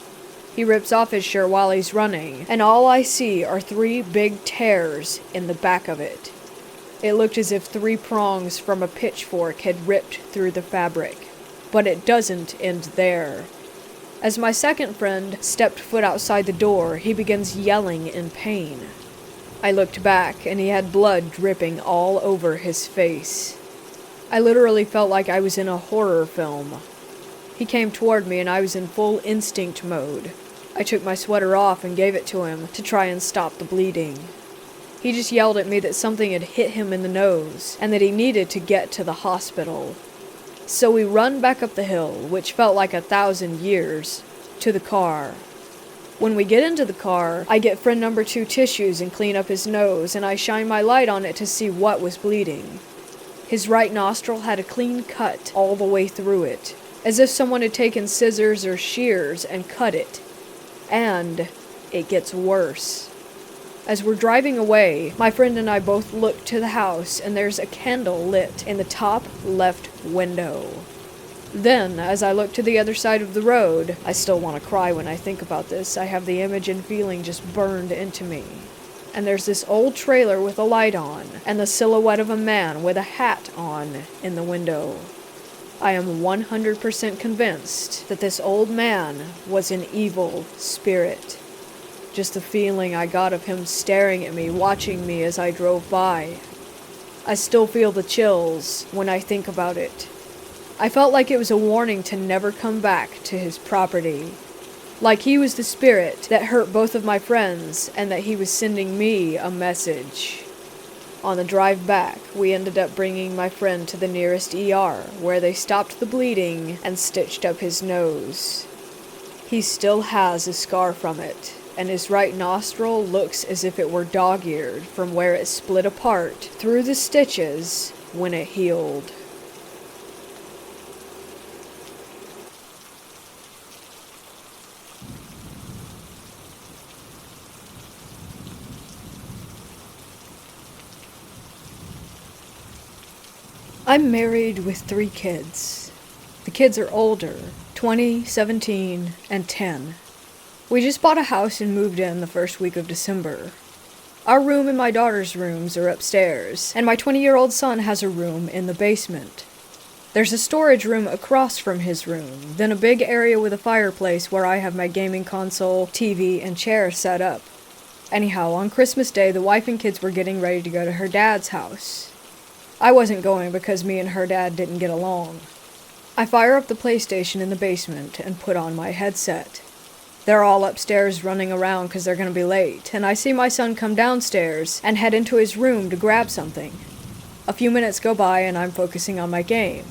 He rips off his shirt while he's running, and all I see are 3 big tears in the back of it. It looked as if 3 prongs from a pitchfork had ripped through the fabric. But it doesn't end there. As my second friend stepped foot outside the door, he begins yelling in pain. I looked back, and he had blood dripping all over his face. I literally felt like I was in a horror film. He came toward me, and I was in full instinct mode. I took my sweater off and gave it to him to try and stop the bleeding. He just yelled at me that something had hit him in the nose, and that he needed to get to the hospital. So we run back up the hill, which felt like 1,000 years, to the car. When we get into the car, I get friend number 2 tissues and clean up his nose, and I shine my light on it to see what was bleeding. His right nostril had a clean cut all the way through it, as if someone had taken scissors or shears and cut it. And it gets worse. As we're driving away, my friend and I both look to the house, and there's a candle lit in the top left window. Then, as I look to the other side of the road, I still want to cry when I think about this. I have the image and feeling just burned into me. And there's this old trailer with a light on, and the silhouette of a man with a hat on in the window. I am 100% convinced that this old man was an evil spirit. Just the feeling I got of him staring at me, watching me as I drove by. I still feel the chills when I think about it. I felt like it was a warning to never come back to his property. Like he was the spirit that hurt both of my friends, and that he was sending me a message. On the drive back, we ended up bringing my friend to the nearest ER, where they stopped the bleeding and stitched up his nose. He still has a scar from it, and his right nostril looks as if it were dog-eared from where it split apart through the stitches when it healed. I'm married with 3 kids. The kids are older, 20, 17, and 10. We just bought a house and moved in the first week of December. Our room and my daughter's rooms are upstairs, and my 20-year-old son has a room in the basement. There's a storage room across from his room, then a big area with a fireplace where I have my gaming console, TV, and chair set up. Anyhow, on Christmas Day, the wife and kids were getting ready to go to her dad's house. I wasn't going because me and her dad didn't get along. I fire up the PlayStation in the basement and put on my headset. They're all upstairs running around because they're going to be late, and I see my son come downstairs and head into his room to grab something. A few minutes go by and I'm focusing on my game.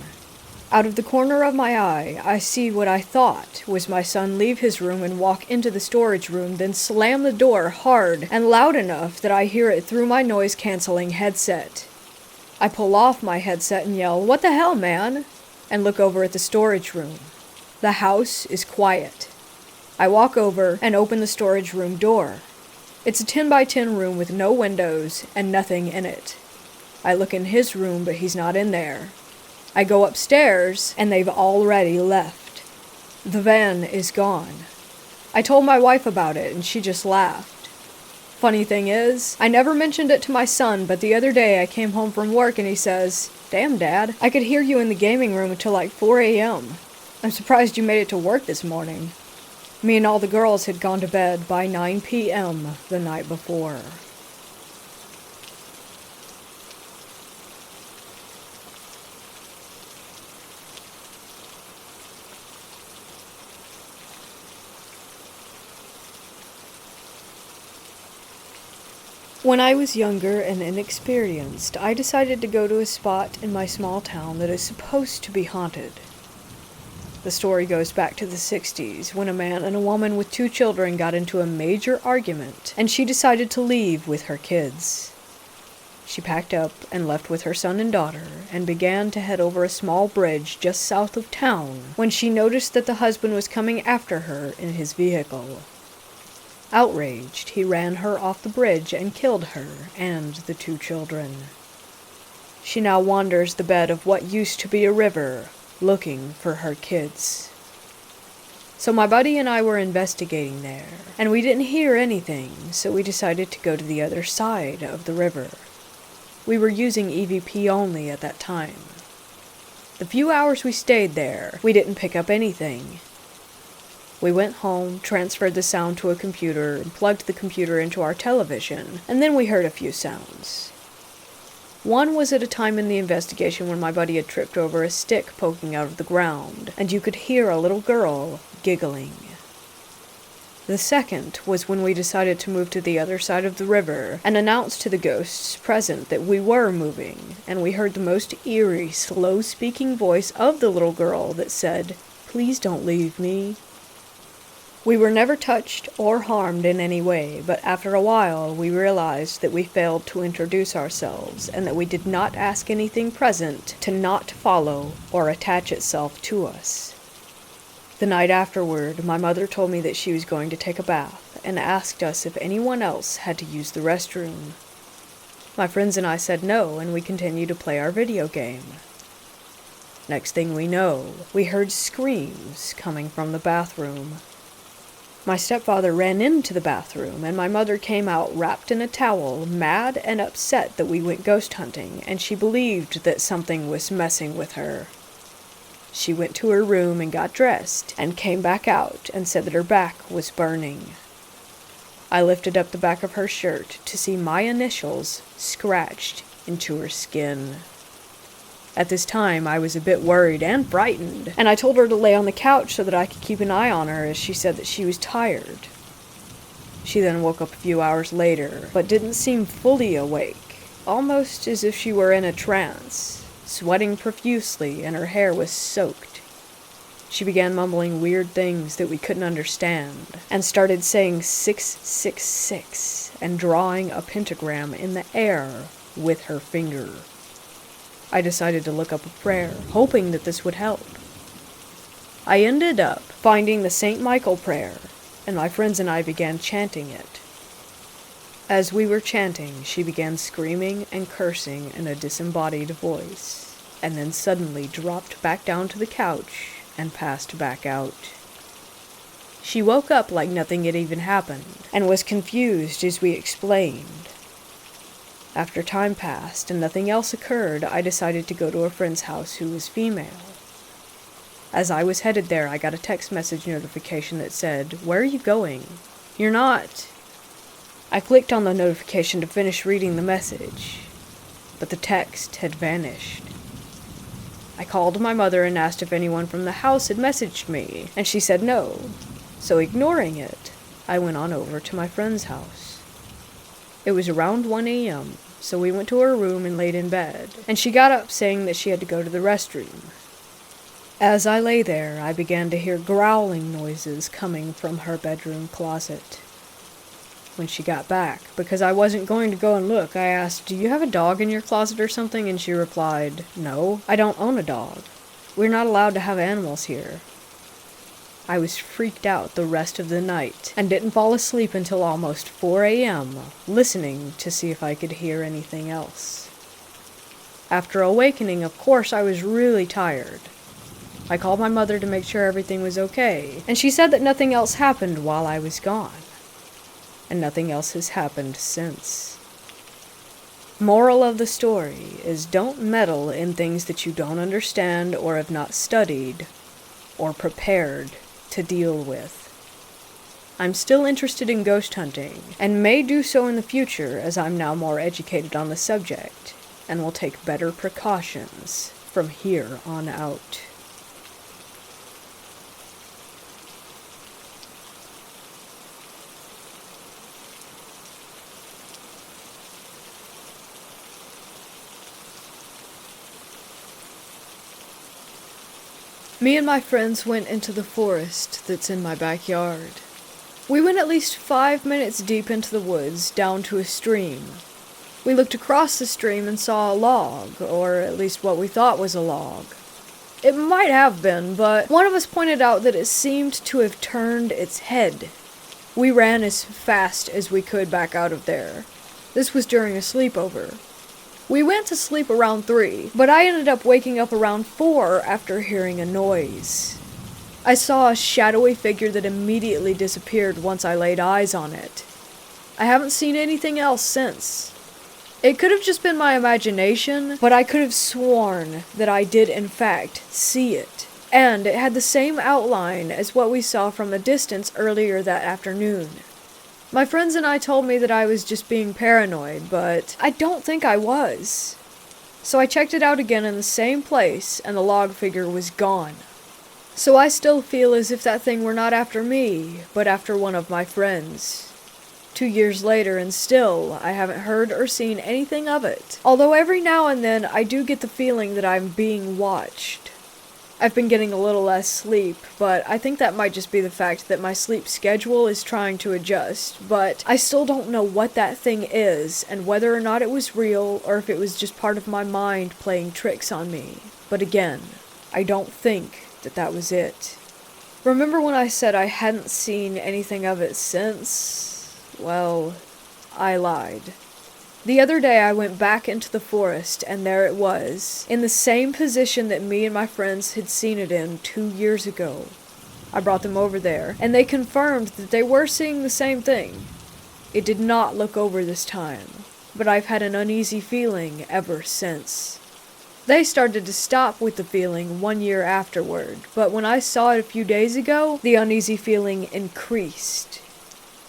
Out of the corner of my eye, I see what I thought was my son leave his room and walk into the storage room, then slam the door hard and loud enough that I hear it through my noise-canceling headset. I pull off my headset and yell, "What the hell, man?" and look over at the storage room. The house is quiet. I walk over and open the storage room door. It's a 10 by 10 room with no windows and nothing in it. I look in his room, but he's not in there. I go upstairs, and they've already left. The van is gone. I told my wife about it, and she just laughed. Funny thing is, I never mentioned it to my son, but the other day I came home from work and he says, "Damn, Dad, I could hear you in the gaming room until like 4 a.m. I'm surprised you made it to work this morning." Me and all the girls had gone to bed by 9 p.m. the night before. When I was younger and inexperienced, I decided to go to a spot in my small town that is supposed to be haunted. The story goes back to the 60s, when a man and a woman with 2 children got into a major argument, and she decided to leave with her kids. She packed up and left with her son and daughter, and began to head over a small bridge just south of town, when she noticed that the husband was coming after her in his vehicle. Outraged, he ran her off the bridge and killed her and the 2 children. She now wanders the bed of what used to be a river, looking for her kids. So my buddy and I were investigating there, and we didn't hear anything, so we decided to go to the other side of the river. We were using EVP only at that time. The few hours we stayed there, we didn't pick up anything. We went home, transferred the sound to a computer, and plugged the computer into our television, and then we heard a few sounds. One was at a time in the investigation when my buddy had tripped over a stick poking out of the ground, and you could hear a little girl giggling. The second was when we decided to move to the other side of the river and announced to the ghosts present that we were moving, and we heard the most eerie, slow-speaking voice of the little girl that said, "Please don't leave me." We were never touched or harmed in any way, but after a while we realized that we failed to introduce ourselves and that we did not ask anything present to not follow or attach itself to us. The night afterward, my mother told me that she was going to take a bath and asked us if anyone else had to use the restroom. My friends and I said no, and we continued to play our video game. Next thing we know, we heard screams coming from the bathroom. My stepfather ran into the bathroom, and my mother came out wrapped in a towel, mad and upset that we went ghost hunting, and she believed that something was messing with her. She went to her room and got dressed, and came back out and said that her back was burning. I lifted up the back of her shirt to see my initials scratched into her skin. At this time, I was a bit worried and frightened, and I told her to lay on the couch so that I could keep an eye on her, as she said that she was tired. She then woke up a few hours later, but didn't seem fully awake, almost as if she were in a trance, sweating profusely, and her hair was soaked. She began mumbling weird things that we couldn't understand, and started saying 666 and drawing a pentagram in the air with her finger. I decided to look up a prayer, hoping that this would help. I ended up finding the St. Michael prayer, and my friends and I began chanting it. As we were chanting, she began screaming and cursing in a disembodied voice, and then suddenly dropped back down to the couch and passed back out. She woke up like nothing had even happened, and was confused as we explained. After time passed and nothing else occurred, I decided to go to a friend's house who was female. As I was headed there, I got a text message notification that said, "Where are you going? You're not." I clicked on the notification to finish reading the message, but the text had vanished. I called my mother and asked if anyone from the house had messaged me, and she said no. So ignoring it, I went on over to my friend's house. It was around 1 a.m., so we went to her room and laid in bed, and she got up saying that she had to go to the restroom. As I lay there, I began to hear growling noises coming from her bedroom closet. When she got back, because I wasn't going to go and look, I asked, "Do you have a dog in your closet or something?" And she replied, "No, I don't own a dog. We're not allowed to have animals here." I was freaked out the rest of the night, and didn't fall asleep until almost 4 a.m., listening to see if I could hear anything else. After awakening, of course, I was really tired. I called my mother to make sure everything was okay, and she said that nothing else happened while I was gone. And nothing else has happened since. Moral of the story is don't meddle in things that you don't understand or have not studied or prepared to deal with. I'm still interested in ghost hunting, and may do so in the future as I'm now more educated on the subject, and will take better precautions from here on out. Me and my friends went into the forest that's in my backyard. We went at least 5 minutes deep into the woods, down to a stream. We looked across the stream and saw a log, or at least what we thought was a log. It might have been, but one of us pointed out that it seemed to have turned its head. We ran as fast as we could back out of there. This was during a sleepover. We went to sleep around 3, but I ended up waking up around 4 after hearing a noise. I saw a shadowy figure that immediately disappeared once I laid eyes on it. I haven't seen anything else since. It could have just been my imagination, but I could have sworn that I did in fact see it. And it had the same outline as what we saw from a distance earlier that afternoon. My friends and I told me that I was just being paranoid, but I don't think I was. So I checked it out again in the same place, and the log figure was gone. So I still feel as if that thing were not after me, but after one of my friends. 2 years later, and still, I haven't heard or seen anything of it. Although every now and then, I do get the feeling that I'm being watched. I've been getting a little less sleep, but I think that might just be the fact that my sleep schedule is trying to adjust, but I still don't know what that thing is, and whether or not it was real, or if it was just part of my mind playing tricks on me. But again, I don't think that was it. Remember when I said I hadn't seen anything of it since? Well, I lied. The other day I went back into the forest, and there it was, in the same position that me and my friends had seen it in 2 years ago. I brought them over there, and they confirmed that they were seeing the same thing. It did not look over this time, but I've had an uneasy feeling ever since. They started to stop with the feeling 1 year afterward, but when I saw it a few days ago, the uneasy feeling increased.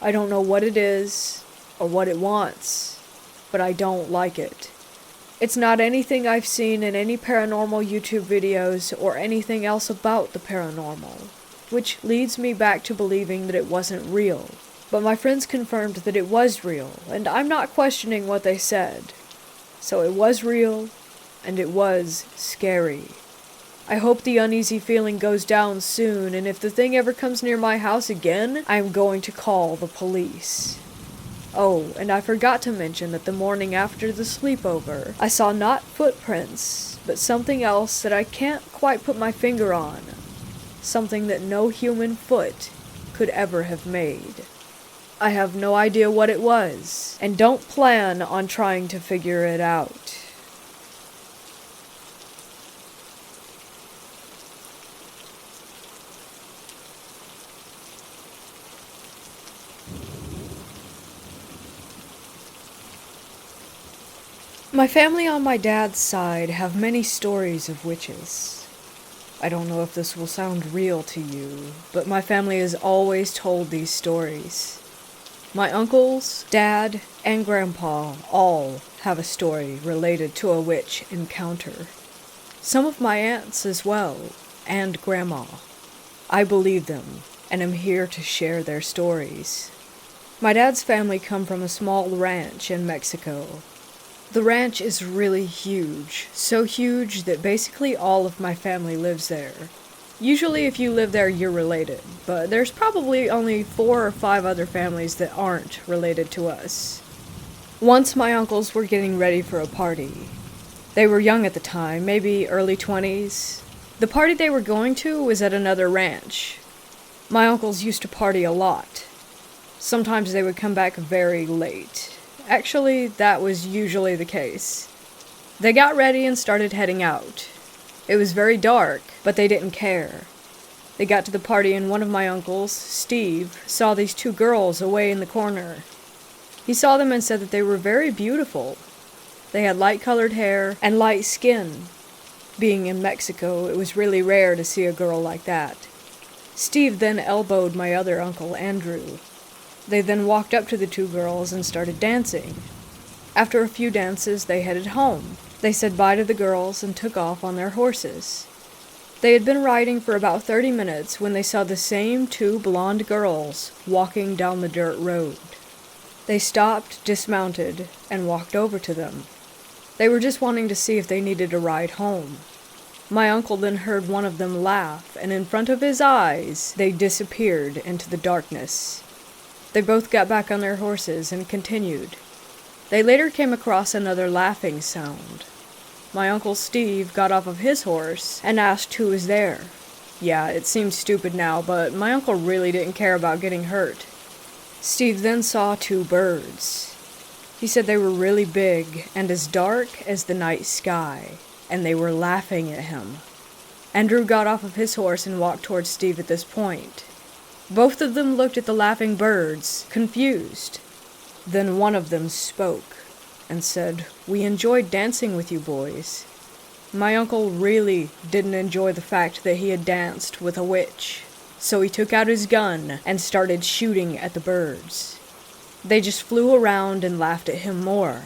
I don't know what it is, or what it wants, but I don't like it. It's not anything I've seen in any paranormal YouTube videos or anything else about the paranormal, which leads me back to believing that it wasn't real. But my friends confirmed that it was real, and I'm not questioning what they said. So it was real, and it was scary. I hope the uneasy feeling goes down soon, and if the thing ever comes near my house again, I'm going to call the police. Oh, and I forgot to mention that the morning after the sleepover, I saw not footprints, but something else that I can't quite put my finger on. Something that no human foot could ever have made. I have no idea what it was, and don't plan on trying to figure it out. My family on my dad's side have many stories of witches. I don't know if this will sound real to you, but my family has always told these stories. My uncles, dad, and grandpa all have a story related to a witch encounter. Some of my aunts as well, and grandma. I believe them, and am here to share their stories. My dad's family come from a small ranch in Mexico. The ranch is really huge, so huge that basically all of my family lives there. Usually if you live there, you're related, but there's probably only 4 or 5 other families that aren't related to us. Once my uncles were getting ready for a party. They were young at the time, maybe early 20s. The party they were going to was at another ranch. My uncles used to party a lot. Sometimes they would come back very late. Actually, that was usually the case. They got ready and started heading out. It was very dark, but they didn't care. They got to the party and one of my uncles, Steve, saw these 2 girls away in the corner. He saw them and said that they were very beautiful. They had light-colored hair and light skin. Being in Mexico, it was really rare to see a girl like that. Steve then elbowed my other uncle, Andrew. They then walked up to the 2 girls and started dancing. After a few dances, they headed home. They said bye to the girls and took off on their horses. They had been riding for about 30 minutes when they saw the same 2 blonde girls walking down the dirt road. They stopped, dismounted, and walked over to them. They were just wanting to see if they needed a ride home. My uncle then heard one of them laugh, and in front of his eyes, they disappeared into the darkness. They both got back on their horses and continued. They later came across another laughing sound. My uncle Steve got off of his horse and asked who was there. Yeah, it seems stupid now, but my uncle really didn't care about getting hurt. Steve then saw two birds. He said they were really big and as dark as the night sky, and they were laughing at him. Andrew got off of his horse and walked towards Steve at this point. Both of them looked at the laughing birds, confused. Then one of them spoke and said, "We enjoyed dancing with you boys." My uncle really didn't enjoy the fact that he had danced with a witch, so he took out his gun and started shooting at the birds. They just flew around and laughed at him more.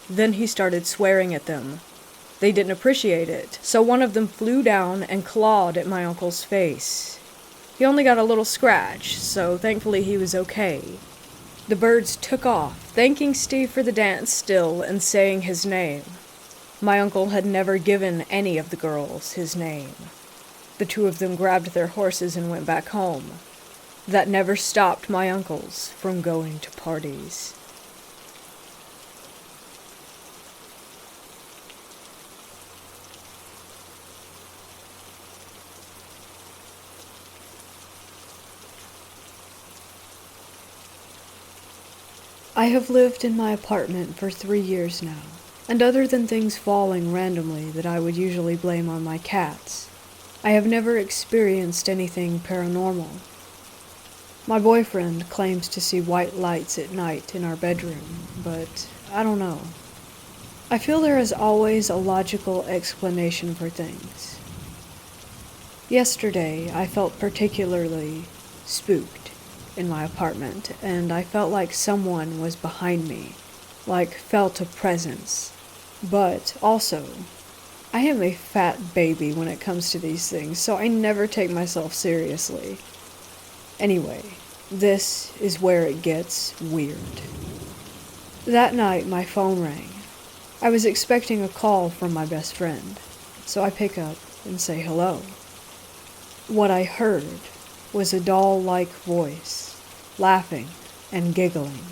Then he started swearing at them. They didn't appreciate it, so one of them flew down and clawed at my uncle's face. He only got a little scratch, so thankfully he was okay. The birds took off, thanking Steve for the dance still and saying his name. My uncle had never given any of the girls his name. The two of them grabbed their horses and went back home. That never stopped my uncles from going to parties. I have lived in my apartment for 3 years now, and other than things falling randomly that I would usually blame on my cats, I have never experienced anything paranormal. My boyfriend claims to see white lights at night in our bedroom, but I don't know. I feel there is always a logical explanation for things. Yesterday, I felt particularly spooked in my apartment, and I felt like someone was behind me, like felt a presence. But also, I am a fat baby when it comes to these things, so I never take myself seriously. Anyway, this is where it gets weird. That night, my phone rang. I was expecting a call from my best friend, so I pick up and say hello. What I heard was a doll-like voice, laughing and giggling.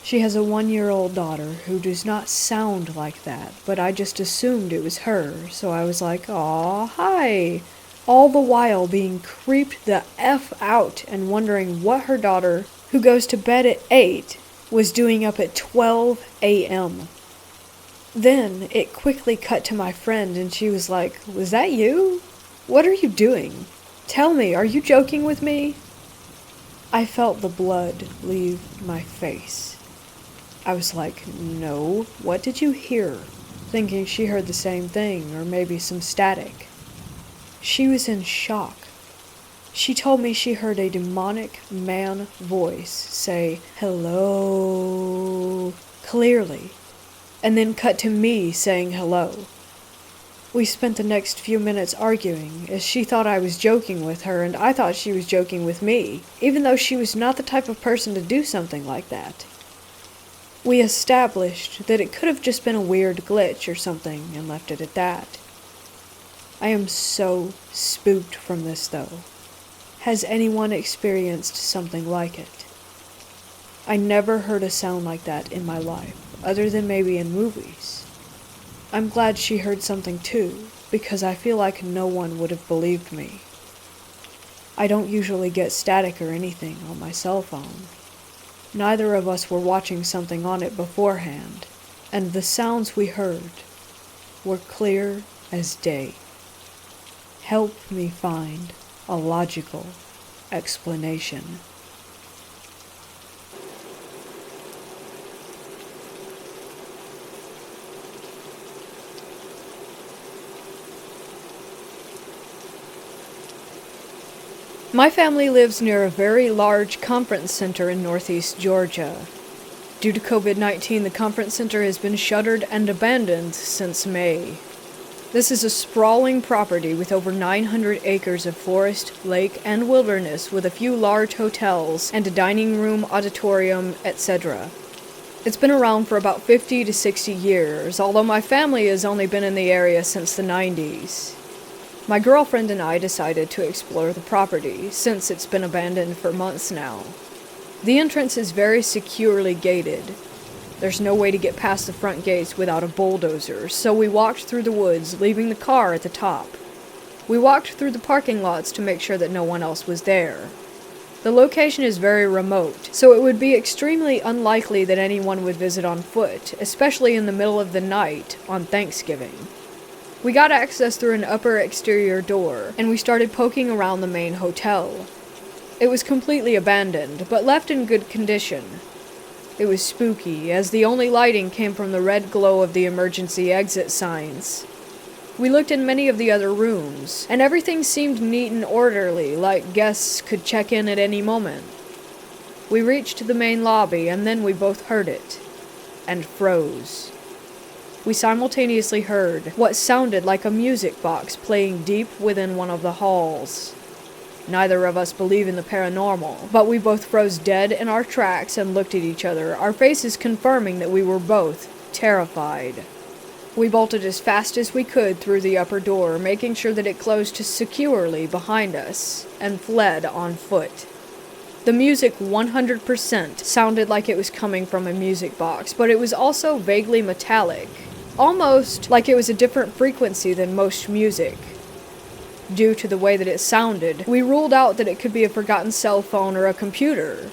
She has a 1-year-old daughter who does not sound like that, but I just assumed it was her, so I was like, "Aw, hi," all the while being creeped the F out and wondering what her daughter, who goes to bed at 8, was doing up at 12 a.m. Then it quickly cut to my friend and she was like, "Was that you? What are you doing? Tell me, are you joking with me?" I felt the blood leave my face. I was like, "No, what did you hear?" Thinking she heard the same thing, or maybe some static. She was in shock. She told me she heard a demonic man voice say, "Hello," clearly, and then cut to me saying hello. We spent the next few minutes arguing, as she thought I was joking with her and I thought she was joking with me, even though she was not the type of person to do something like that. We established that it could have just been a weird glitch or something and left it at that. I am so spooked from this though. Has anyone experienced something like it? I never heard a sound like that in my life, other than maybe in movies. I'm glad she heard something too, because I feel like no one would have believed me. I don't usually get static or anything on my cell phone. Neither of us were watching something on it beforehand, and the sounds we heard were clear as day. Help me find a logical explanation. My family lives near a very large conference center in northeast Georgia. Due to COVID-19, the conference center has been shuttered and abandoned since May. This is a sprawling property with over 900 acres of forest, lake, and wilderness with a few large hotels and a dining room, auditorium, etc. It's been around for about 50 to 60 years, although my family has only been in the area since the 90s. My girlfriend and I decided to explore the property, since it's been abandoned for months now. The entrance is very securely gated. There's no way to get past the front gates without a bulldozer, so we walked through the woods, leaving the car at the top. We walked through the parking lots to make sure that no one else was there. The location is very remote, so it would be extremely unlikely that anyone would visit on foot, especially in the middle of the night on Thanksgiving. We got access through an upper exterior door, and we started poking around the main hotel. It was completely abandoned, but left in good condition. It was spooky, as the only lighting came from the red glow of the emergency exit signs. We looked in many of the other rooms, and everything seemed neat and orderly, like guests could check in at any moment. We reached the main lobby, and then we both heard it, and froze. We simultaneously heard what sounded like a music box playing deep within one of the halls. Neither of us believe in the paranormal, but we both froze dead in our tracks and looked at each other, our faces confirming that we were both terrified. We bolted as fast as we could through the upper door, making sure that it closed securely behind us, and fled on foot. The music 100% sounded like it was coming from a music box, but it was also vaguely metallic, almost like it was a different frequency than most music. Due to the way that it sounded, we ruled out that it could be a forgotten cell phone or a computer.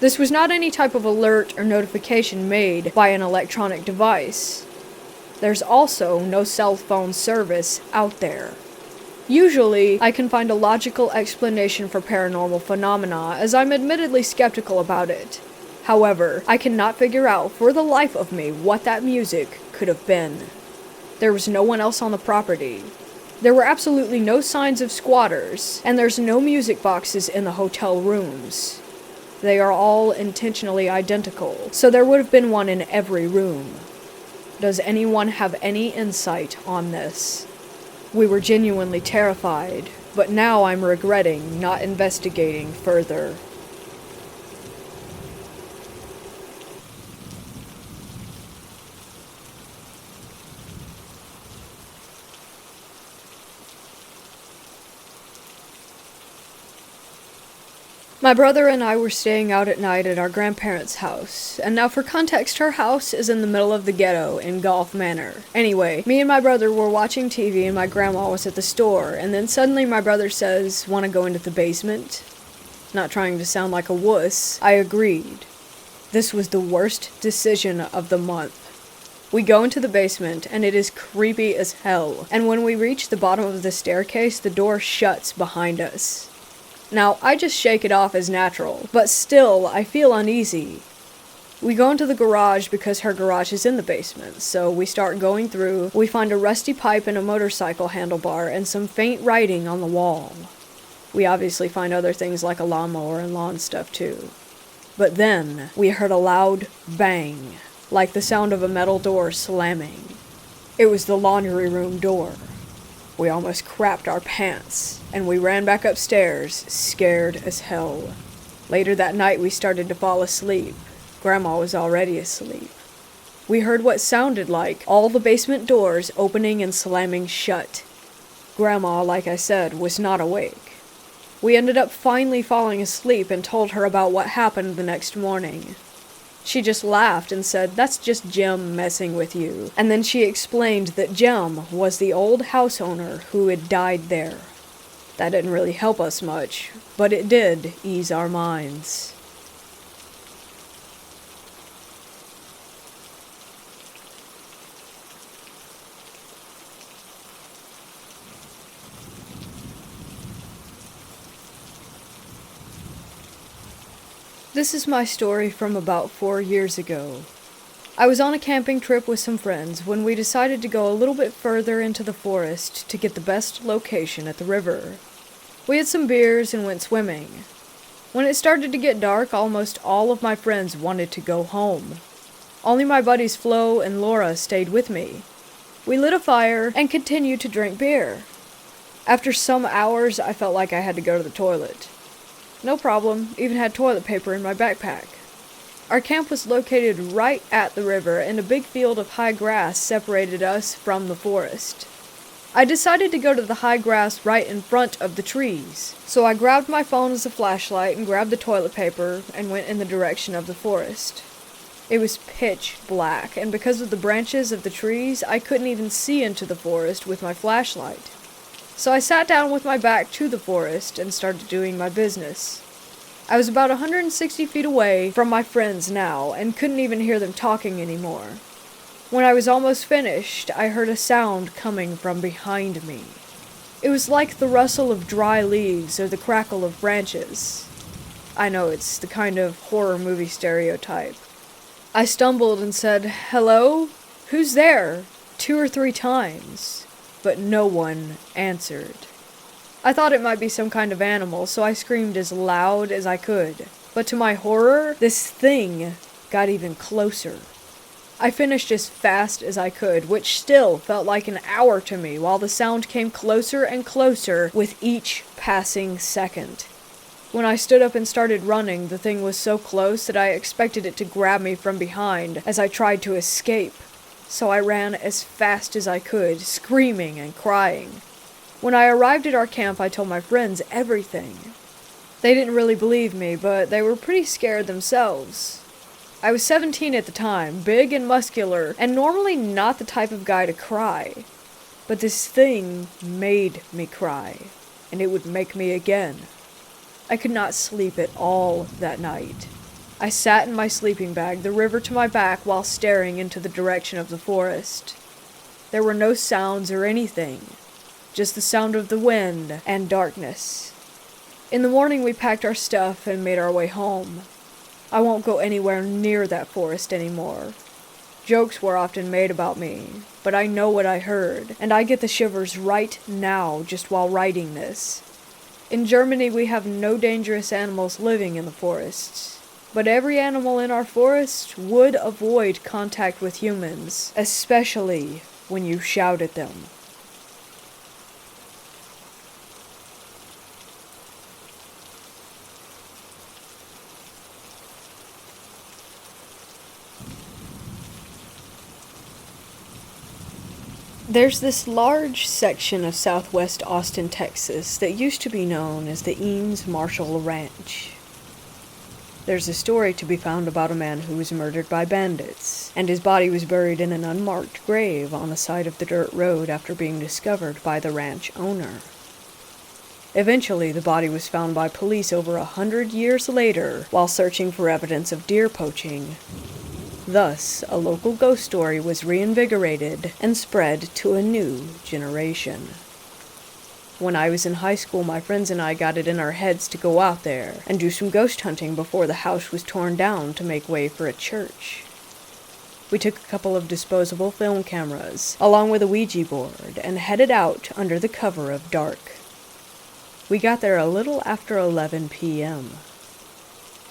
This was not any type of alert or notification made by an electronic device. There's also no cell phone service out there. Usually, I can find a logical explanation for paranormal phenomena, as I'm admittedly skeptical about it. However, I cannot figure out for the life of me what that music could have been. There was no one else on the property. There were absolutely no signs of squatters, and there's no music boxes in the hotel rooms. They are all intentionally identical, so there would have been one in every room. Does anyone have any insight on this? We were genuinely terrified, but now I'm regretting not investigating further. My brother and I were staying out at night at our grandparents' house, and now for context, her house is in the middle of the ghetto in Golf Manor. Anyway, me and my brother were watching TV and my grandma was at the store, and then suddenly my brother says, "Want to go into the basement?" Not trying to sound like a wuss, I agreed. This was the worst decision of the month. We go into the basement, and it is creepy as hell, and when we reach the bottom of the staircase, the door shuts behind us. Now, I just shake it off as natural, but still, I feel uneasy. We go into the garage because her garage is in the basement, so we start going through. We find a rusty pipe and a motorcycle handlebar and some faint writing on the wall. We obviously find other things like a lawnmower and lawn stuff too. But then, we heard a loud bang, like the sound of a metal door slamming. It was the laundry room door. We almost crapped our pants, and we ran back upstairs, scared as hell. Later that night, we started to fall asleep. Grandma was already asleep. We heard what sounded like all the basement doors opening and slamming shut. Grandma, like I said, was not awake. We ended up finally falling asleep and told her about what happened the next morning. She just laughed and said, "That's just Jim messing with you." And then she explained that Jim was the old house owner who had died there. That didn't really help us much, but it did ease our minds. This is my story from about 4 years ago. I was on a camping trip with some friends when we decided to go a little bit further into the forest to get the best location at the river. We had some beers and went swimming. When it started to get dark, almost all of my friends wanted to go home. Only my buddies Flo and Laura stayed with me. We lit a fire and continued to drink beer. After some hours, I felt like I had to go to the toilet. No problem, even had toilet paper in my backpack. Our camp was located right at the river, and a big field of high grass separated us from the forest. I decided to go to the high grass right in front of the trees, so I grabbed my phone as a flashlight and grabbed the toilet paper and went in the direction of the forest. It was pitch black, and because of the branches of the trees, I couldn't even see into the forest with my flashlight. So I sat down with my back to the forest and started doing my business. I was about 160 feet away from my friends now, and couldn't even hear them talking anymore. When I was almost finished, I heard a sound coming from behind me. It was like the rustle of dry leaves or the crackle of branches. I know it's the kind of horror movie stereotype. I stumbled and said, "Hello? Who's there?" 2 or 3 times, but no one answered. I thought it might be some kind of animal, so I screamed as loud as I could. But to my horror, this thing got even closer. I finished as fast as I could, which still felt like an hour to me, while the sound came closer and closer with each passing second. When I stood up and started running, the thing was so close that I expected it to grab me from behind as I tried to escape. So I ran as fast as I could, screaming and crying. When I arrived at our camp, I told my friends everything. They didn't really believe me, but they were pretty scared themselves. I was 17 at the time, big and muscular, and normally not the type of guy to cry. But this thing made me cry, and it would make me again. I could not sleep at all that night. I sat in my sleeping bag, the river to my back, while staring into the direction of the forest. There were no sounds or anything, just the sound of the wind and darkness. In the morning we packed our stuff and made our way home. I won't go anywhere near that forest anymore. Jokes were often made about me, but I know what I heard, and I get the shivers right now just while writing this. In Germany we have no dangerous animals living in the forests, but every animal in our forest would avoid contact with humans, especially when you shout at them. There's this large section of southwest Austin, Texas that used to be known as the Eames Marshall Ranch. There's a story to be found about a man who was murdered by bandits, and his body was buried in an unmarked grave on the side of the dirt road after being discovered by the ranch owner. Eventually, the body was found by police over 100 years later while searching for evidence of deer poaching. Thus, a local ghost story was reinvigorated and spread to a new generation. When I was in high school, my friends and I got it in our heads to go out there and do some ghost hunting before the house was torn down to make way for a church. We took a couple of disposable film cameras, along with a Ouija board, and headed out under the cover of dark. We got there a little after 11 p.m.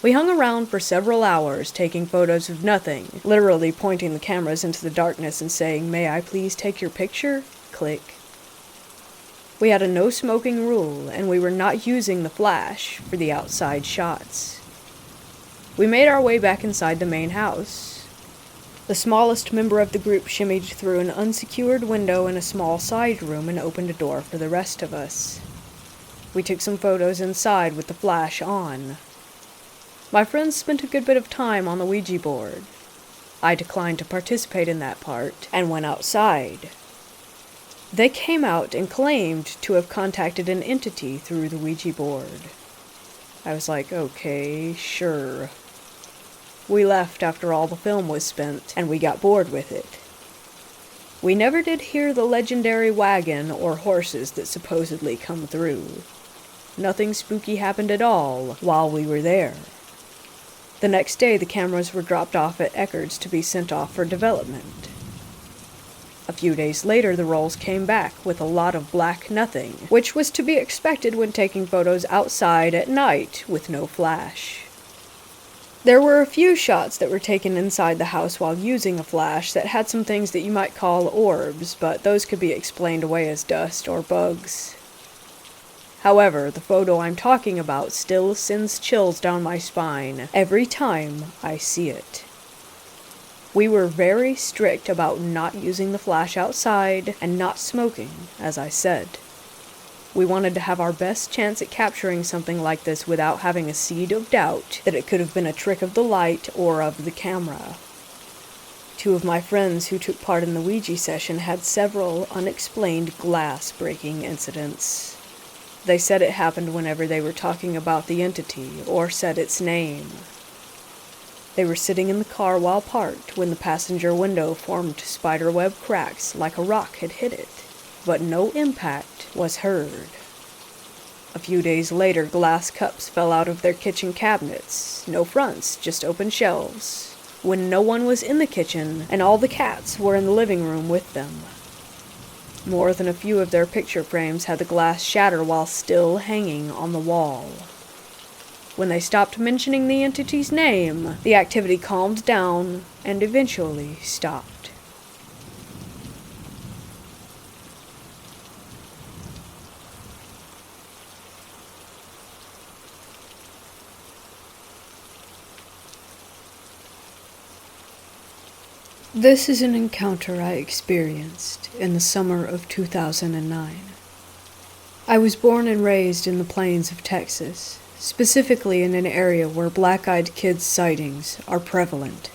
We hung around for several hours, taking photos of nothing, literally pointing the cameras into the darkness and saying, "May I please take your picture?" Click. We had a no smoking rule, and we were not using the flash for the outside shots. We made our way back inside the main house. The smallest member of the group shimmied through an unsecured window in a small side room and opened a door for the rest of us. We took some photos inside with the flash on. My friends spent a good bit of time on the Ouija board. I declined to participate in that part and went outside. They came out and claimed to have contacted an entity through the Ouija board. I was like, okay, sure. We left after all the film was spent, and we got bored with it. We never did hear the legendary wagon or horses that supposedly come through. Nothing spooky happened at all while we were there. The next day, the cameras were dropped off at Eckerd's to be sent off for development. A few days later, the rolls came back with a lot of black nothing, which was to be expected when taking photos outside at night with no flash. There were a few shots that were taken inside the house while using a flash that had some things that you might call orbs, but those could be explained away as dust or bugs. However, the photo I'm talking about still sends chills down my spine every time I see it. We were very strict about not using the flash outside and not smoking, as I said. We wanted to have our best chance at capturing something like this without having a seed of doubt that it could have been a trick of the light or of the camera. 2 of my friends who took part in the Ouija session had several unexplained glass-breaking incidents. They said it happened whenever they were talking about the entity or said its name. They were sitting in the car while parked when the passenger window formed spiderweb cracks like a rock had hit it, but no impact was heard. A few days later, glass cups fell out of their kitchen cabinets. No fronts, just open shelves, when no one was in the kitchen and all the cats were in the living room with them. More than a few of their picture frames had the glass shatter while still hanging on the wall. When they stopped mentioning the entity's name, the activity calmed down and eventually stopped. This is an encounter I experienced in the summer of 2009. I was born and raised in the plains of Texas, specifically in an area where black-eyed kids sightings are prevalent.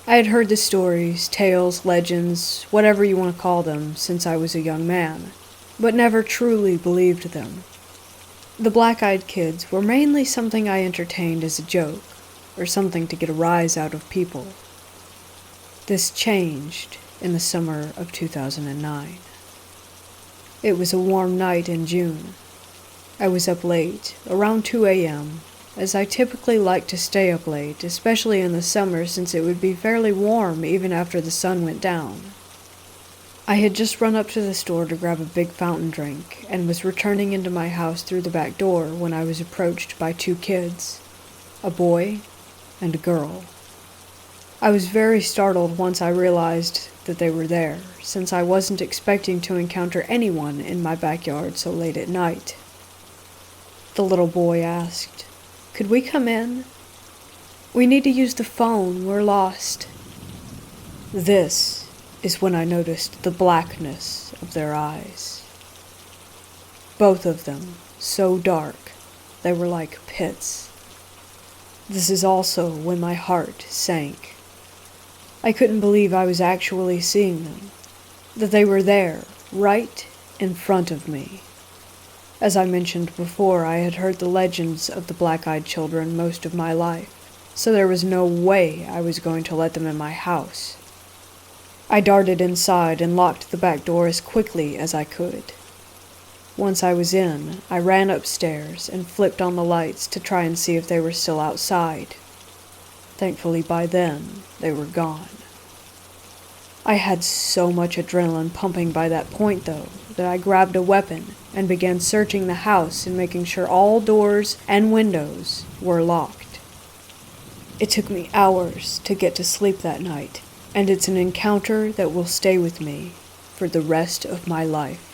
I had heard the stories, tales, legends, whatever you want to call them, since I was a young man, but never truly believed them. The black-eyed kids were mainly something I entertained as a joke, or something to get a rise out of people. This changed in the summer of 2009. It was a warm night in June. I was up late, around 2 a.m., as I typically like to stay up late, especially in the summer since it would be fairly warm even after the sun went down. I had just run up to the store to grab a big fountain drink and was returning into my house through the back door when I was approached by two kids, a boy and a girl. I was very startled once I realized that they were there, since I wasn't expecting to encounter anyone in my backyard so late at night. The little boy asked, "Could we come in? We need to use the phone, we're lost." This is when I noticed the blackness of their eyes. Both of them, so dark, they were like pits. This is also when my heart sank. I couldn't believe I was actually seeing them, that they were there, right in front of me. As I mentioned before, I had heard the legends of the black-eyed children most of my life, so there was no way I was going to let them in my house. I darted inside and locked the back door as quickly as I could. Once I was in, I ran upstairs and flipped on the lights to try and see if they were still outside. Thankfully, by then, they were gone. I had so much adrenaline pumping by that point, though, that I grabbed a weapon and began searching the house and making sure all doors and windows were locked. It took me hours to get to sleep that night, and it's an encounter that will stay with me for the rest of my life.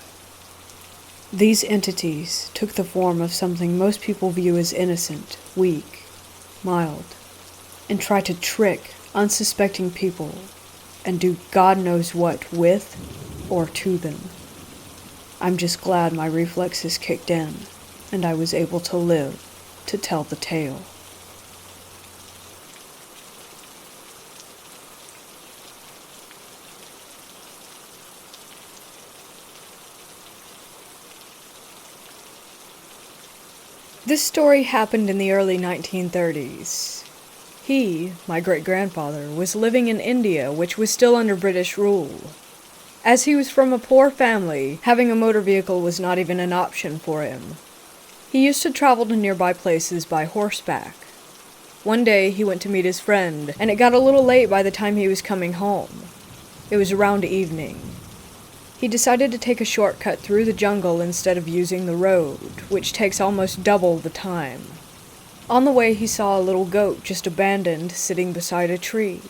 These entities took the form of something most people view as innocent, weak, mild, and try to trick unsuspecting people and do God knows what with or to them. I'm just glad my reflexes kicked in and I was able to live to tell the tale. This story happened in the early 1930s. He, my great-grandfather, was living in India, which was still under British rule. As he was from a poor family, having a motor vehicle was not even an option for him. He used to travel to nearby places by horseback. One day he went to meet his friend, and it got a little late by the time he was coming home. It was around evening. He decided to take a shortcut through the jungle instead of using the road, which takes almost double the time. On the way, he saw a little goat just abandoned sitting beside a tree.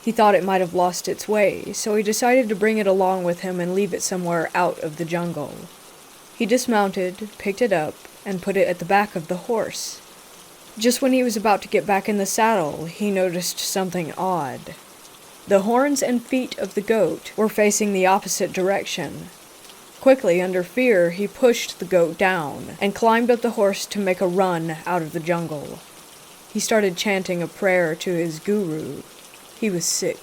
He thought it might have lost its way, so he decided to bring it along with him and leave it somewhere out of the jungle. He dismounted, picked it up, and put it at the back of the horse. Just when he was about to get back in the saddle, he noticed something odd. The horns and feet of the goat were facing the opposite direction. Quickly, under fear, he pushed the goat down and climbed up the horse to make a run out of the jungle. He started chanting a prayer to his guru. He was sick.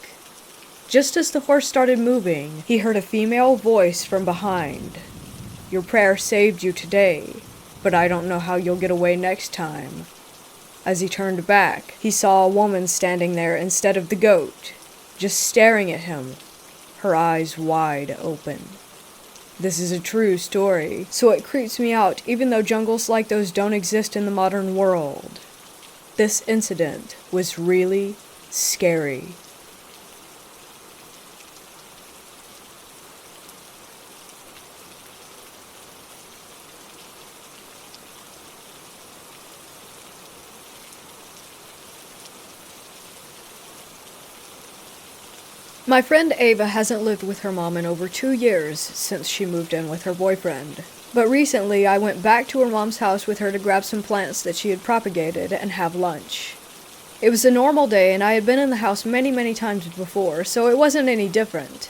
Just as the horse started moving, he heard a female voice from behind. Your prayer saved you today, but I don't know how you'll get away next time." As he turned back, he saw a woman standing there instead of the goat, just staring at him, her eyes wide open. This is a true story, so it creeps me out even though jungles like those don't exist in the modern world. This incident was really scary. My friend Ava hasn't lived with her mom in over 2 years since she moved in with her boyfriend. But recently I went back to her mom's house with her to grab some plants that she had propagated and have lunch. It was a normal day and I had been in the house many times before, so it wasn't any different.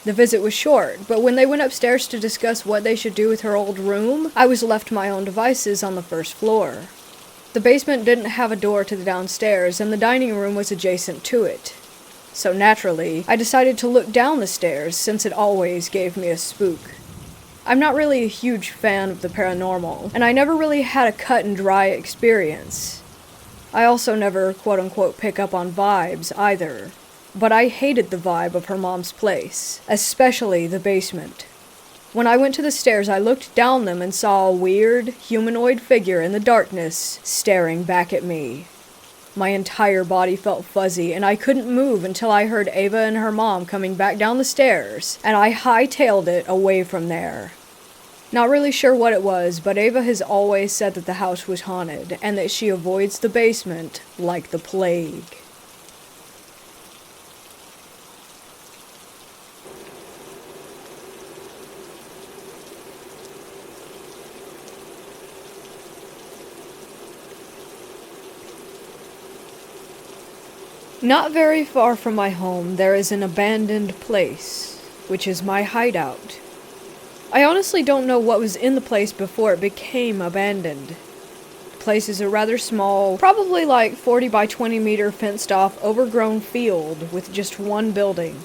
The visit was short, but when they went upstairs to discuss what they should do with her old room, I was left to my own devices on the first floor. The basement didn't have a door to the downstairs and the dining room was adjacent to it. So naturally, I decided to look down the stairs since it always gave me a spook. I'm not really a huge fan of the paranormal, and I never really had a cut and dry experience. I also never quote-unquote pick up on vibes either, but I hated the vibe of her mom's place, especially the basement. When I went to the stairs, I looked down them and saw a weird, humanoid figure in the darkness staring back at me. My entire body felt fuzzy, and I couldn't move until I heard Ava and her mom coming back down the stairs, and I hightailed it away from there. Not really sure what it was, but Ava has always said that the house was haunted, and that she avoids the basement like the plague. Not very far from my home, there is an abandoned place, which is my hideout. I honestly don't know what was in the place before it became abandoned. The place is a rather small, probably like 40 by 20 meter fenced off, overgrown field with just one building.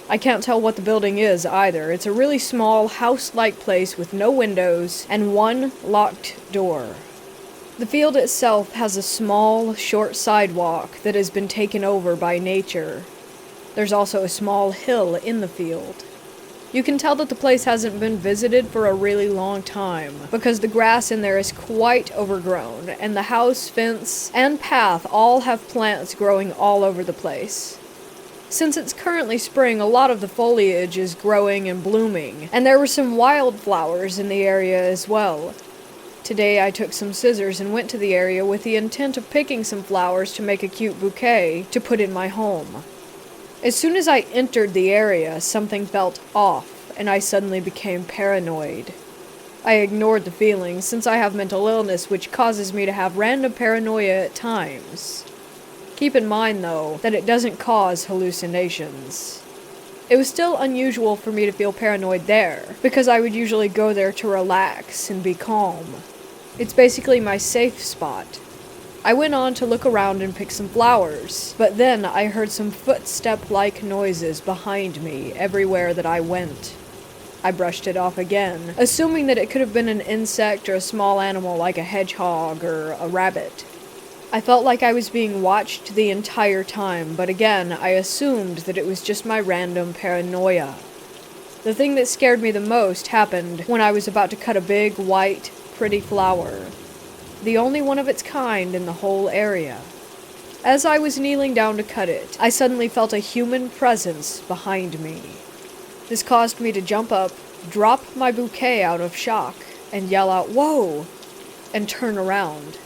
I can't tell what the building is either. It's a really small, house-like place with no windows and one locked door. The field itself has a small, short sidewalk that has been taken over by nature. There's also a small hill in the field. You can tell that the place hasn't been visited for a really long time, because the grass in there is quite overgrown, and the house, fence, and path all have plants growing all over the place. Since it's currently spring, a lot of the foliage is growing and blooming, and there were some wildflowers in the area as well. Today I took some scissors and went to the area with the intent of picking some flowers to make a cute bouquet to put in my home. As soon as I entered the area, something felt off, and I suddenly became paranoid. I ignored the feelings since I have mental illness which causes me to have random paranoia at times. Keep in mind, though, that it doesn't cause hallucinations. It was still unusual for me to feel paranoid there, because I would usually go there to relax and be calm. It's basically my safe spot. I went on to look around and pick some flowers, but then I heard some footstep-like noises behind me everywhere that I went. I brushed it off again, assuming that it could have been an insect or a small animal like a hedgehog or a rabbit. I felt like I was being watched the entire time, but again, I assumed that it was just my random paranoia. The thing that scared me the most happened when I was about to cut a big, white, pretty flower. The only one of its kind in the whole area. As I was kneeling down to cut it, I suddenly felt a human presence behind me. This caused me to jump up, drop my bouquet out of shock, and yell out, "Whoa!" and turn around.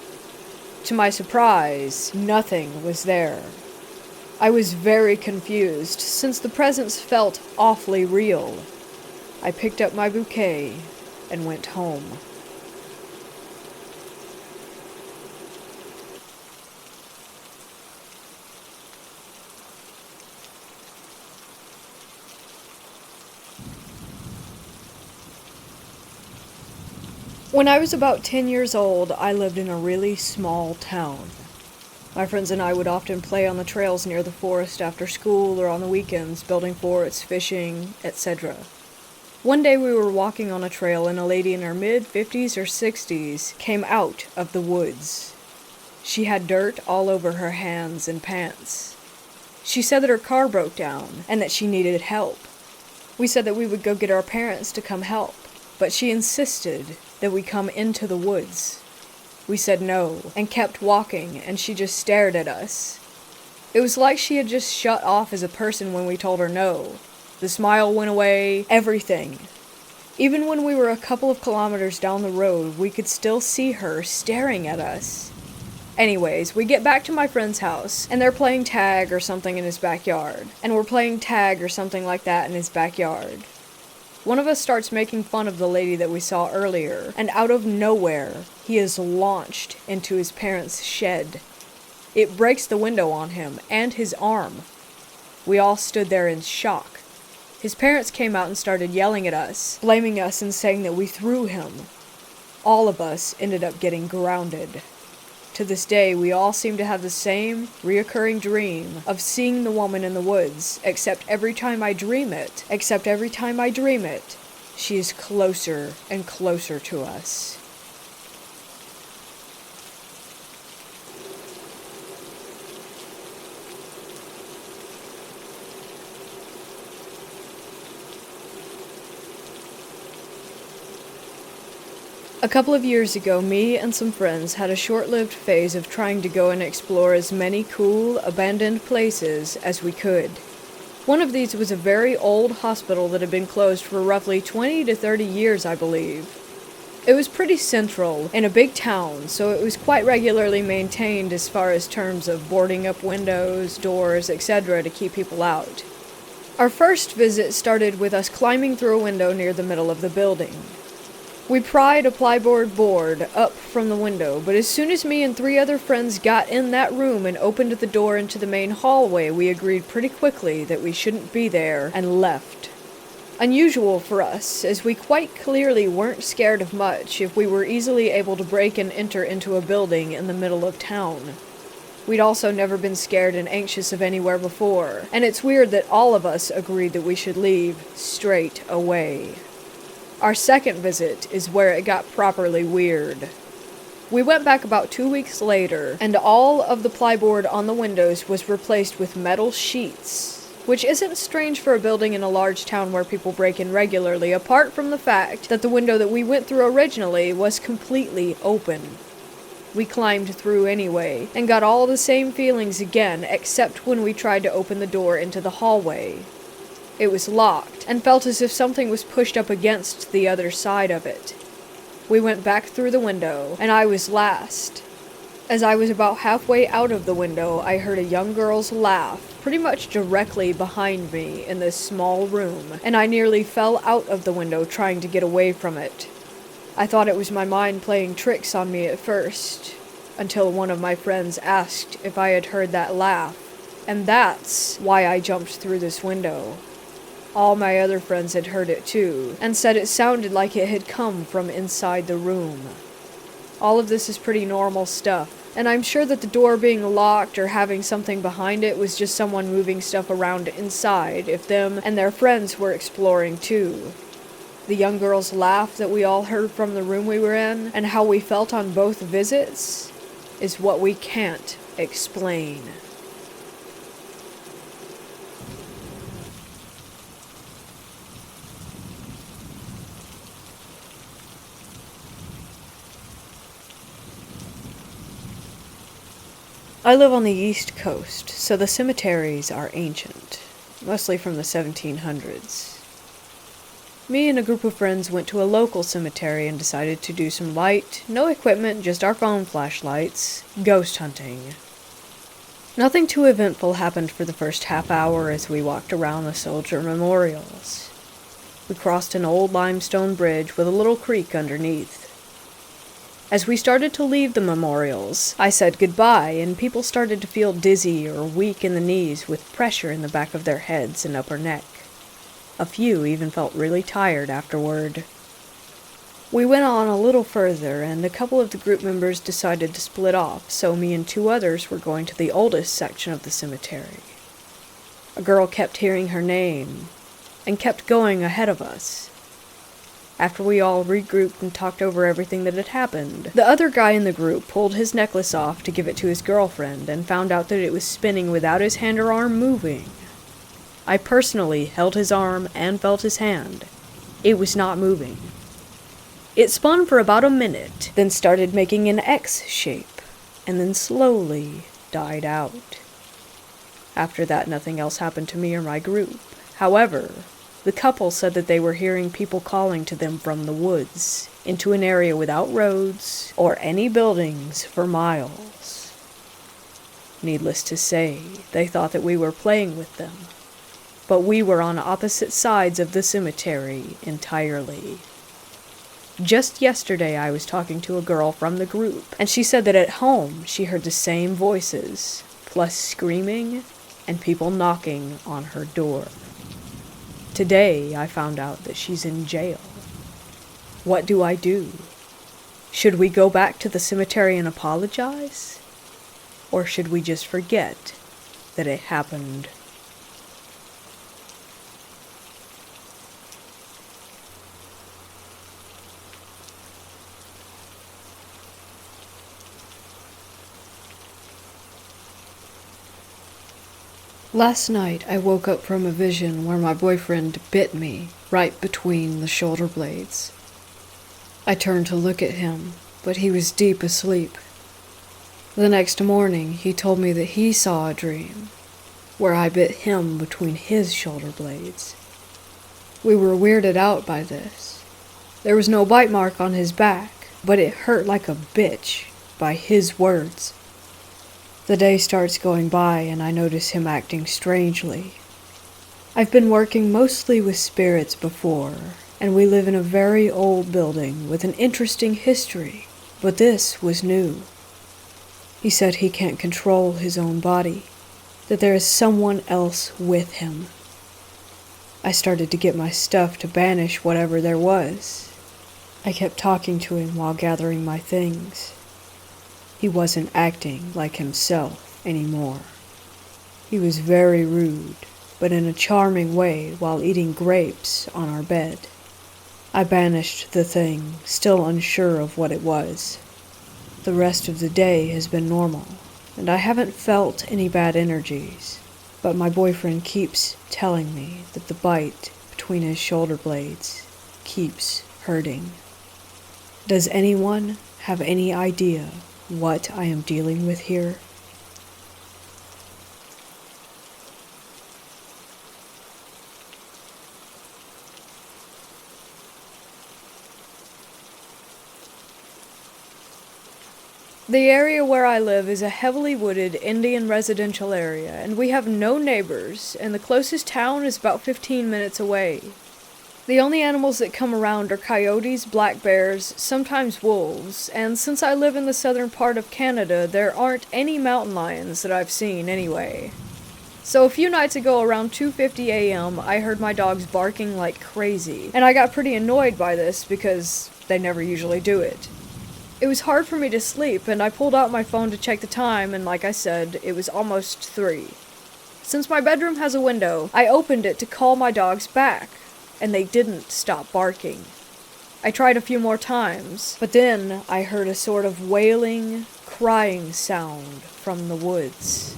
To my surprise, nothing was there. I was very confused, since the presence felt awfully real. I picked up my bouquet and went home. When I was about 10 years old, I lived in a really small town. My friends and I would often play on the trails near the forest after school or on the weekends, building forts, fishing, etc. One day we were walking on a trail and a lady in her mid-50s or 60s came out of the woods. She had dirt all over her hands and pants. She said that her car broke down and that she needed help. We said that we would go get our parents to come help, but she insisted that we come into the woods. We said no and kept walking, and she just stared at us. It was like she had just shut off as a person when we told her no. The smile went away, everything. Even when we were a couple of kilometers down the road, we could still see her staring at us. Anyways, we get back to my friend's house, and they're playing tag or something in his backyard. And we're playing tag or something like that in his backyard. One of us starts making fun of the lady that we saw earlier, and out of nowhere, he is launched into his parents' shed. It breaks the window on him, and his arm. We all stood there in shock. His parents came out and started yelling at us, blaming us and saying that we threw him. All of us ended up getting grounded. To this day, we all seem to have the same reoccurring dream of seeing the woman in the woods, except every time I dream it, she is closer and closer to us. A couple of years ago, me and some friends had a short-lived phase of trying to go and explore as many cool, abandoned places as we could. One of these was a very old hospital that had been closed for roughly 20 to 30 years, I believe. It was pretty central, in a big town, so it was quite regularly maintained as far as terms of boarding up windows, doors, etc. to keep people out. Our first visit started with us climbing through a window near the middle of the building. We pried a plyboard board up from the window, but as soon as me and 3 other friends got in that room and opened the door into the main hallway, we agreed pretty quickly that we shouldn't be there and left. Unusual for us, as we quite clearly weren't scared of much if we were easily able to break and enter into a building in the middle of town. We'd also never been scared and anxious of anywhere before, and it's weird that all of us agreed that we should leave straight away. Our second visit is where it got properly weird. We went back about 2 weeks later, and all of the plyboard on the windows was replaced with metal sheets, which isn't strange for a building in a large town where people break in regularly, apart from the fact that the window that we went through originally was completely open. We climbed through anyway, and got all the same feelings again, except when we tried to open the door into the hallway. It was locked, and felt as if something was pushed up against the other side of it. We went back through the window, and I was last. As I was about halfway out of the window, I heard a young girl's laugh, pretty much directly behind me in this small room, and I nearly fell out of the window trying to get away from it. I thought it was my mind playing tricks on me at first, until one of my friends asked if I had heard that laugh, and that's why I jumped through this window. All my other friends had heard it too, and said it sounded like it had come from inside the room. All of this is pretty normal stuff, and I'm sure that the door being locked or having something behind it was just someone moving stuff around inside if them and their friends were exploring too. The young girl's laugh that we all heard from the room we were in, and how we felt on both visits, is what we can't explain. I live on the East Coast, so the cemeteries are ancient, mostly from the 1700s. Me and a group of friends went to a local cemetery and decided to do some light, no equipment, just our phone flashlights, ghost hunting. Nothing too eventful happened for the first half hour as we walked around the soldier memorials. We crossed an old limestone bridge with a little creek underneath. As we started to leave the memorials, I said goodbye, and people started to feel dizzy or weak in the knees with pressure in the back of their heads and upper neck. A few even felt really tired afterward. We went on a little further, and a couple of the group members decided to split off, so me and 2 others were going to the oldest section of the cemetery. A girl kept hearing her name, and kept going ahead of us. after we all regrouped and talked over everything that had happened. The other guy in the group pulled his necklace off to give it to his girlfriend and found out that it was spinning without his hand or arm moving. I personally held his arm and felt his hand. It was not moving. It spun for about a minute, then started making an X shape, and then slowly died out. After that, nothing else happened to me or my group. However, the couple said that they were hearing people calling to them from the woods, into an area without roads or any buildings for miles. Needless to say, they thought that we were playing with them, but we were on opposite sides of the cemetery entirely. Just yesterday I was talking to a girl from the group, and she said that at home she heard the same voices, plus screaming and people knocking on her door. Today I found out that she's in jail. What do I do? Should we go back to the cemetery and apologize? Or should we just forget that it happened? Last night, I woke up from a vision where my boyfriend bit me right between the shoulder blades. I turned to look at him, but he was deep asleep. The next morning, he told me that he saw a dream where I bit him between his shoulder blades. We were weirded out by this. There was no bite mark on his back, but it hurt like a bitch, by his words. The day starts going by and I notice him acting strangely. I've been working mostly with spirits before, and we live in a very old building with an interesting history, but this was new. He said he can't control his own body, that there is someone else with him. I started to get my stuff to banish whatever there was. I kept talking to him while gathering my things. He wasn't acting like himself anymore. He was very rude, but in a charming way while eating grapes on our bed. I banished the thing, still unsure of what it was. The rest of the day has been normal, and I haven't felt any bad energies, but my boyfriend keeps telling me that the bite between his shoulder blades keeps hurting. Does anyone have any idea what I am dealing with here? The area where I live is a heavily wooded Indian residential area, and we have no neighbors, and the closest town is about 15 minutes away. The only animals that come around are coyotes, black bears, sometimes wolves, and since I live in the southern part of Canada, there aren't any mountain lions that I've seen anyway. So a few nights ago around 2:50 a.m., I heard my dogs barking like crazy, and I got pretty annoyed by this because they never usually do it. It was hard for me to sleep, and I pulled out my phone to check the time, and like I said, it was almost 3. Since my bedroom has a window, I opened it to call my dogs back, and they didn't stop barking. I tried a few more times, but then I heard a sort of wailing, crying sound from the woods.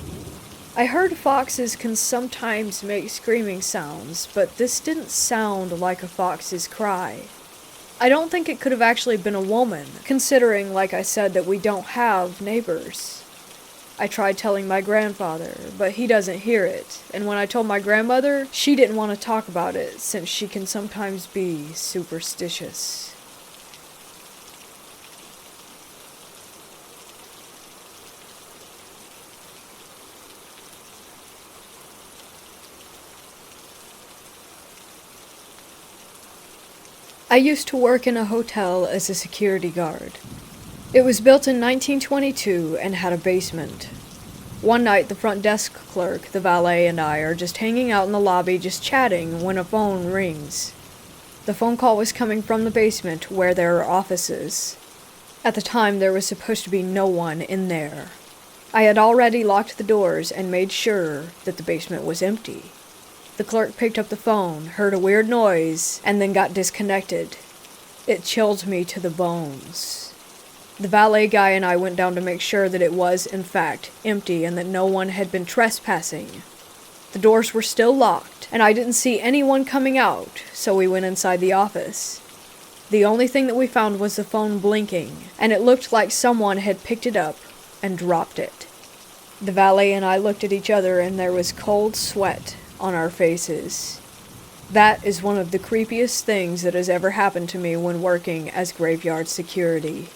I heard foxes can sometimes make screaming sounds, but this didn't sound like a fox's cry. I don't think it could have actually been a woman, considering, like I said, that we don't have neighbors. I tried telling my grandfather, but he doesn't hear it, and when I told my grandmother, she didn't want to talk about it, since she can sometimes be superstitious. I used to work in a hotel as a security guard. It was built in 1922 and had a basement. One night, the front desk clerk, the valet, and I are just hanging out in the lobby just chatting when a phone rings. The phone call was coming from the basement where there are offices. At the time, there was supposed to be no one in there. I had already locked the doors and made sure that the basement was empty. The clerk picked up the phone, heard a weird noise, and then got disconnected. It chilled me to the bones. The valet guy and I went down to make sure that it was, in fact, empty and that no one had been trespassing. The doors were still locked, and I didn't see anyone coming out, so we went inside the office. The only thing that we found was the phone blinking, and it looked like someone had picked it up and dropped it. The valet and I looked at each other, and there was cold sweat on our faces. That is one of the creepiest things that has ever happened to me when working as graveyard security.